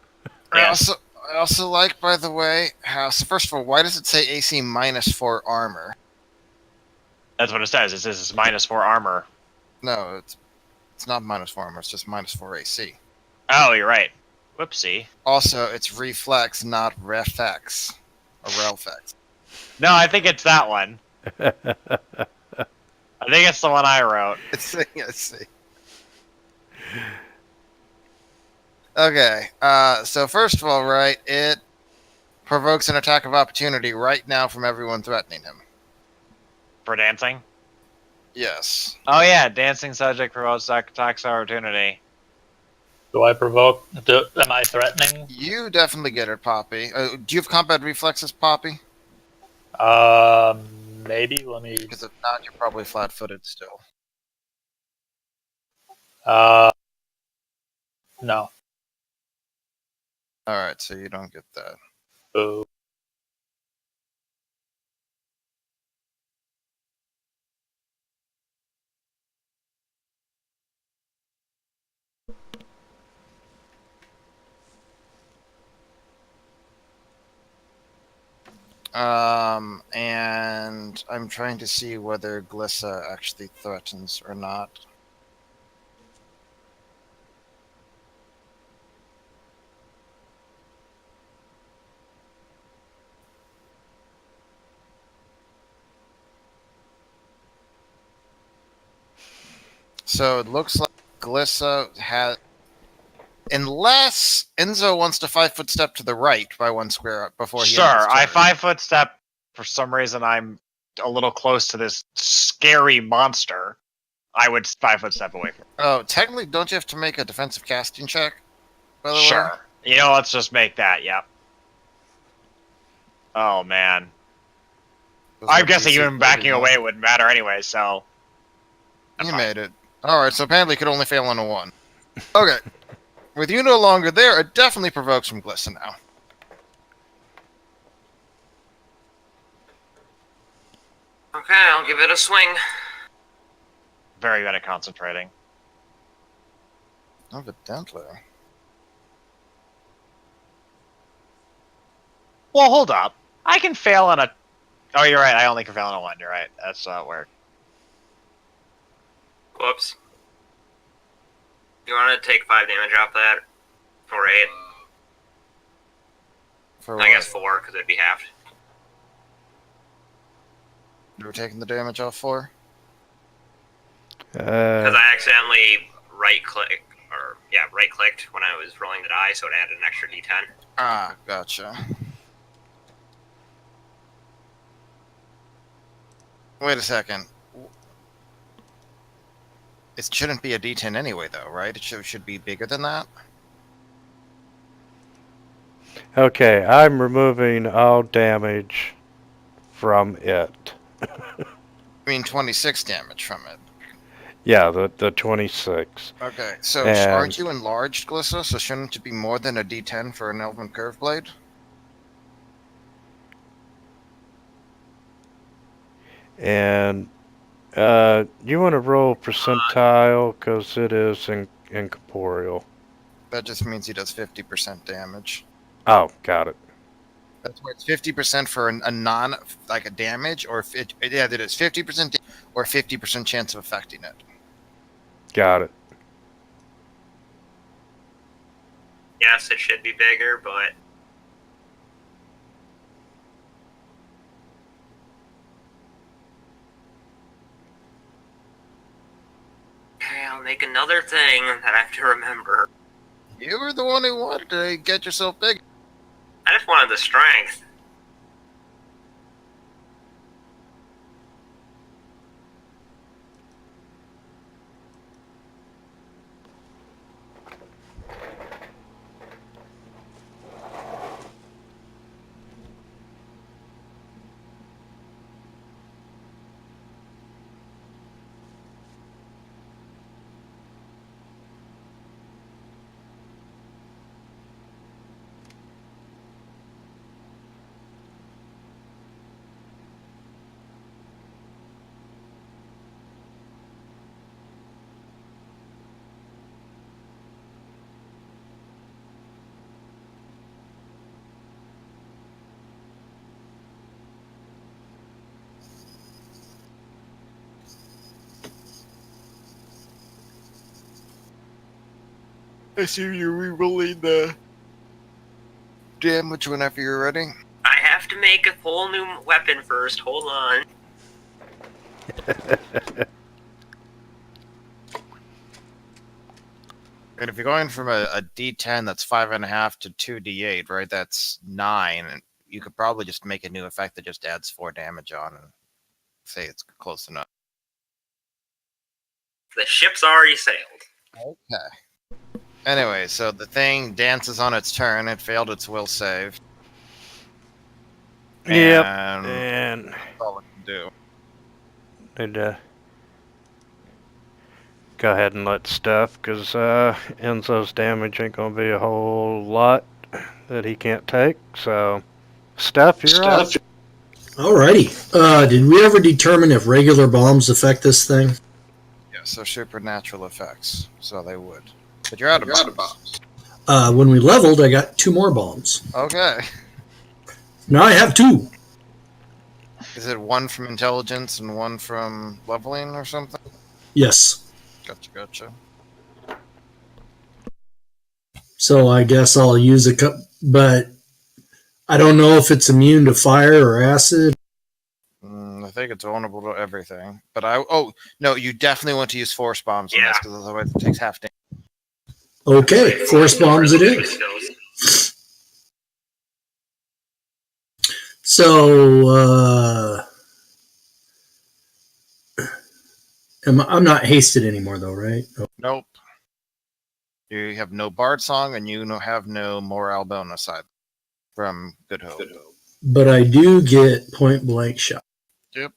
Yes. I also like, by the way, how. So first of all, why does it say AC -4 armor? That's what it says. It says it's -4 armor. No, it's not -4 armor. It's just -4 AC. Oh, you're right. Whoopsie. Also, it's reflex, not reflex or relfex. No, I think it's that one. I think it's the one I wrote. Let's see. Okay, so first of all, right, it provokes an attack of opportunity right now from everyone threatening him. For dancing? Yes. Oh yeah, dancing subject promotes attacks opportunity. Do I provoke? Am I threatening? You definitely get it, Poppy. Do you have combat reflexes, Poppy? Maybe. Let me. Because if not, you're probably flat-footed still. No. Alright, so you don't get that. Boo. And I'm trying to see whether Glissa actually threatens or not. So it looks like Glissa has... Unless Enzo wants to 5-foot step to the right by 1 square before he Sure, ends his I turn. 5-foot step. For some reason, I'm a little close to this scary monster. I would 5-foot step away from it. Oh, technically, don't you have to make a defensive casting check? By the way? Sure. You know, let's just make that, yep. Oh, man. Those I'm are guessing DC even backing 31. away wouldn't matter anyway, so... You made it. Alright, so apparently it could only fail on a 1. Okay. With you no longer there, it definitely provokes from Glissa now. Okay, I'll give it a swing. Very good at concentrating. Evidently. Well, hold up. I can fail on a... Oh, you're right. I only can fail on a 1. You're right. That's how it works. Whoops. You want to take 5 damage off that? Or 8? For I guess 4, because it'd be halved. You were taking the damage off for? Because I accidentally right-clicked when I was rolling the die, so it added an extra d10. Ah, gotcha. Wait a second. It shouldn't be a d10 anyway, though, right? It should be bigger than that? Okay, I'm removing all damage from it. I mean, 26 damage from it. Yeah, the 26. Okay, so And- aren't you enlarged, Glissa? So shouldn't it be more than a d10 for an Elven Curve Blade? And You want to roll percentile because it is incorporeal. That just means he does 50% damage. Oh, got it. That's where it's 50% for a non like a damage, or that is 50% or 50% chance of affecting it. Got it. Yes, it should be bigger, but okay, I'll make another thing that I have to remember. You were the one who wanted to get yourself big. I just wanted the strength. I assume you're re-rolling the damage whenever you're ready. I have to make a whole new weapon first. Hold on. And if you're going from a D10 that's 5.5 to 2D8, right? That's 9. And you could probably just make a new effect that just adds 4 damage on and say it's close enough. The ship's already sailed. Okay. Anyway, so the thing dances on its turn. It failed its will save. Yep. And And that's all it can do. need to go ahead and let Steph, because Enzo's damage ain't going to be a whole lot that he can't take. So, Steph, you're up. Alrighty. Did we ever determine if regular bombs affect this thing? Yes, they're supernatural effects, so they would. But you're out of bombs. When we leveled, I got 2 more bombs. Okay. Now I have 2. Is it 1 from intelligence and 1 from leveling or something? Yes. Gotcha. So I guess I'll use a cup, but I don't know if it's immune to fire or acid. I think it's vulnerable to everything. But no, you definitely want to use force bombs on this, because otherwise it takes half damage. Okay, force bombs it is. So, I'm not hasted anymore, though, right? Nope. You have no Bard Song, and you have no Morale bonus either from Good Hope. But I do get point blank shot. Yep.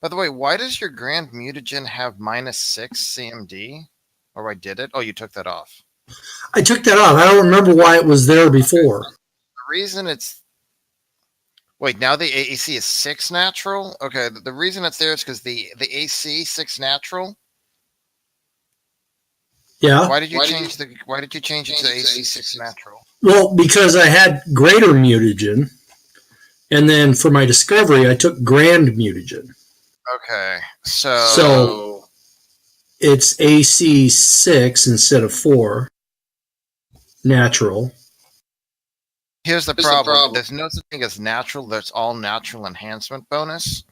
By the way, why does your Grand Mutagen have -6 CMD? Or why did it? Oh, you took that off. I took that off. I don't remember why it was there before. The reason it's... Wait, now the AC is 6 natural? Okay, the reason it's there is because the AC 6 natural... Yeah. Why did you change it to AC 6 natural? Well, because I had greater mutagen, and then for my discovery, I took grand mutagen. Okay, so it's AC 6 instead of 4 natural. Here's the problem. There's no such thing as natural. There's all natural enhancement bonus.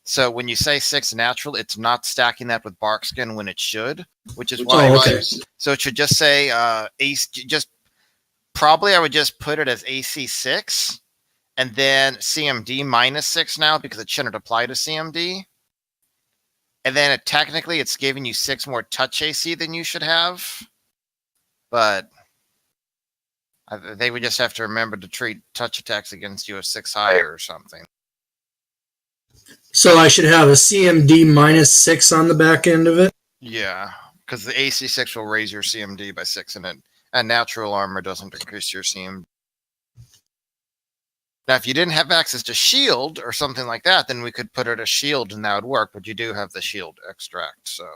So when you say 6 natural, it's not stacking that with bark skin when it should, which is why. okay. So it should just say probably I would just put it as AC 6 and then CMD -6 now, because it shouldn't apply to CMD. And then technically it's giving you 6 more touch AC than you should have. But they would just have to remember to treat touch attacks against you as 6 higher or something. So I should have a CMD -6 on the back end of it? Yeah, because the AC 6 will raise your CMD by 6 and natural armor doesn't increase your CMD. Now, if you didn't have access to shield or something like that, then we could put it as shield and that would work, but you do have the shield extract, so.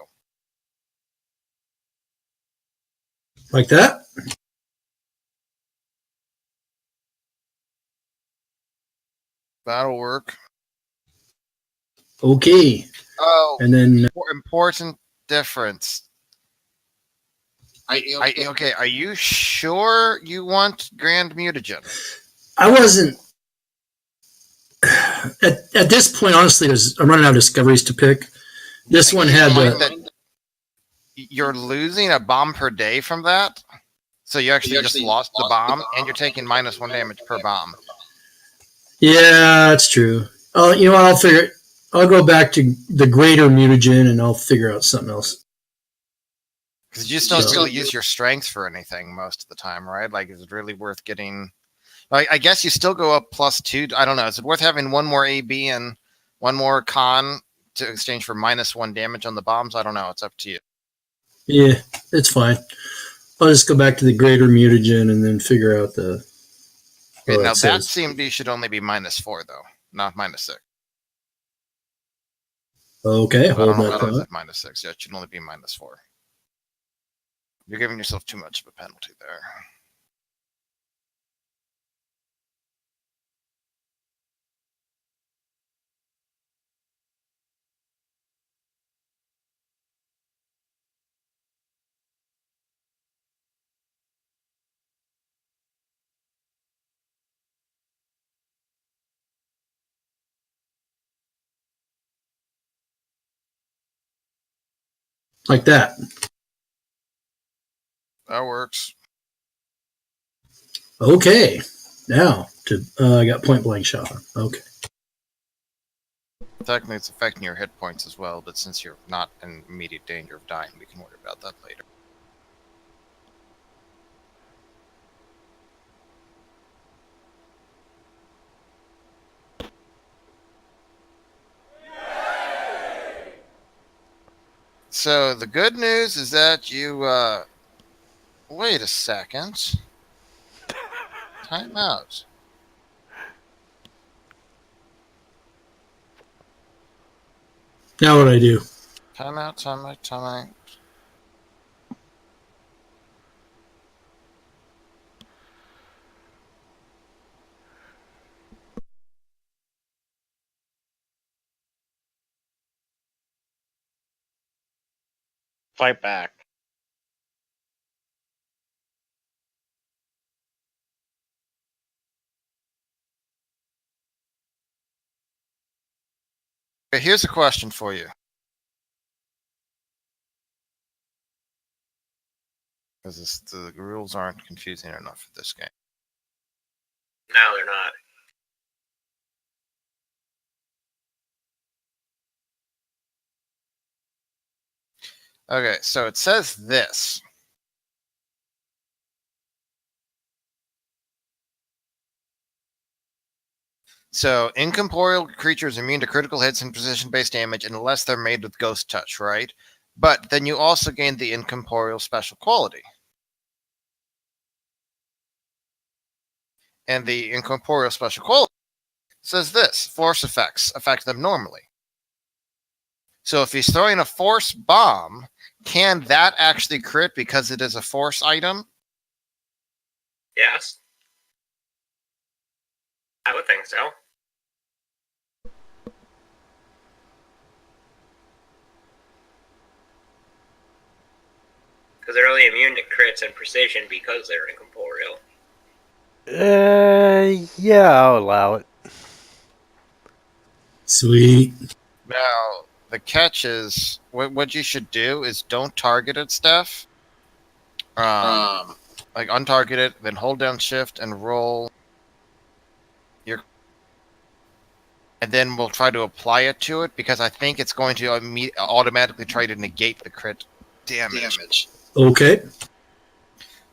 Like that? That'll work. Okay. Oh, And then important difference. Okay, are you sure you want Grand Mutagen? I wasn't. At this point, honestly, I'm running out of discoveries to pick. This one had you're losing a bomb per day from that, so you actually just lost the bomb, and you're taking -1 damage per bomb. Yeah, that's true. You know what? I'll go back to the greater mutagen, and I'll figure out something else. Because you just don't really use your strength for anything most of the time, right? Like, is it really worth getting? Like, I guess you still go up +2. I don't know. Is it worth having one more AB and one more con to exchange for -1 damage on the bombs? I don't know. It's up to you. Yeah, it's fine. I'll just go back to the greater mutagen and then figure out the. Okay, now that CMD should only be -4 though, not -6. Okay, So hold I don't know that why that's thought. at -6. Yeah, it should only be -4. You're giving yourself too much of a penalty there. Like that. That works. Okay. Now I got point blank shot. Okay. Technically, it's affecting your hit points as well, but since you're not in immediate danger of dying, we can worry about that later. So the good news is that you wait a second. Time out. Now what do I do? Time out. Fight back. Okay, here's a question for you. Because the rules aren't confusing enough for this game. No, they're not. Okay, so it says this. So, incorporeal creatures are immune to critical hits and precision-based damage unless they're made with Ghost Touch, right? But then you also gain the incorporeal special quality. And the incorporeal special quality says this. Force effects affect them normally. So if he's throwing a force bomb, can that actually crit because it is a force item? Yes. I would think so. Because they're only immune to crits and precision because they're incorporeal. Yeah, I'll allow it. Sweet. Now, the catch is, what you should do is don't target it, Steph. Like, untarget it, then hold down shift and roll your... And then we'll try to apply it to it, because I think it's going to automatically try to negate the crit damage. Okay.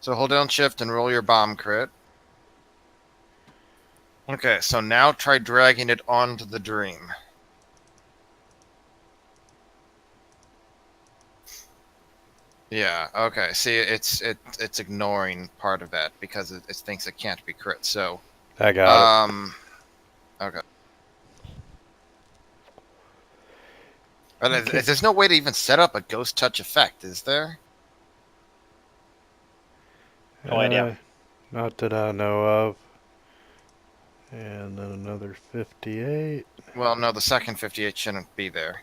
So hold down shift and roll your bomb crit. Okay, so now try dragging it onto the dream. Yeah, okay. See, it's ignoring part of that because it thinks it can't be crit. So I got it. But there's no way to even set up a ghost touch effect, is there? No idea. Not that I know of. And then another 58. Well, no, the second 58 shouldn't be there.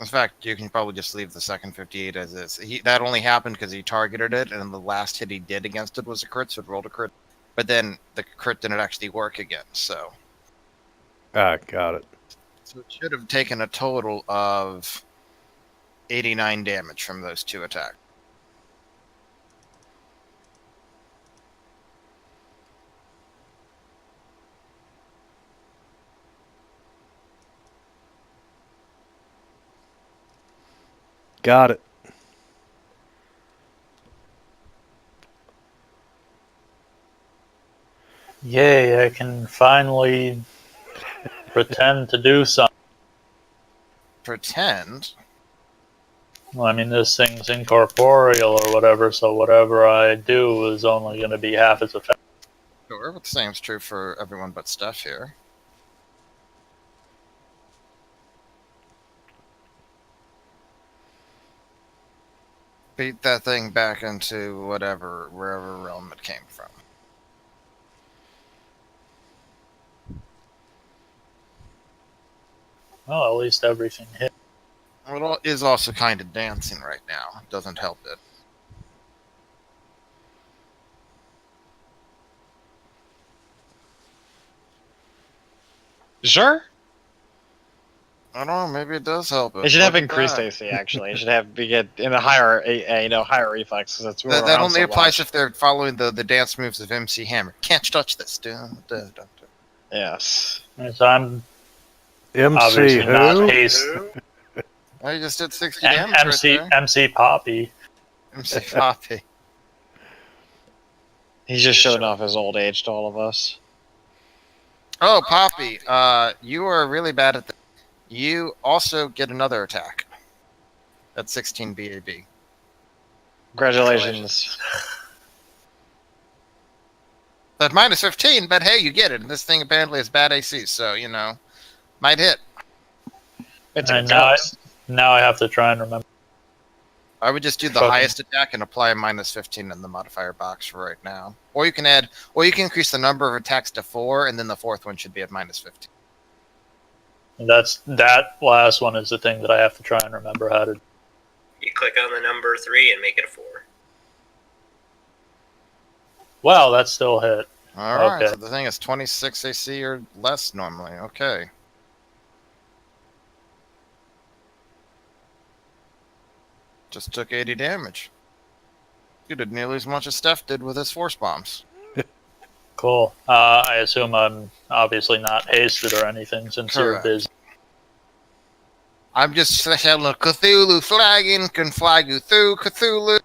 In fact, you can probably just leave the second 58 as is. That only happened because he targeted it, and the last hit he did against it was a crit, so it rolled a crit. But then the crit didn't actually work again, so... Got it. So it should have taken a total of 89 damage from those two attacks. Got it. Yay, I can finally pretend to do something. Pretend? Well, I mean, this thing's incorporeal or whatever, so whatever I do is only going to be half as effective. Sure, but the same's true for everyone but Steph here. Beat that thing back into wherever realm it came from. Well, at least everything hit. Well, it is also kind of dancing right now. Doesn't help it. Sure. I don't know. Maybe it does help it. It should have Look at increased that. AC. Actually, it should have get in a higher, higher reflex because it's moving That around only so applies much. if they're following the dance moves of MC Hammer. Can't touch this. Dun, dun, dun, dun. Yes. So I'm MC obviously not who? haste. Oh, you just did 60 damage right there. MC Poppy. MC Poppy. He's just showing off his old age to all of us. Oh, Poppy. You are really bad at this. You also get another attack. That's 16 BAB. Congratulations. But minus 15, but hey, you get it. And this thing apparently has bad AC, so, you know, might hit. It's a And now ghost. I have to try and remember. I would just do the Fucking- highest attack and apply a minus 15 in the modifier box for right now. Or you can increase the number of attacks to 4, and then the fourth one should be at minus 15. That last one is the thing that I have to try and remember how to. You click on the number 3 and make it a 4. Wow, that still hit. Alright, Okay. so the thing is 26 AC or less normally. Okay. Just took 80 damage. You did nearly as much as Steph did with his force bombs. Cool. I assume I'm obviously not hasted or anything since you're Correct. busy. I'm just shouting Cthulhu flagging, can flag you through Cthulhu.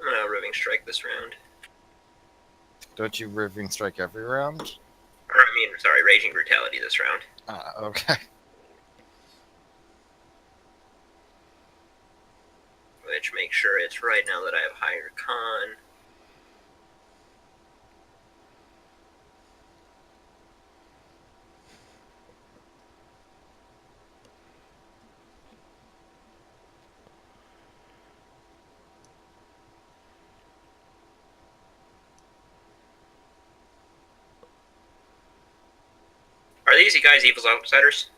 I'm gonna Roving Strike this round. Don't you Riving Strike every round? Or, I mean, sorry, Raging Brutality this round. Okay. Which makes sure it's right now that I have higher con. Are these you guys Evil's Outsiders?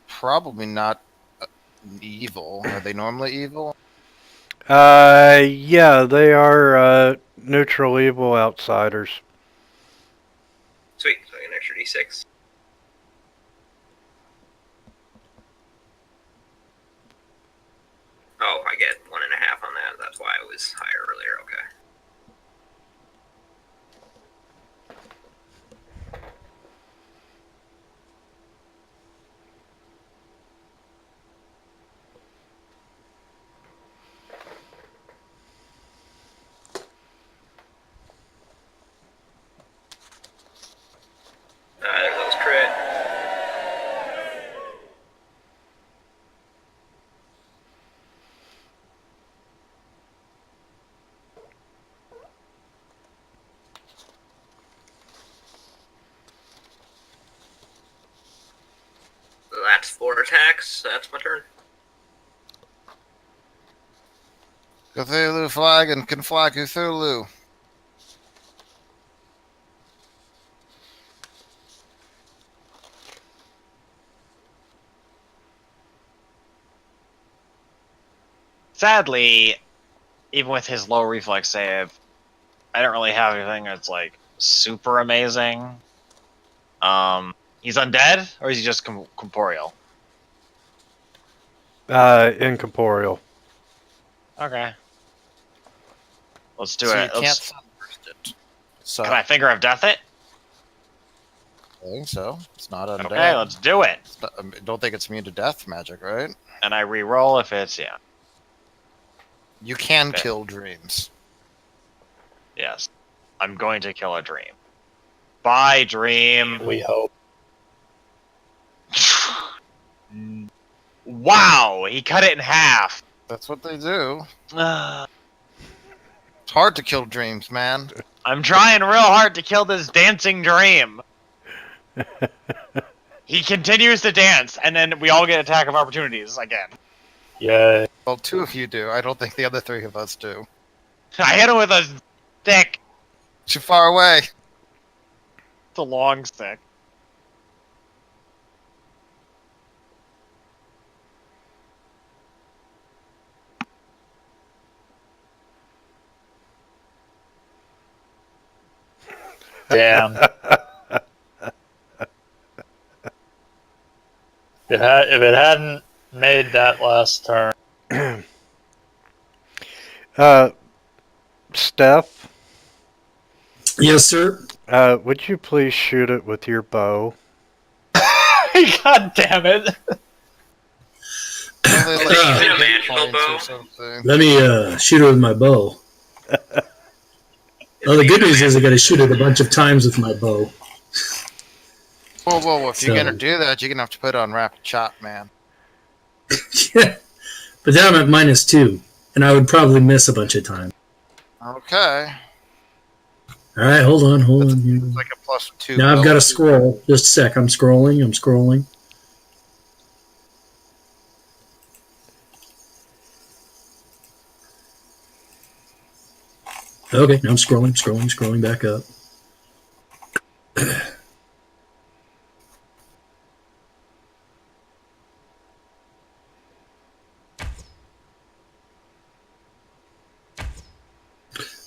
Probably not evil. Are they normally evil? Yeah, they are neutral evil outsiders. Sweet, so I get an extra d6. Oh, I get 1.5 on that. That's why I was higher earlier. Okay. There goes crit. 4 attacks. That's my turn. Cthulhu flag and can fly Cthulhu. Sadly, even with his low reflex save, I don't really have anything that's like super amazing. He's undead, or is he just corporeal? Incorporeal. Okay. Let's do So it. you can't Let's, sunburst it. So can I figure of death it? I think so. It's not undead. Okay, let's do it. It's not, I don't think it's immune to death magic, right? And I re-roll if it's yeah. You can Okay. kill dreams. Yes. I'm going to kill a dream. Bye, dream. We hope. Wow, he cut it in half. That's what they do. It's hard to kill dreams, man. I'm trying real hard to kill this dancing dream. He continues to dance, and then we all get attack of opportunities again. Yay. Well, 2 of you do. I don't think the other 3 of us do. I hit him with a stick. Too far away. It's a long stick. Damn. If it hadn't made that last turn. Steph, Yes, sir. would you please shoot it with your bow? God damn it. Only like Uh, 3 a hit magical points bow? or something. Let me shoot it with my bow. Well, the good news is I got to shoot it a bunch of times with my bow. Whoa. If you're So- gonna do that, you're gonna have to put it on rapid shot, man. But then I'm at -2, and I would probably miss a bunch of times. Okay. All right, hold on here. It's like a +2. Now I've got to bonus. scroll. Just a sec. I'm scrolling. Okay, now I'm scrolling back up.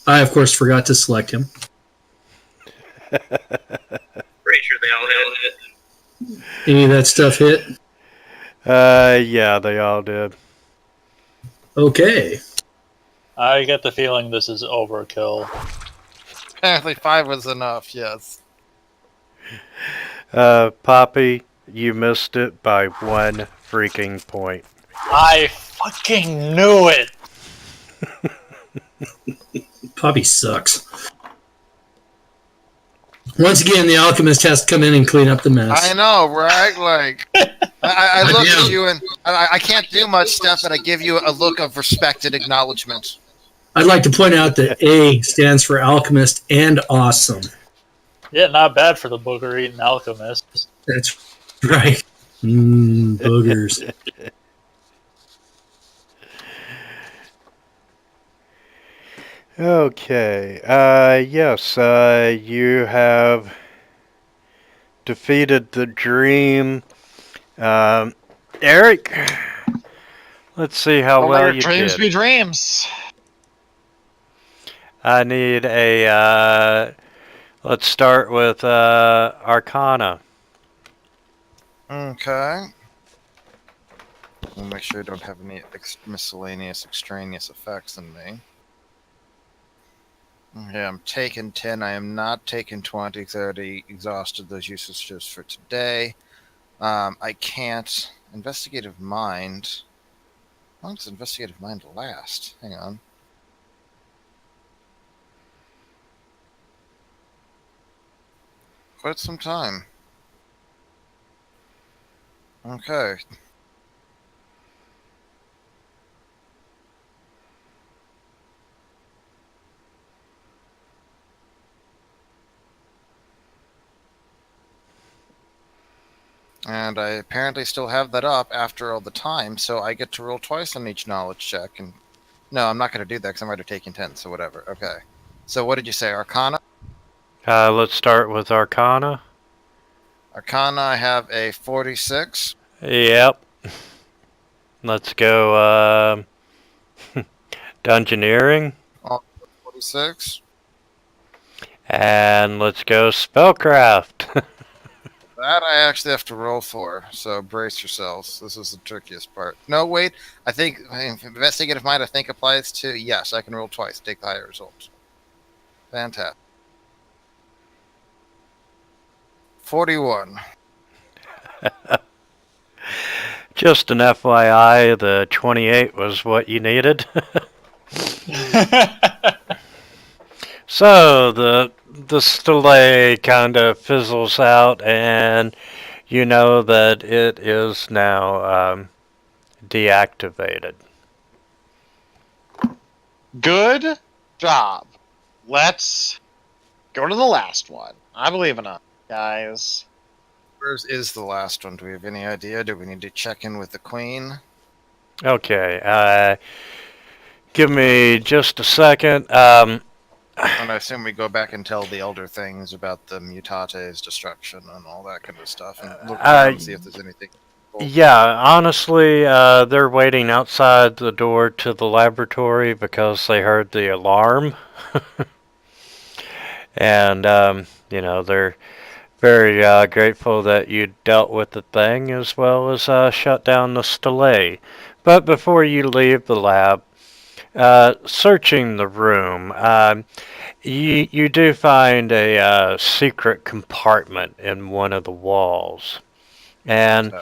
I, of course, forgot to select him. Pretty sure they all hit. Any of that stuff hit? Yeah, they all did. Okay. I get the feeling this is overkill. Apparently 5 was enough, yes. Poppy, you missed it by 1 freaking point. I fucking knew it! Poppy sucks. Once again, the alchemist has to come in and clean up the mess. I know, right? Like, I look Yeah. at you and I can't do much stuff, but I give you a look of respect and acknowledgement. I'd like to point out that A stands for alchemist and awesome. Yeah, not bad for the booger eating alchemist. That's right. Boogers. Okay, yes, you have defeated the dream. Eric, let's see how Don't well let your you dreams did. be dreams. I need a, let's start with, Arcana. Okay. We'll make sure I don't have any miscellaneous extraneous effects in me. Okay, I'm taking 10. I am not taking 20 because I already exhausted those usages for today. I can't. Investigative Mind. How long does Investigative Mind last? Hang on. Quite some time. Okay. And I apparently still have that up after all the time, so I get to roll twice on each knowledge check. And no, I'm not going to do that because I'm already taking 10, so whatever. Okay. So what did you say, Arcana? Let's start with Arcana. Arcana, I have a 46. Yep. Let's go Dungeoneering. Also 46. And let's go Spellcraft. That I actually have to roll for, so brace yourselves. This is the trickiest part. No, wait. I think investigative mind, I think, applies to, yes, I can roll twice, take the higher result. Fantastic. 41. Just an FYI, the 28 was what you needed. So the delay kind of fizzles out, and you know that it is now deactivated. Good job. Let's go to the last one. I believe in us, guys. Where's is the last one? Do we have any idea? Do we need to check in with the queen? Okay, give me just a second. And I assume we go back and tell the elder things about the Mutate's destruction and all that kind of stuff, and look around and see if there's anything. Yeah, honestly, they're waiting outside the door to the laboratory because they heard the alarm. And, you know, they're very grateful that you dealt with the thing as well as shut down the delay. But before you leave the lab, searching the room, you do find a secret compartment in one of the walls. And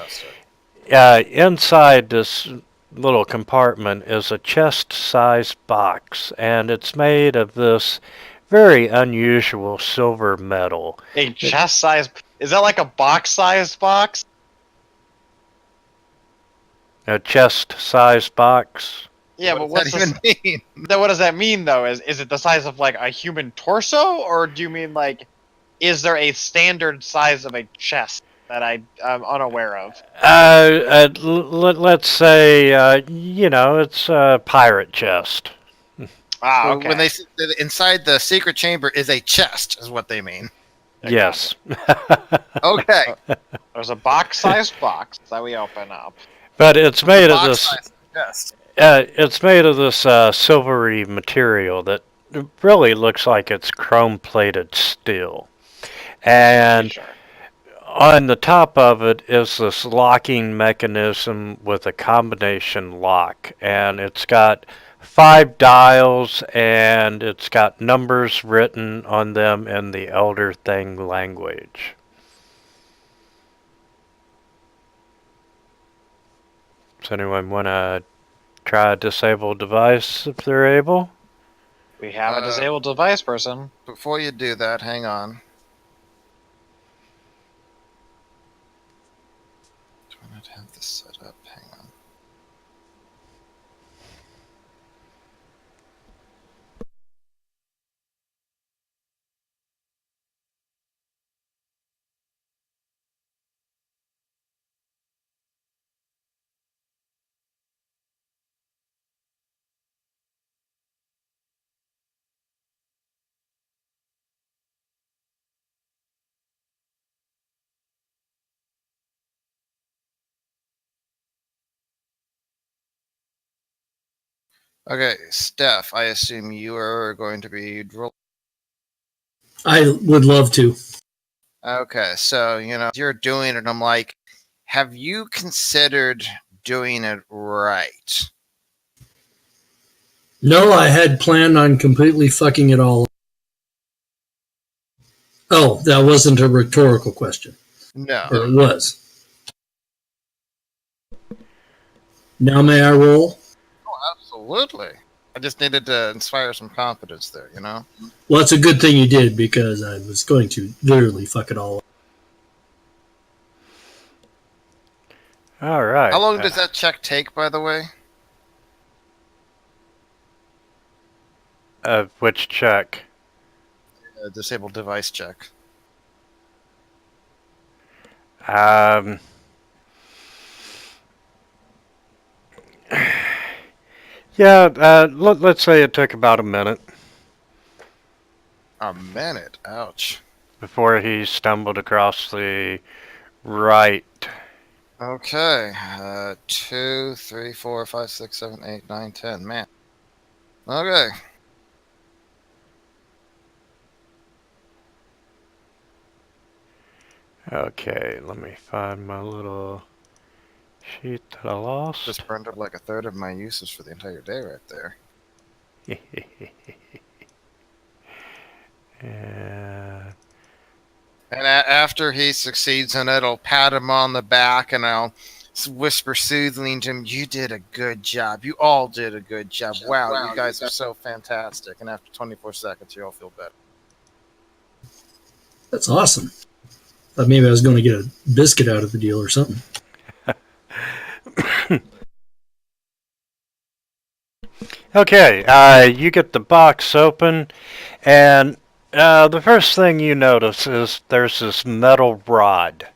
inside this little compartment is a chest-sized box, and it's made of this very unusual silver metal. A chest size. Is that like a box sized box? A chest-sized box. Yeah, but what does that even mean? What does that mean though? Is it the size of like a human torso, or do you mean like, is there a standard size of a chest that I'm unaware of? Let's say, you know, it's a pirate chest. Ah, okay. When they say that inside the secret chamber is a chest, is what they mean. Yes. Okay. There's a box-sized box that we open up. But it's made of this. Box-sized chest. It's made of this silvery material that really looks like it's chrome-plated steel. And Sure. on the top of it is this locking mechanism with a combination lock, and it's got 5 dials, and it's got numbers written on them in the Elder Thing language. Does anyone want to try a disabled device if they're able? We have a disabled device person. Before you do that, hang on. Do I not have this set up? Hang on. Okay, Steph, I assume you are going to be rolling. I would love to. Okay, so, you know, you're doing it, I'm like, have you considered doing it right? No, I had planned on completely fucking it all up. Oh, that wasn't a rhetorical question. No. Or it was. Now may I roll? Oh, absolutely. I just needed to inspire some confidence there, you know? Well, it's a good thing you did, because I was going to literally fuck it all up. All right. How long does that check take, by the way? Which check? Disabled device check. Yeah, let's say it took about a minute A minute. Ouch. before he stumbled across the right. Okay. 2, 3, 4, 5, 6, 7, 8, 9, 10. Man. Okay. Okay, let me find my little sheet that I lost. Just burned up like a third of my uses for the entire day right there. And And after he succeeds in it, I'll pat him on the back and I'll whisper soothingly to him, "You did a good job. You all did a good job. Wow, you guys are so fantastic." And after 24 seconds, you all feel better. That's awesome. Thought maybe I was going to get a biscuit out of the deal or something. okay, you get the box open, and the first thing you notice is there's this metal rod,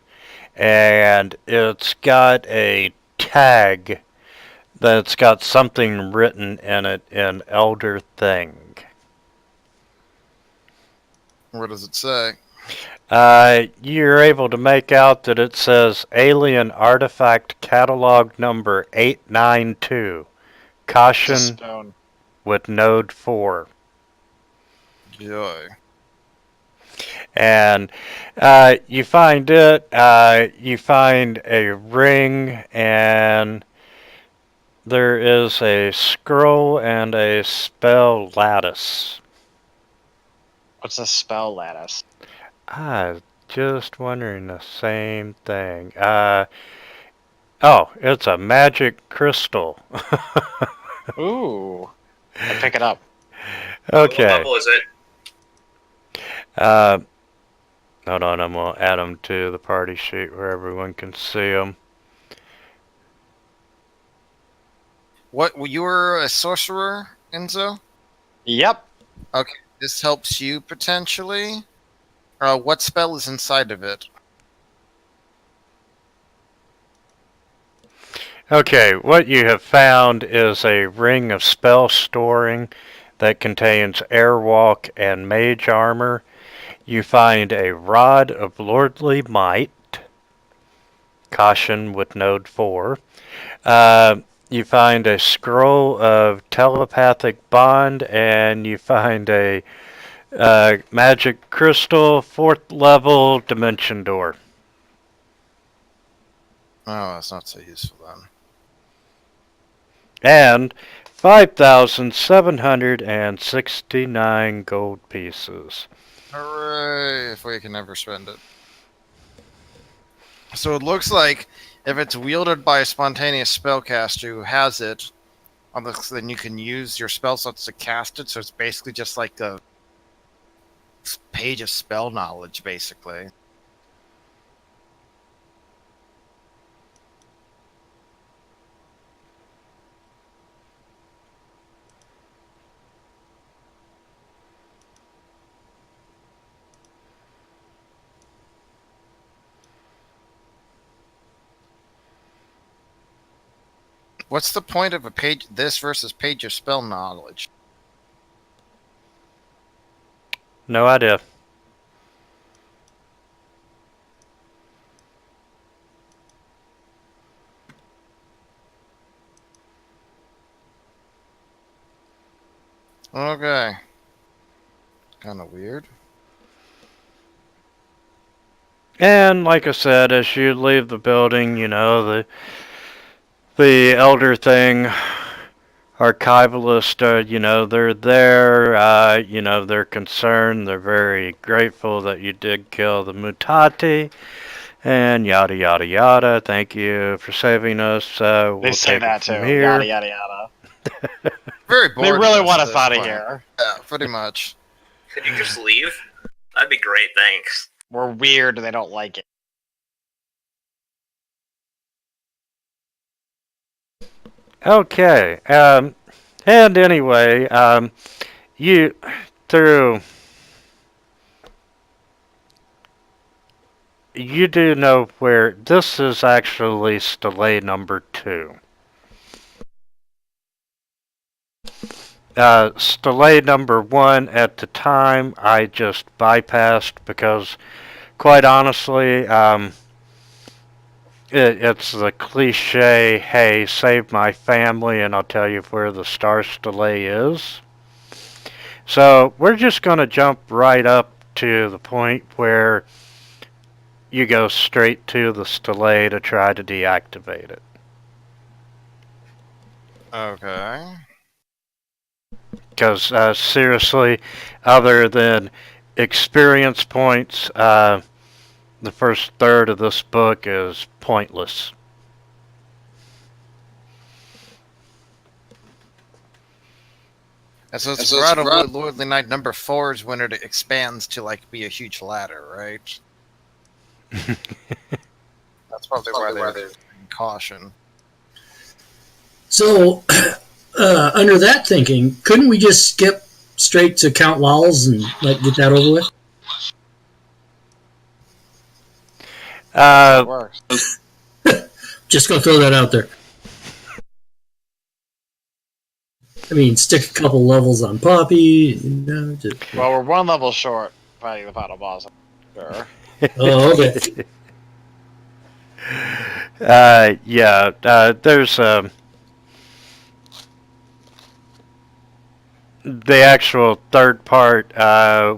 and it's got a tag that's got something written in it in Elder Thing. What does it say? You're able to make out that it says Alien Artifact Catalog Number 892. It's a Caution stone. with Node 4. Joy. And you find it, you find a ring, and there is a scroll and a spell lattice. What's a spell lattice? I was just wondering the same thing. Oh, it's a magic crystal. Ooh. I pick it up. What Okay. level is it? Hold on, I'm going to add them to the party sheet where everyone can see them. What? You were a sorcerer, Enzo? Yep. Okay, this helps you potentially. What spell is inside of it? Okay, what you have found is a ring of spell storing that contains airwalk and mage armor. You find a rod of lordly might. Caution with node 4. You find a scroll of telepathic bond, and you find a magic crystal 4th level dimension door. Oh, that's not so useful then. And 5,769 gold pieces. Hooray! If we can never spend it. So it looks like if it's wielded by a spontaneous spellcaster who has it, then you can use your spell slots to cast it. So it's basically just like a page of spell knowledge, basically. What's the point of a page this versus page of spell knowledge? No idea. Okay. Kind of weird. And like I said, as you leave the building, you know, the Elder Thing archivalist, you know, they're there, you know, they're concerned, they're very grateful that you did kill the Mutati, and yada yada yada. Thank you for saving us. We'll They say take that it too. from here. Yada yada yada. Very bored. They really of want this us at out this of point. here. Yeah, pretty much. Could you just leave? That'd be great, thanks. We're weird. They don't like it. Okay. And anyway, you through. You do know where this is actually Stele number 2. Stele number 1 at the time I just bypassed because, quite honestly, it's the cliche, hey, save my family and I'll tell you where the star stele is. So we're just going to jump right up to the point where you go straight to the stele to try to deactivate it. Okay. Because seriously, other than experience points, the first third of this book is pointless. And so it's Brotherhood Lordly Knight number 4 is when it expands to like be a huge ladder, right? That's probably why they're caution. So, under that thinking, couldn't we just skip straight to Count Lawls and like get that over with? That works. Just gonna throw that out there. I mean, stick a couple levels on Poppy. You know, just, Well, we're one level short fighting the final boss. Sure. oh, okay. There's the actual third part.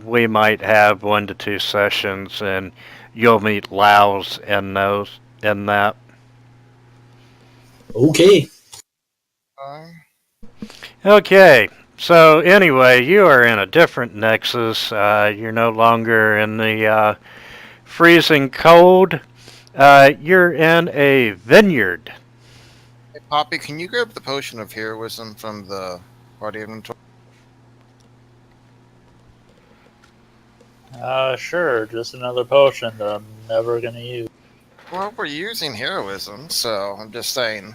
We might have 1 to 2 sessions, and you'll meet Laos in that. Okay. Okay. So anyway, you are in a different nexus. You're no longer in the freezing cold. You're in a vineyard. Hey, Poppy, can you grab the potion of heroism from the party inventory? Sure, just another potion that I'm never gonna use. Well, we're using heroism, so I'm just saying.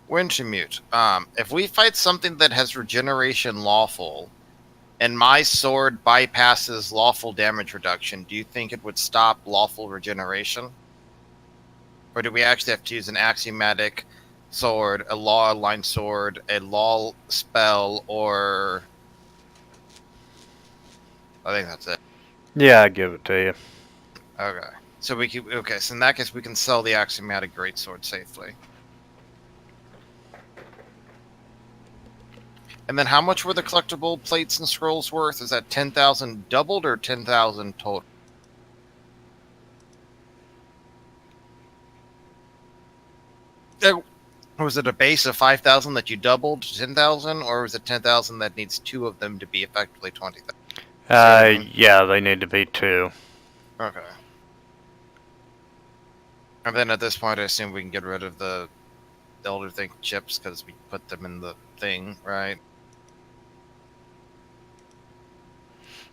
Winchimute. If we fight something that has regeneration lawful, and my sword bypasses lawful damage reduction, do you think it would stop lawful regeneration? Or do we actually have to use an axiomatic sword, a law aligned sword, a law spell, or... I think that's it. Yeah, I give it to you. Okay. So in that case we can sell the axiomatic greatsword safely. And then how much were the collectible plates and scrolls worth? Is that 10,000 doubled or 10,000 total? Was it a base of 5,000 that you doubled to 10,000, or was it 10,000 that needs 2 of them to be effectively 20,000? Yeah, they need to be 2. Okay. And then at this point, I assume we can get rid of the Elder Thing chips because we put them in the thing, right?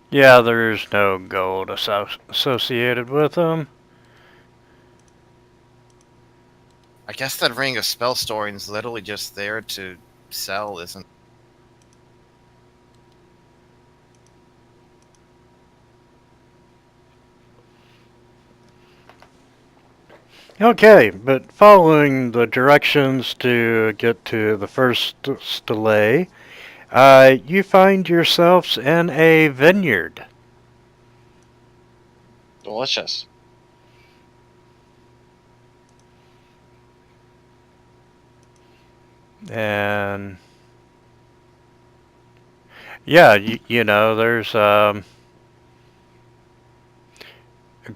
Yeah, there's no gold associated with them. I guess that Ring of Spell Storing is literally just there to sell, isn't it? Okay, but following the directions to get to the first stele, you find yourselves in a vineyard. Delicious. And yeah, you know, there's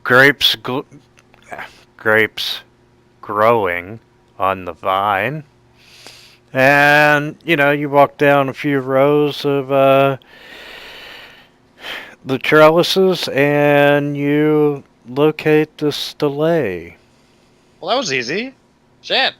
grapes growing on the vine. And, you know, you walk down a few rows of the trellises and you locate the stele. Well, that was easy. Shit.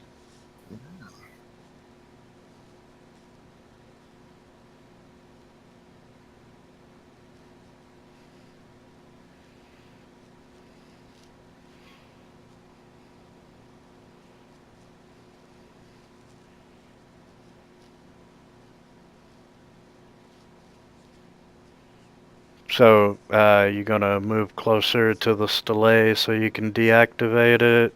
So, you're gonna move closer to the stele so you can deactivate it.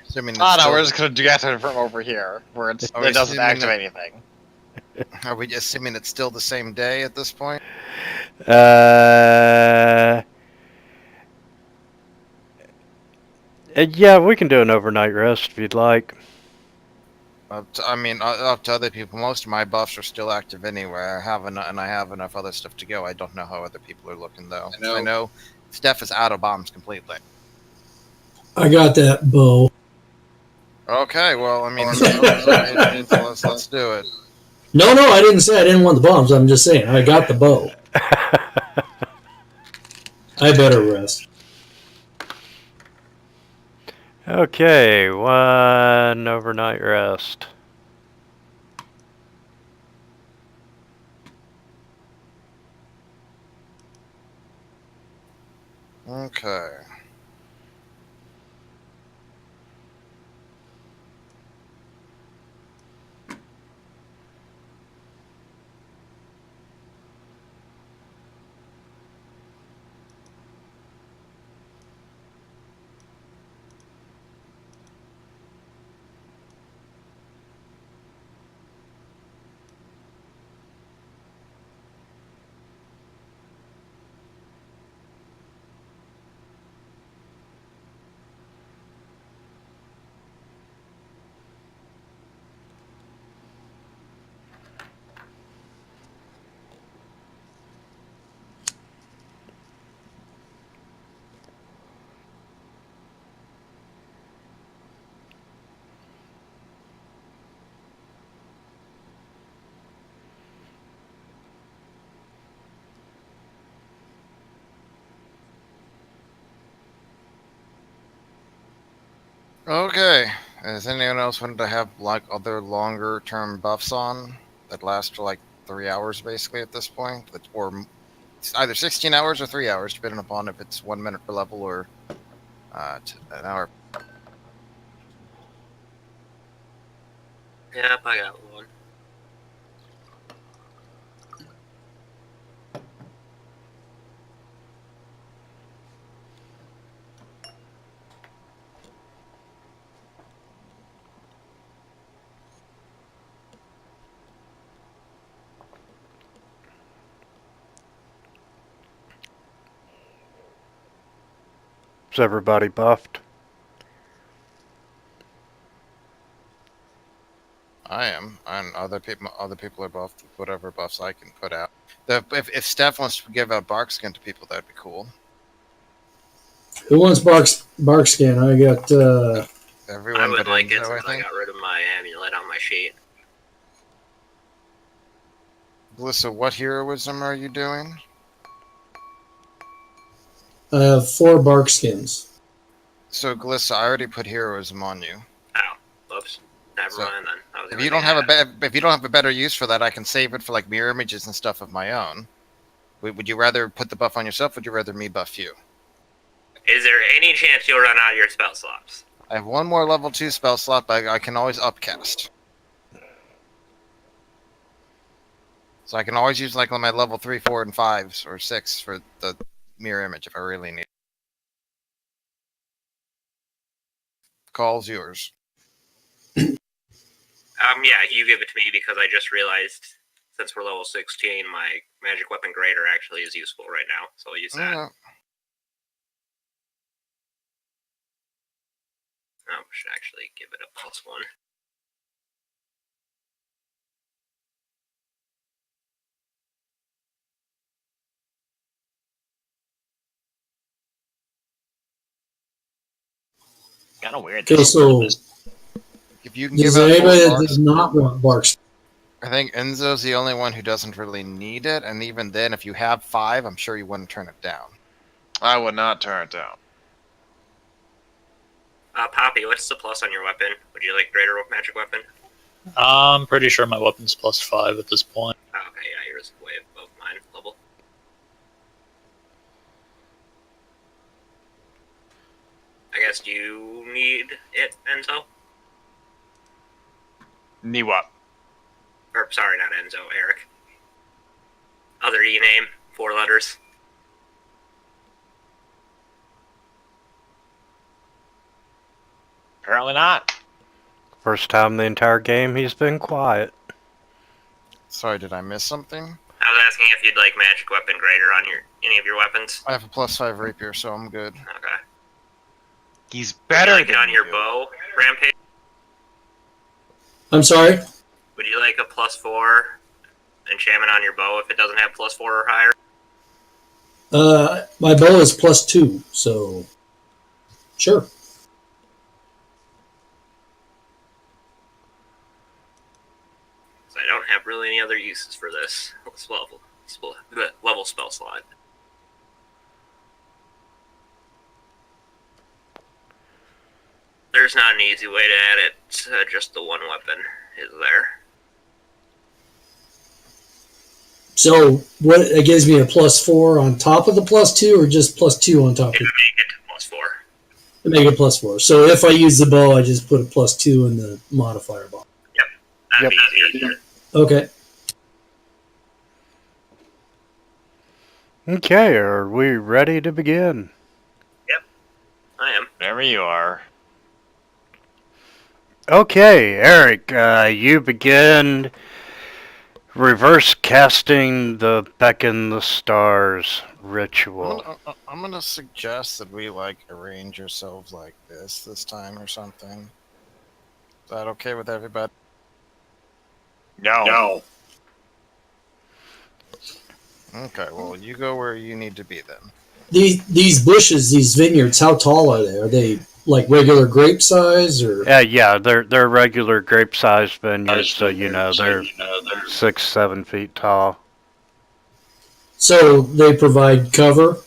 Assuming Oh it's no, still, we're just gonna deactivate it from over here, where it Are we doesn't assuming activate anything. Are we assuming it's still the same day at this point? Yeah, we can do an overnight rest if you'd like. Up to other people. Most of my buffs are still active anyway. I have enough other stuff to go. I don't know how other people are looking though. I know Steph is out of bombs completely. I got that bow. Okay, well, let's do it. No, I didn't say I didn't want the bombs. I'm just saying I got the bow. I better rest. Okay, one overnight rest. Okay. Okay. Does anyone else want to have like other longer term buffs on that last for like 3 hours basically at this point? It's either 16 hours or 3 hours, depending upon if it's 1 minute per level or an hour. Yep, I got one. Is everybody buffed? I am, and other people are buffed with whatever buffs I can put out. If Steph wants to give out bark skin to people, that'd be cool. Who wants bark skin? I got. Everyone I would but like it Enzo, I since I think. got rid of my amulet on my sheet. Glissa, what heroism are you doing? I have 4 bark skins. So Glissa, I already put heroism on you. Oh, oops. Never So, mind then. I was If gonna you don't say have that. if you don't have a better use for that, I can save it for like mirror images and stuff of my own. Would you rather put the buff on yourself? Or would you rather me buff you? Is there any chance you'll run out of your spell slots? I have one more level 2 spell slot, but I can always upcast. So I can always use like my level 3, 4, and 5s or 6 for the mirror image if I really need. Call's yours. Yeah, you give it to me because I just realized since we're level 16, my magic weapon greater actually is useful right now, so I'll use that. Oh, we should actually give it a +1. Kind of weird. Okay, so If you can does give out anybody 4 that does not want bark skin? I think Enzo's the only one who doesn't really need it, and even then, if you have 5, I'm sure you wouldn't turn it down. I would not turn it down. Poppy, what's the plus on your weapon? Would you like greater magic weapon? I'm pretty sure my weapon's +5 at this point. Oh, okay, yeah, yours is way above mine level. I guess you need it, Enzo? Need what? Or, sorry, not Enzo, Eric. Other E-name. 4 letters. Apparently not. First time in the entire game he's been quiet. Sorry, did I miss something? I was asking if you'd like magic weapon greater on any of your weapons. I have a +5 rapier, so I'm good. Okay. He's Would better you like than it on your you. bow, Rampage? I'm sorry. Would you like a +4 enchantment on your bow if it doesn't have +4 or higher? My bow is +2, so sure. So I don't have really any other uses for this level spell slot. There's not an easy way to add it to just the one weapon, is there? So what? It gives me a +4 on top of the +2, or just +2 on top It of would make it +4. to make it +4. So if I use the bow, I just put a +2 in the modifier box. That'd be easier. Okay. Okay, are we ready to begin? I am. Wherever you are. Okay, Eric, you begin reverse casting the Beckon the Stars ritual. I'm gonna suggest that we arrange ourselves like this time or something. Is that okay with everybody? No. Okay, well you go where you need to be then. These bushes, these vineyards, how tall are they? Are they like regular grape size, or? Yeah, they're regular grape-sized vineyards, so they're 6-7 feet tall. So they provide cover,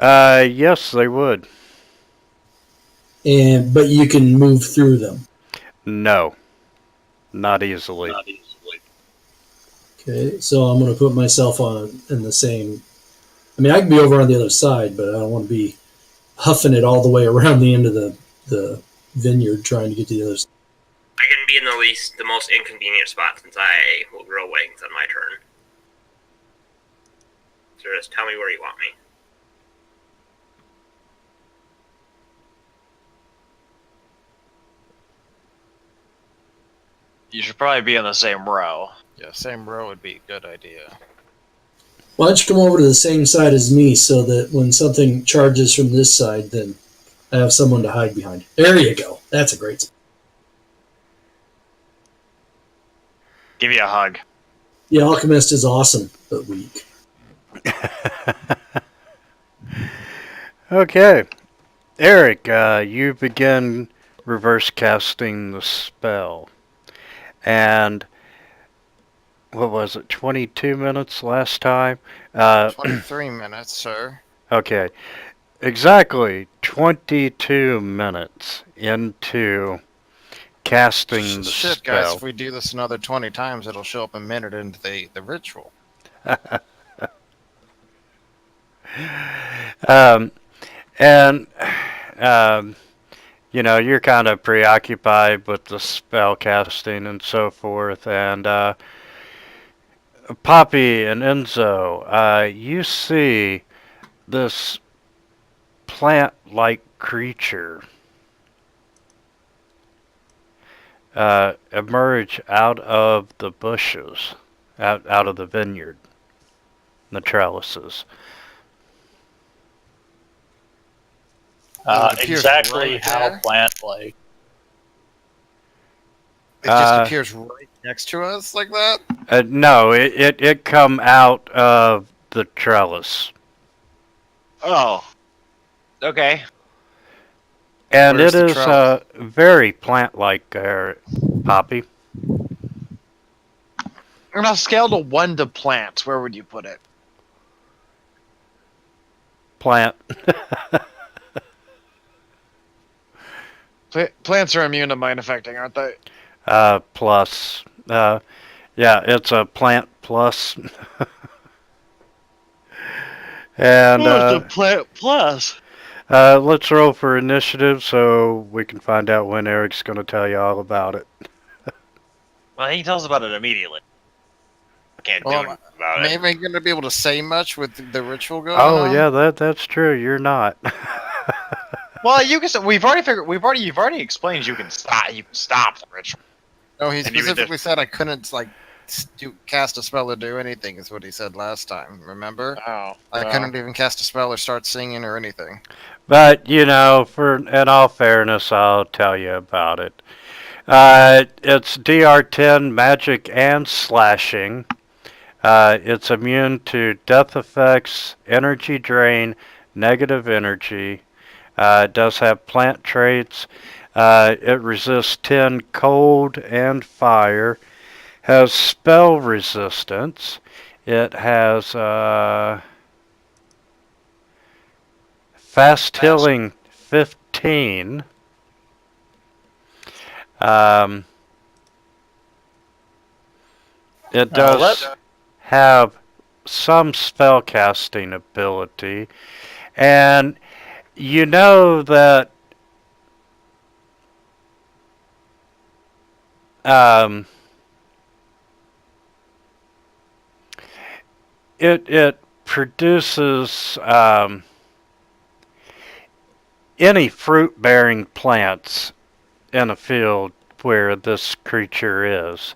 Yes, they would. but you can move through them. No, not easily. Okay, so I'm going to put myself in the same. I mean, I can be over on the other side, but I don't want to be huffing it all the way around the end of the vineyard trying to get to the other side. I can be in the most inconvenient spot since I will grow wings on my turn. So just tell me where you want me. You should probably be in the same row. Yeah, same row would be a good idea. Why don't you come over to the same side as me so that when something charges from this side, then I have someone to hide behind. There you go. That's a great spot. Give you a hug. The Alchemist is awesome, but weak. Okay, Eric, you begin reverse casting the spell. And what was it, 22 minutes last time? 23 minutes, sir. Okay, exactly 22 minutes into casting the Shit, spell. guys, if we do this another 20 times, it'll show up a minute into the ritual. You're kind of preoccupied with the spell casting and so forth, and Poppy and Enzo, you see this plant-like creature emerge out of the bushes, out of the vineyard, the trellises. It appears Exactly right how there. plant-like. It just appears right next to us like that? No, it come out of the trellis. Oh. Okay. And Where's it the is trellis? very plant-like, Poppy. On a scale to 1 to plants, where would you put it? Plant. Plants are immune to mind affecting, aren't they? Plus. Yeah, it's a plant plus. And What's a plant plus? let's roll for initiative so we can find out when Eric's going to tell you all about it. Well, he tells about it immediately. can't do Well, anything about Am it. I going to be able to say much with the ritual going Oh on? yeah, that's true. You're not. Well, you can. You've already explained you can stop. You can stop the ritual. No, he And you would specifically said I couldn't cast a spell or do anything. Is what he said last time. Remember? Oh, I well. couldn't even cast a spell or start singing or anything. But in all fairness, I'll tell you about it. It's DR10 magic and slashing. It's immune to death effects, energy drain, negative energy. It does have plant traits. It resists 10 cold and fire. Has spell resistance. It has fast healing 15. It does have some spell casting ability. And you know that it produces any fruit bearing plants in a field where this creature is.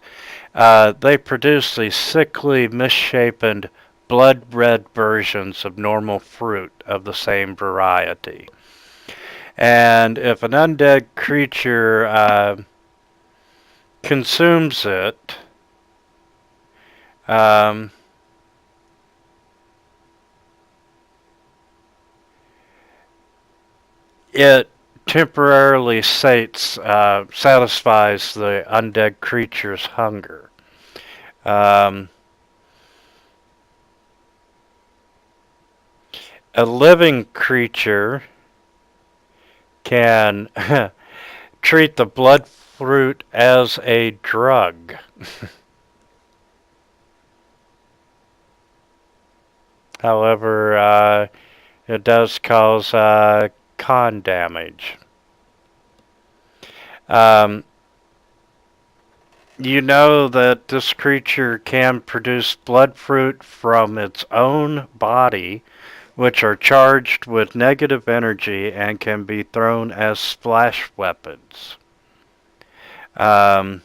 They produce these sickly, misshapen, blood red versions of normal fruit of the same variety. And if an undead creature consumes it, it temporarily satisfies the undead creature's hunger. A living creature can treat the blood fruit as a drug. However, it does cause con damage. You know that this creature can produce blood fruit from its own body, which are charged with negative energy and can be thrown as splash weapons. And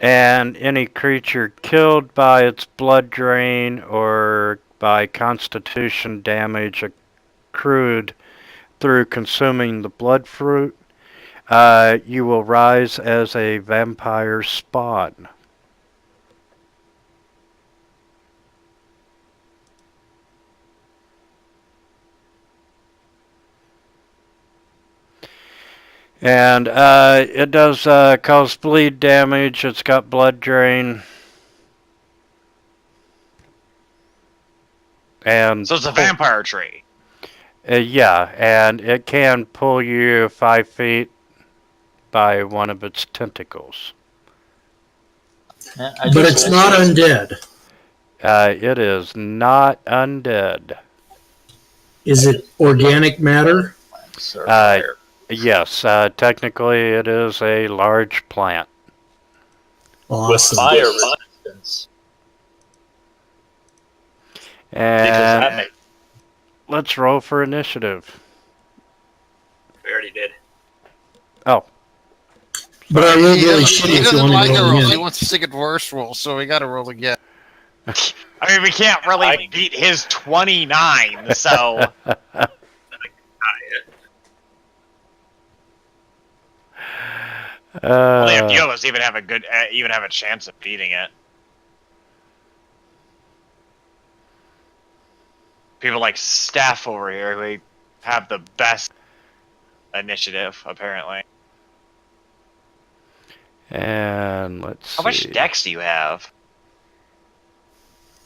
any creature killed by its blood drain or by constitution damage accrued through consuming the blood fruit, you will rise as a vampire spawn. And it does cause bleed damage. It's got blood drain. And So it's a vampire tree. Yeah, and it can pull you 5 feet by one of its tentacles. But it's not undead. It is not undead. Is it organic matter? Yes, technically it is a large plant. Awesome. With fire resistance. And let's roll for initiative. We already did. Oh. But I rolled really shitty He if you doesn't want like to a roll roll. He again. wants to get worse roll, so we got to roll again. I mean, we can't really beat his 29, so. Only a few of us even have a chance of beating it. People like Steph over here, who have the best initiative, apparently. And let's see. How much dex do you have?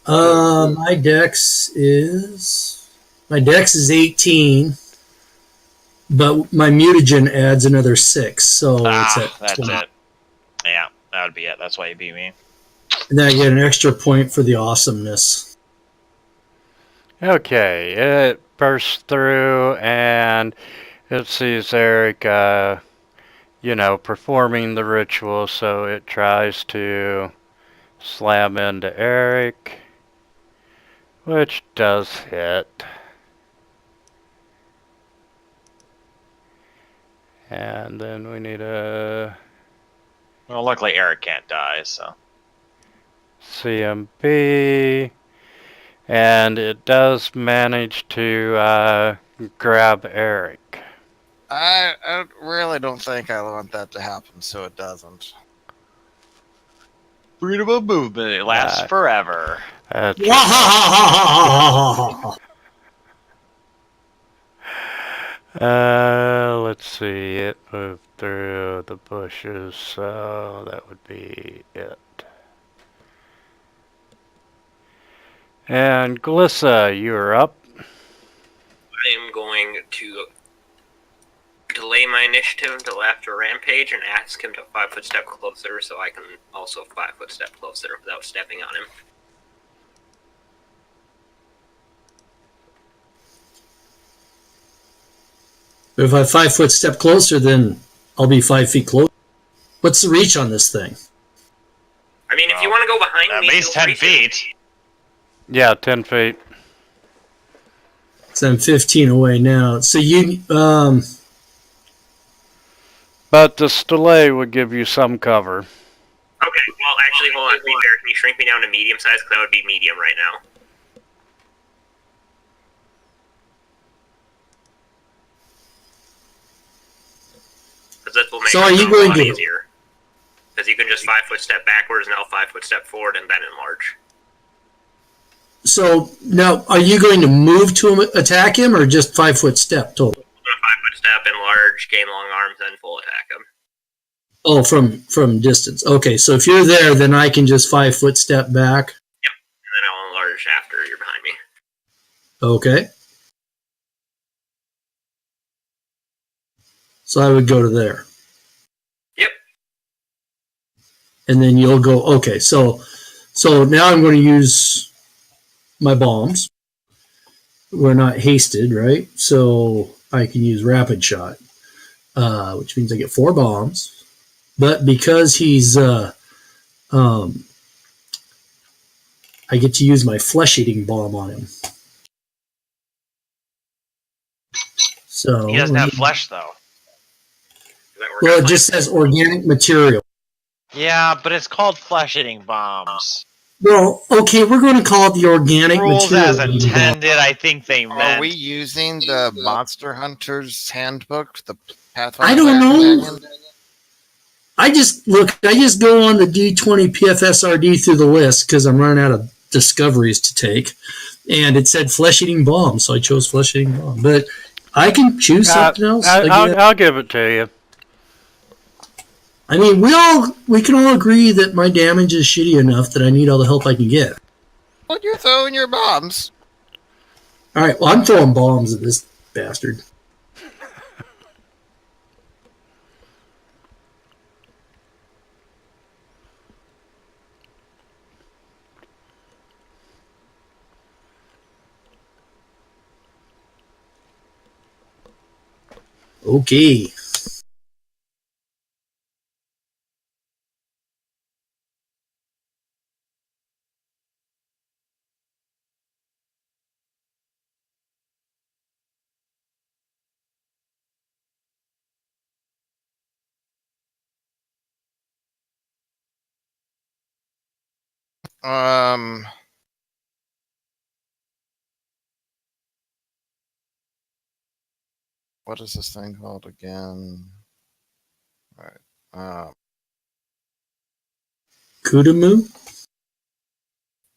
My dex is 18, but my mutagen adds another 6, so it's at That's 20. it. Yeah, that would be it. That's why you beat me. And then I get an extra point for the awesomeness. Okay, it bursts through and it sees Eric, performing the ritual, so it tries to Slam into Eric, which does hit. And then we need a Well, luckily Eric can't die, so. CMB, and it does manage to grab Eric. I really don't think I want that to happen, so it doesn't. Freedom of movement. It lasts forever. That's let's see, it moved through the bushes, so that would be it. And Glissa, you're up. I am going to delay my initiative until after Rampage and ask him to 5-foot step closer so I can also 5-foot step closer without stepping on him. If I 5-foot step closer, then I'll be 5 feet closer. What's the reach on this thing? I mean, if you want to go behind At me, least feel 10 free to. feet. Yeah, 10 feet. So I'm 15 away now. So you, But this delay would give you some cover. Okay, well, actually, hold on. To be fair, can you shrink me down to medium size? Because that would be medium right now. Because that will make So are you it a going lot to- easier. Because you can just 5-foot step backwards, now 5-foot step forward, and then enlarge. so now are you going to move to attack him or just 5-foot step total? 5-foot step, enlarge, gain long arms, then full attack him. Oh, from distance. Okay, so if you're there, then I can just 5-foot step back. And then I'll enlarge after you're behind me. Okay. So I would go to there. Yep. And then you'll go, okay, so now I'm going to use my bombs. We're not hasted, right? So I can use rapid shot, which means I get 4 bombs. But because he's, I get to use my flesh-eating bomb on him. So He doesn't have flesh, though. Does that work well, out it fine? just says organic material. Yeah, but it's called flesh-eating bombs. Well, okay, we're going to call it the organic Rules material. as intended, I think they meant. Are we using the Monster Hunter's Handbook, the Pathfinder? I don't know. Companion? I just go on the D20 PFSRD through the list because I'm running out of discoveries to take, and it said flesh-eating bomb, so I chose flesh-eating bomb. But I can choose something else. I'll give it to you. I mean, we can all agree that my damage is shitty enough that I need all the help I can get. Well, you're throwing your bombs. All right, well, I'm throwing bombs at this bastard. Okay. What is this thing called again? All right. Kudamu?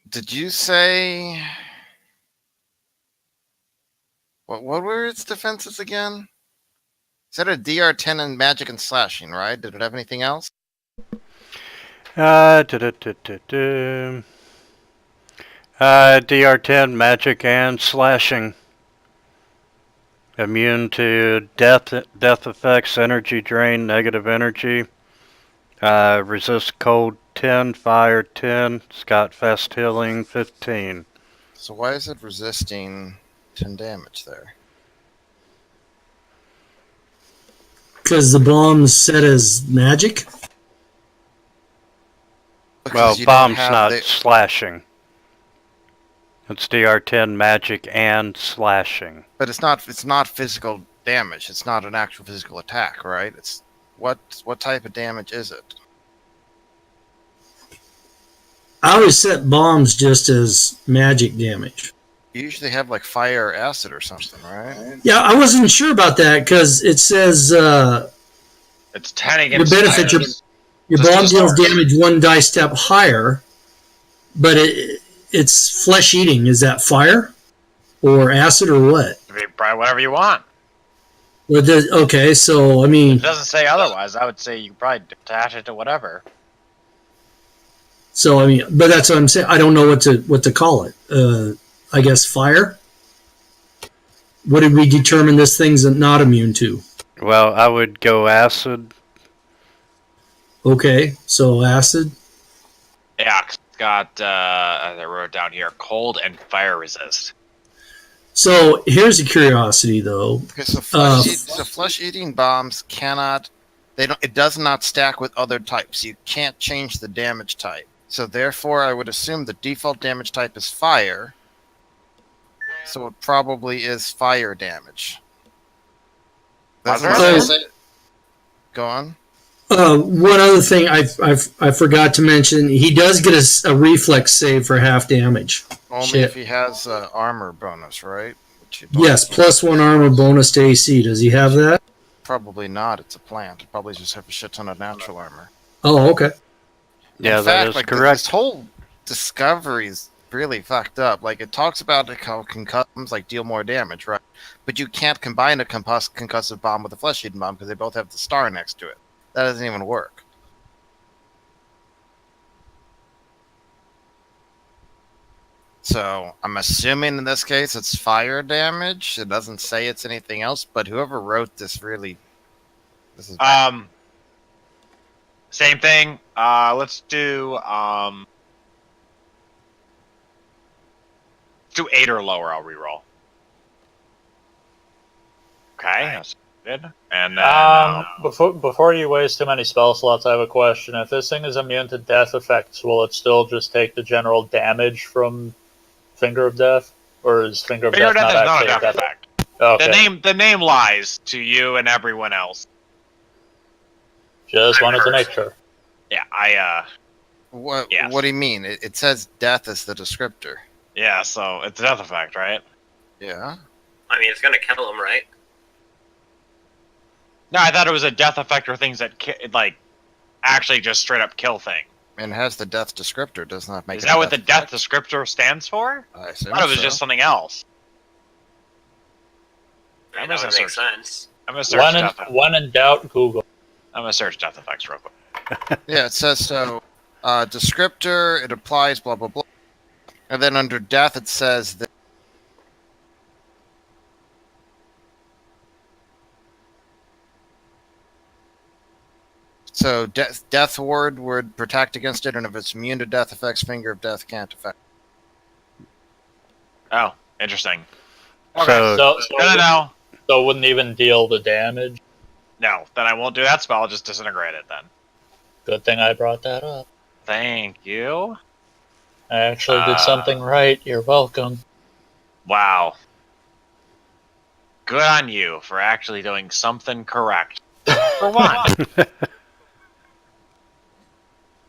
Did you say what were its defenses again? Said a DR10 and magic and slashing, right? Did it have anything else? DR10 magic and slashing. Immune to death effects, energy drain, negative energy. Resist cold 10, fire 10. It's got fast healing 15. So why is it resisting 10 damage there? Because the bomb's set as magic? Because Well, you don't bomb's have not the, slashing. It's DR10 magic and slashing. but it's not physical damage. It's not an actual physical attack, right? It's what type of damage is it? I always set bombs just as magic damage. You usually have like fire or acid or something, right? Yeah, I wasn't sure about that because it says It's 10 your against benefit, fire. your Just bomb to deals start. damage 1 die step higher, but it's flesh eating. Is that fire or acid or what? It can be probably whatever you want. Okay, so I mean, It doesn't say otherwise. I would say you can probably attach it to whatever. but that's what I'm saying. I don't know what to call it. I guess fire. What did we determine this thing's not immune to? Well, I would go acid. Okay, so acid. Yeah, it's got, I wrote it down here, cold and fire resist. So here's a curiosity, though. Okay, so flesh-eating bombs cannot. They don't. It does not stack with other types. You can't change the damage type. So therefore, I would assume the default damage type is fire. So it probably is fire damage. Go on. One other thing I forgot to mention, he does get a reflex save for half damage. Only if he has armor bonus, right? Yes, +1 armor bonus to AC. Does he have that? Probably not. It's a plant. It probably just have a shit ton of natural armor. Oh, okay. Yeah, In that fact, is like, correct. This whole discovery is really fucked up. Like, it talks about how concussions like deal more damage, right? But you can't combine a concussive bomb with a flesh-eating bomb because they both have the star next to it. That doesn't even work. So I'm assuming in this case it's fire damage. It doesn't say it's anything else, but whoever wrote this really, this is bad. Same thing. Let's do 8 or lower. I'll reroll. Okay, that's good. And then before you waste too many spell slots, I have a question. If this thing is immune to death effects, will it still just take the general damage from Finger of Death, or is Finger of Death not actually a death effect? Okay. The name lies to you and everyone else. Just wanted to make sure. Yeah, What yes. do you mean? It says death as the descriptor. yeah. So it's a death effect, right? Yeah. I mean, it's gonna kill him, right? No, I thought it was a death effect or things that like actually just straight up kill thing. And it has the death descriptor. Does not make. Is it that a what the death effect. descriptor stands for? I I assume thought it was so. just something else. I I'm mean, gonna that would make search. sense. I'm gonna search death. When in doubt, Google. I'm gonna search death effects real quick. Yeah, it says so. Descriptor. It applies. Blah blah blah. And then under death, it says that. So death ward would protect against it, and if it's immune to death effects, Finger of Death can't affect. Oh, interesting. So, No. So it wouldn't even deal the damage. No, then I won't do that spell. I'll just disintegrate it then. Good thing I brought that up. Thank you. I actually did something right. You're welcome. Wow. Good on you for actually doing something correct. For once.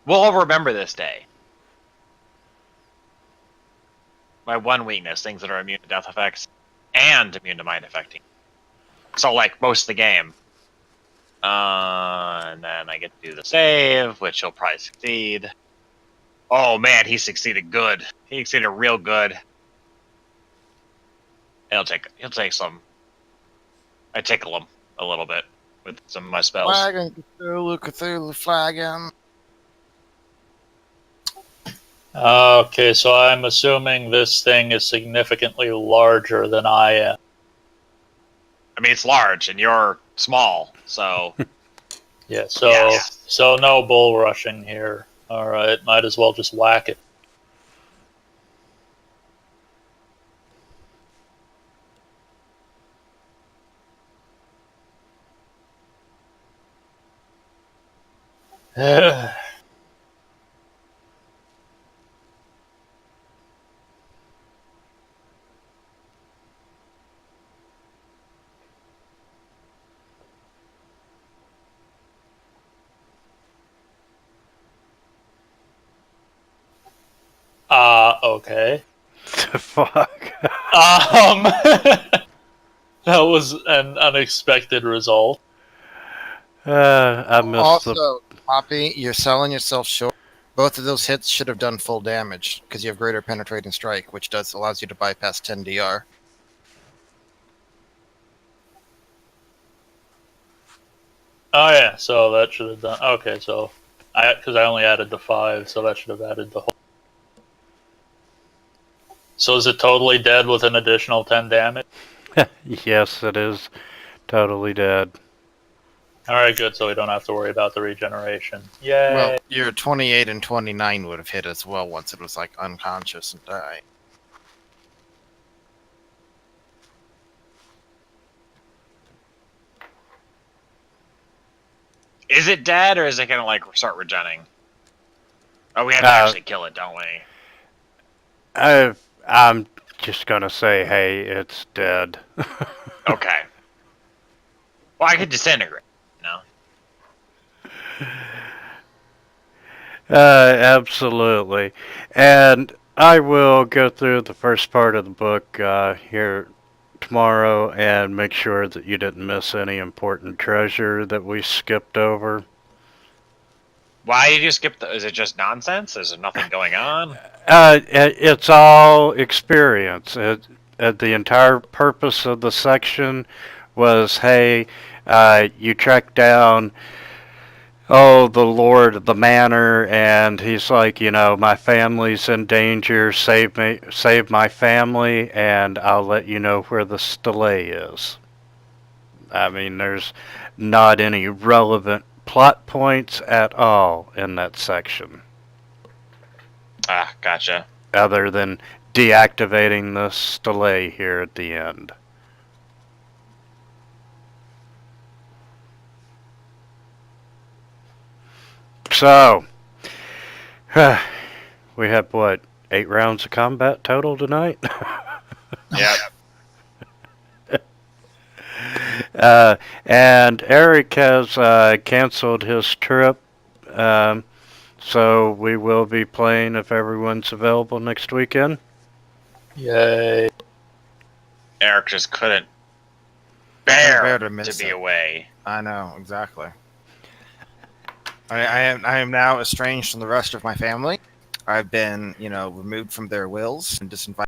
We'll all remember this day. My one weakness, things that are immune to death effects and immune to mind affecting. So, like, most of the game. And then I get to do the save, which he'll probably succeed. Oh man, he succeeded good. He succeeded real good. He'll take some. I tickle him a little bit with some of my spells. Flagon, Cthulhu, Flagon. Okay, so I'm assuming this thing is significantly larger than I am. I mean, it's large and you're small, so Yeah, so Yes. so no bull rushing here. Alright, might as well just whack it. Okay. Fuck. That was an unexpected result. I missed the. Also, Poppy, you're selling yourself short. Both of those hits should have done full damage because you have greater penetrating strike, which allows you to bypass 10 DR. Oh yeah, so that should have done. Okay, so because I only added the 5, so that should have added the whole. So is it totally dead with an additional 10 damage? Yes, it is totally dead. All right, good. So we don't have to worry about the regeneration. Yay! Well, your 28 and 29 would have hit as well once it was like unconscious and died. Is it dead, or is it gonna like start regenning? Oh, we have to actually kill it, don't we? I'm just gonna say, hey, it's dead. Okay. Well, I could disintegrate. No. Absolutely. And I will go through the first part of the book here tomorrow and make sure that you didn't miss any important treasure that we skipped over. Why did you skip the? Is it just nonsense? Is there nothing going on? It's all experience. The entire purpose of the section was, hey, you track down, oh, the lord of the manor, and he's like, my family's in danger, save my family, and I'll let you know where the stele is. I mean, there's not any relevant plot points at all in that section. Ah, gotcha. Other than deactivating the stele here at the end. So, we have what, 8 rounds of combat total tonight? Yeah. And Eric has canceled his trip, so we will be playing if everyone's available next weekend. Yay! Eric just couldn't bear to miss to be it. away. I know, exactly. I am now estranged from the rest of my family. I've been, removed from their wills and disinvited.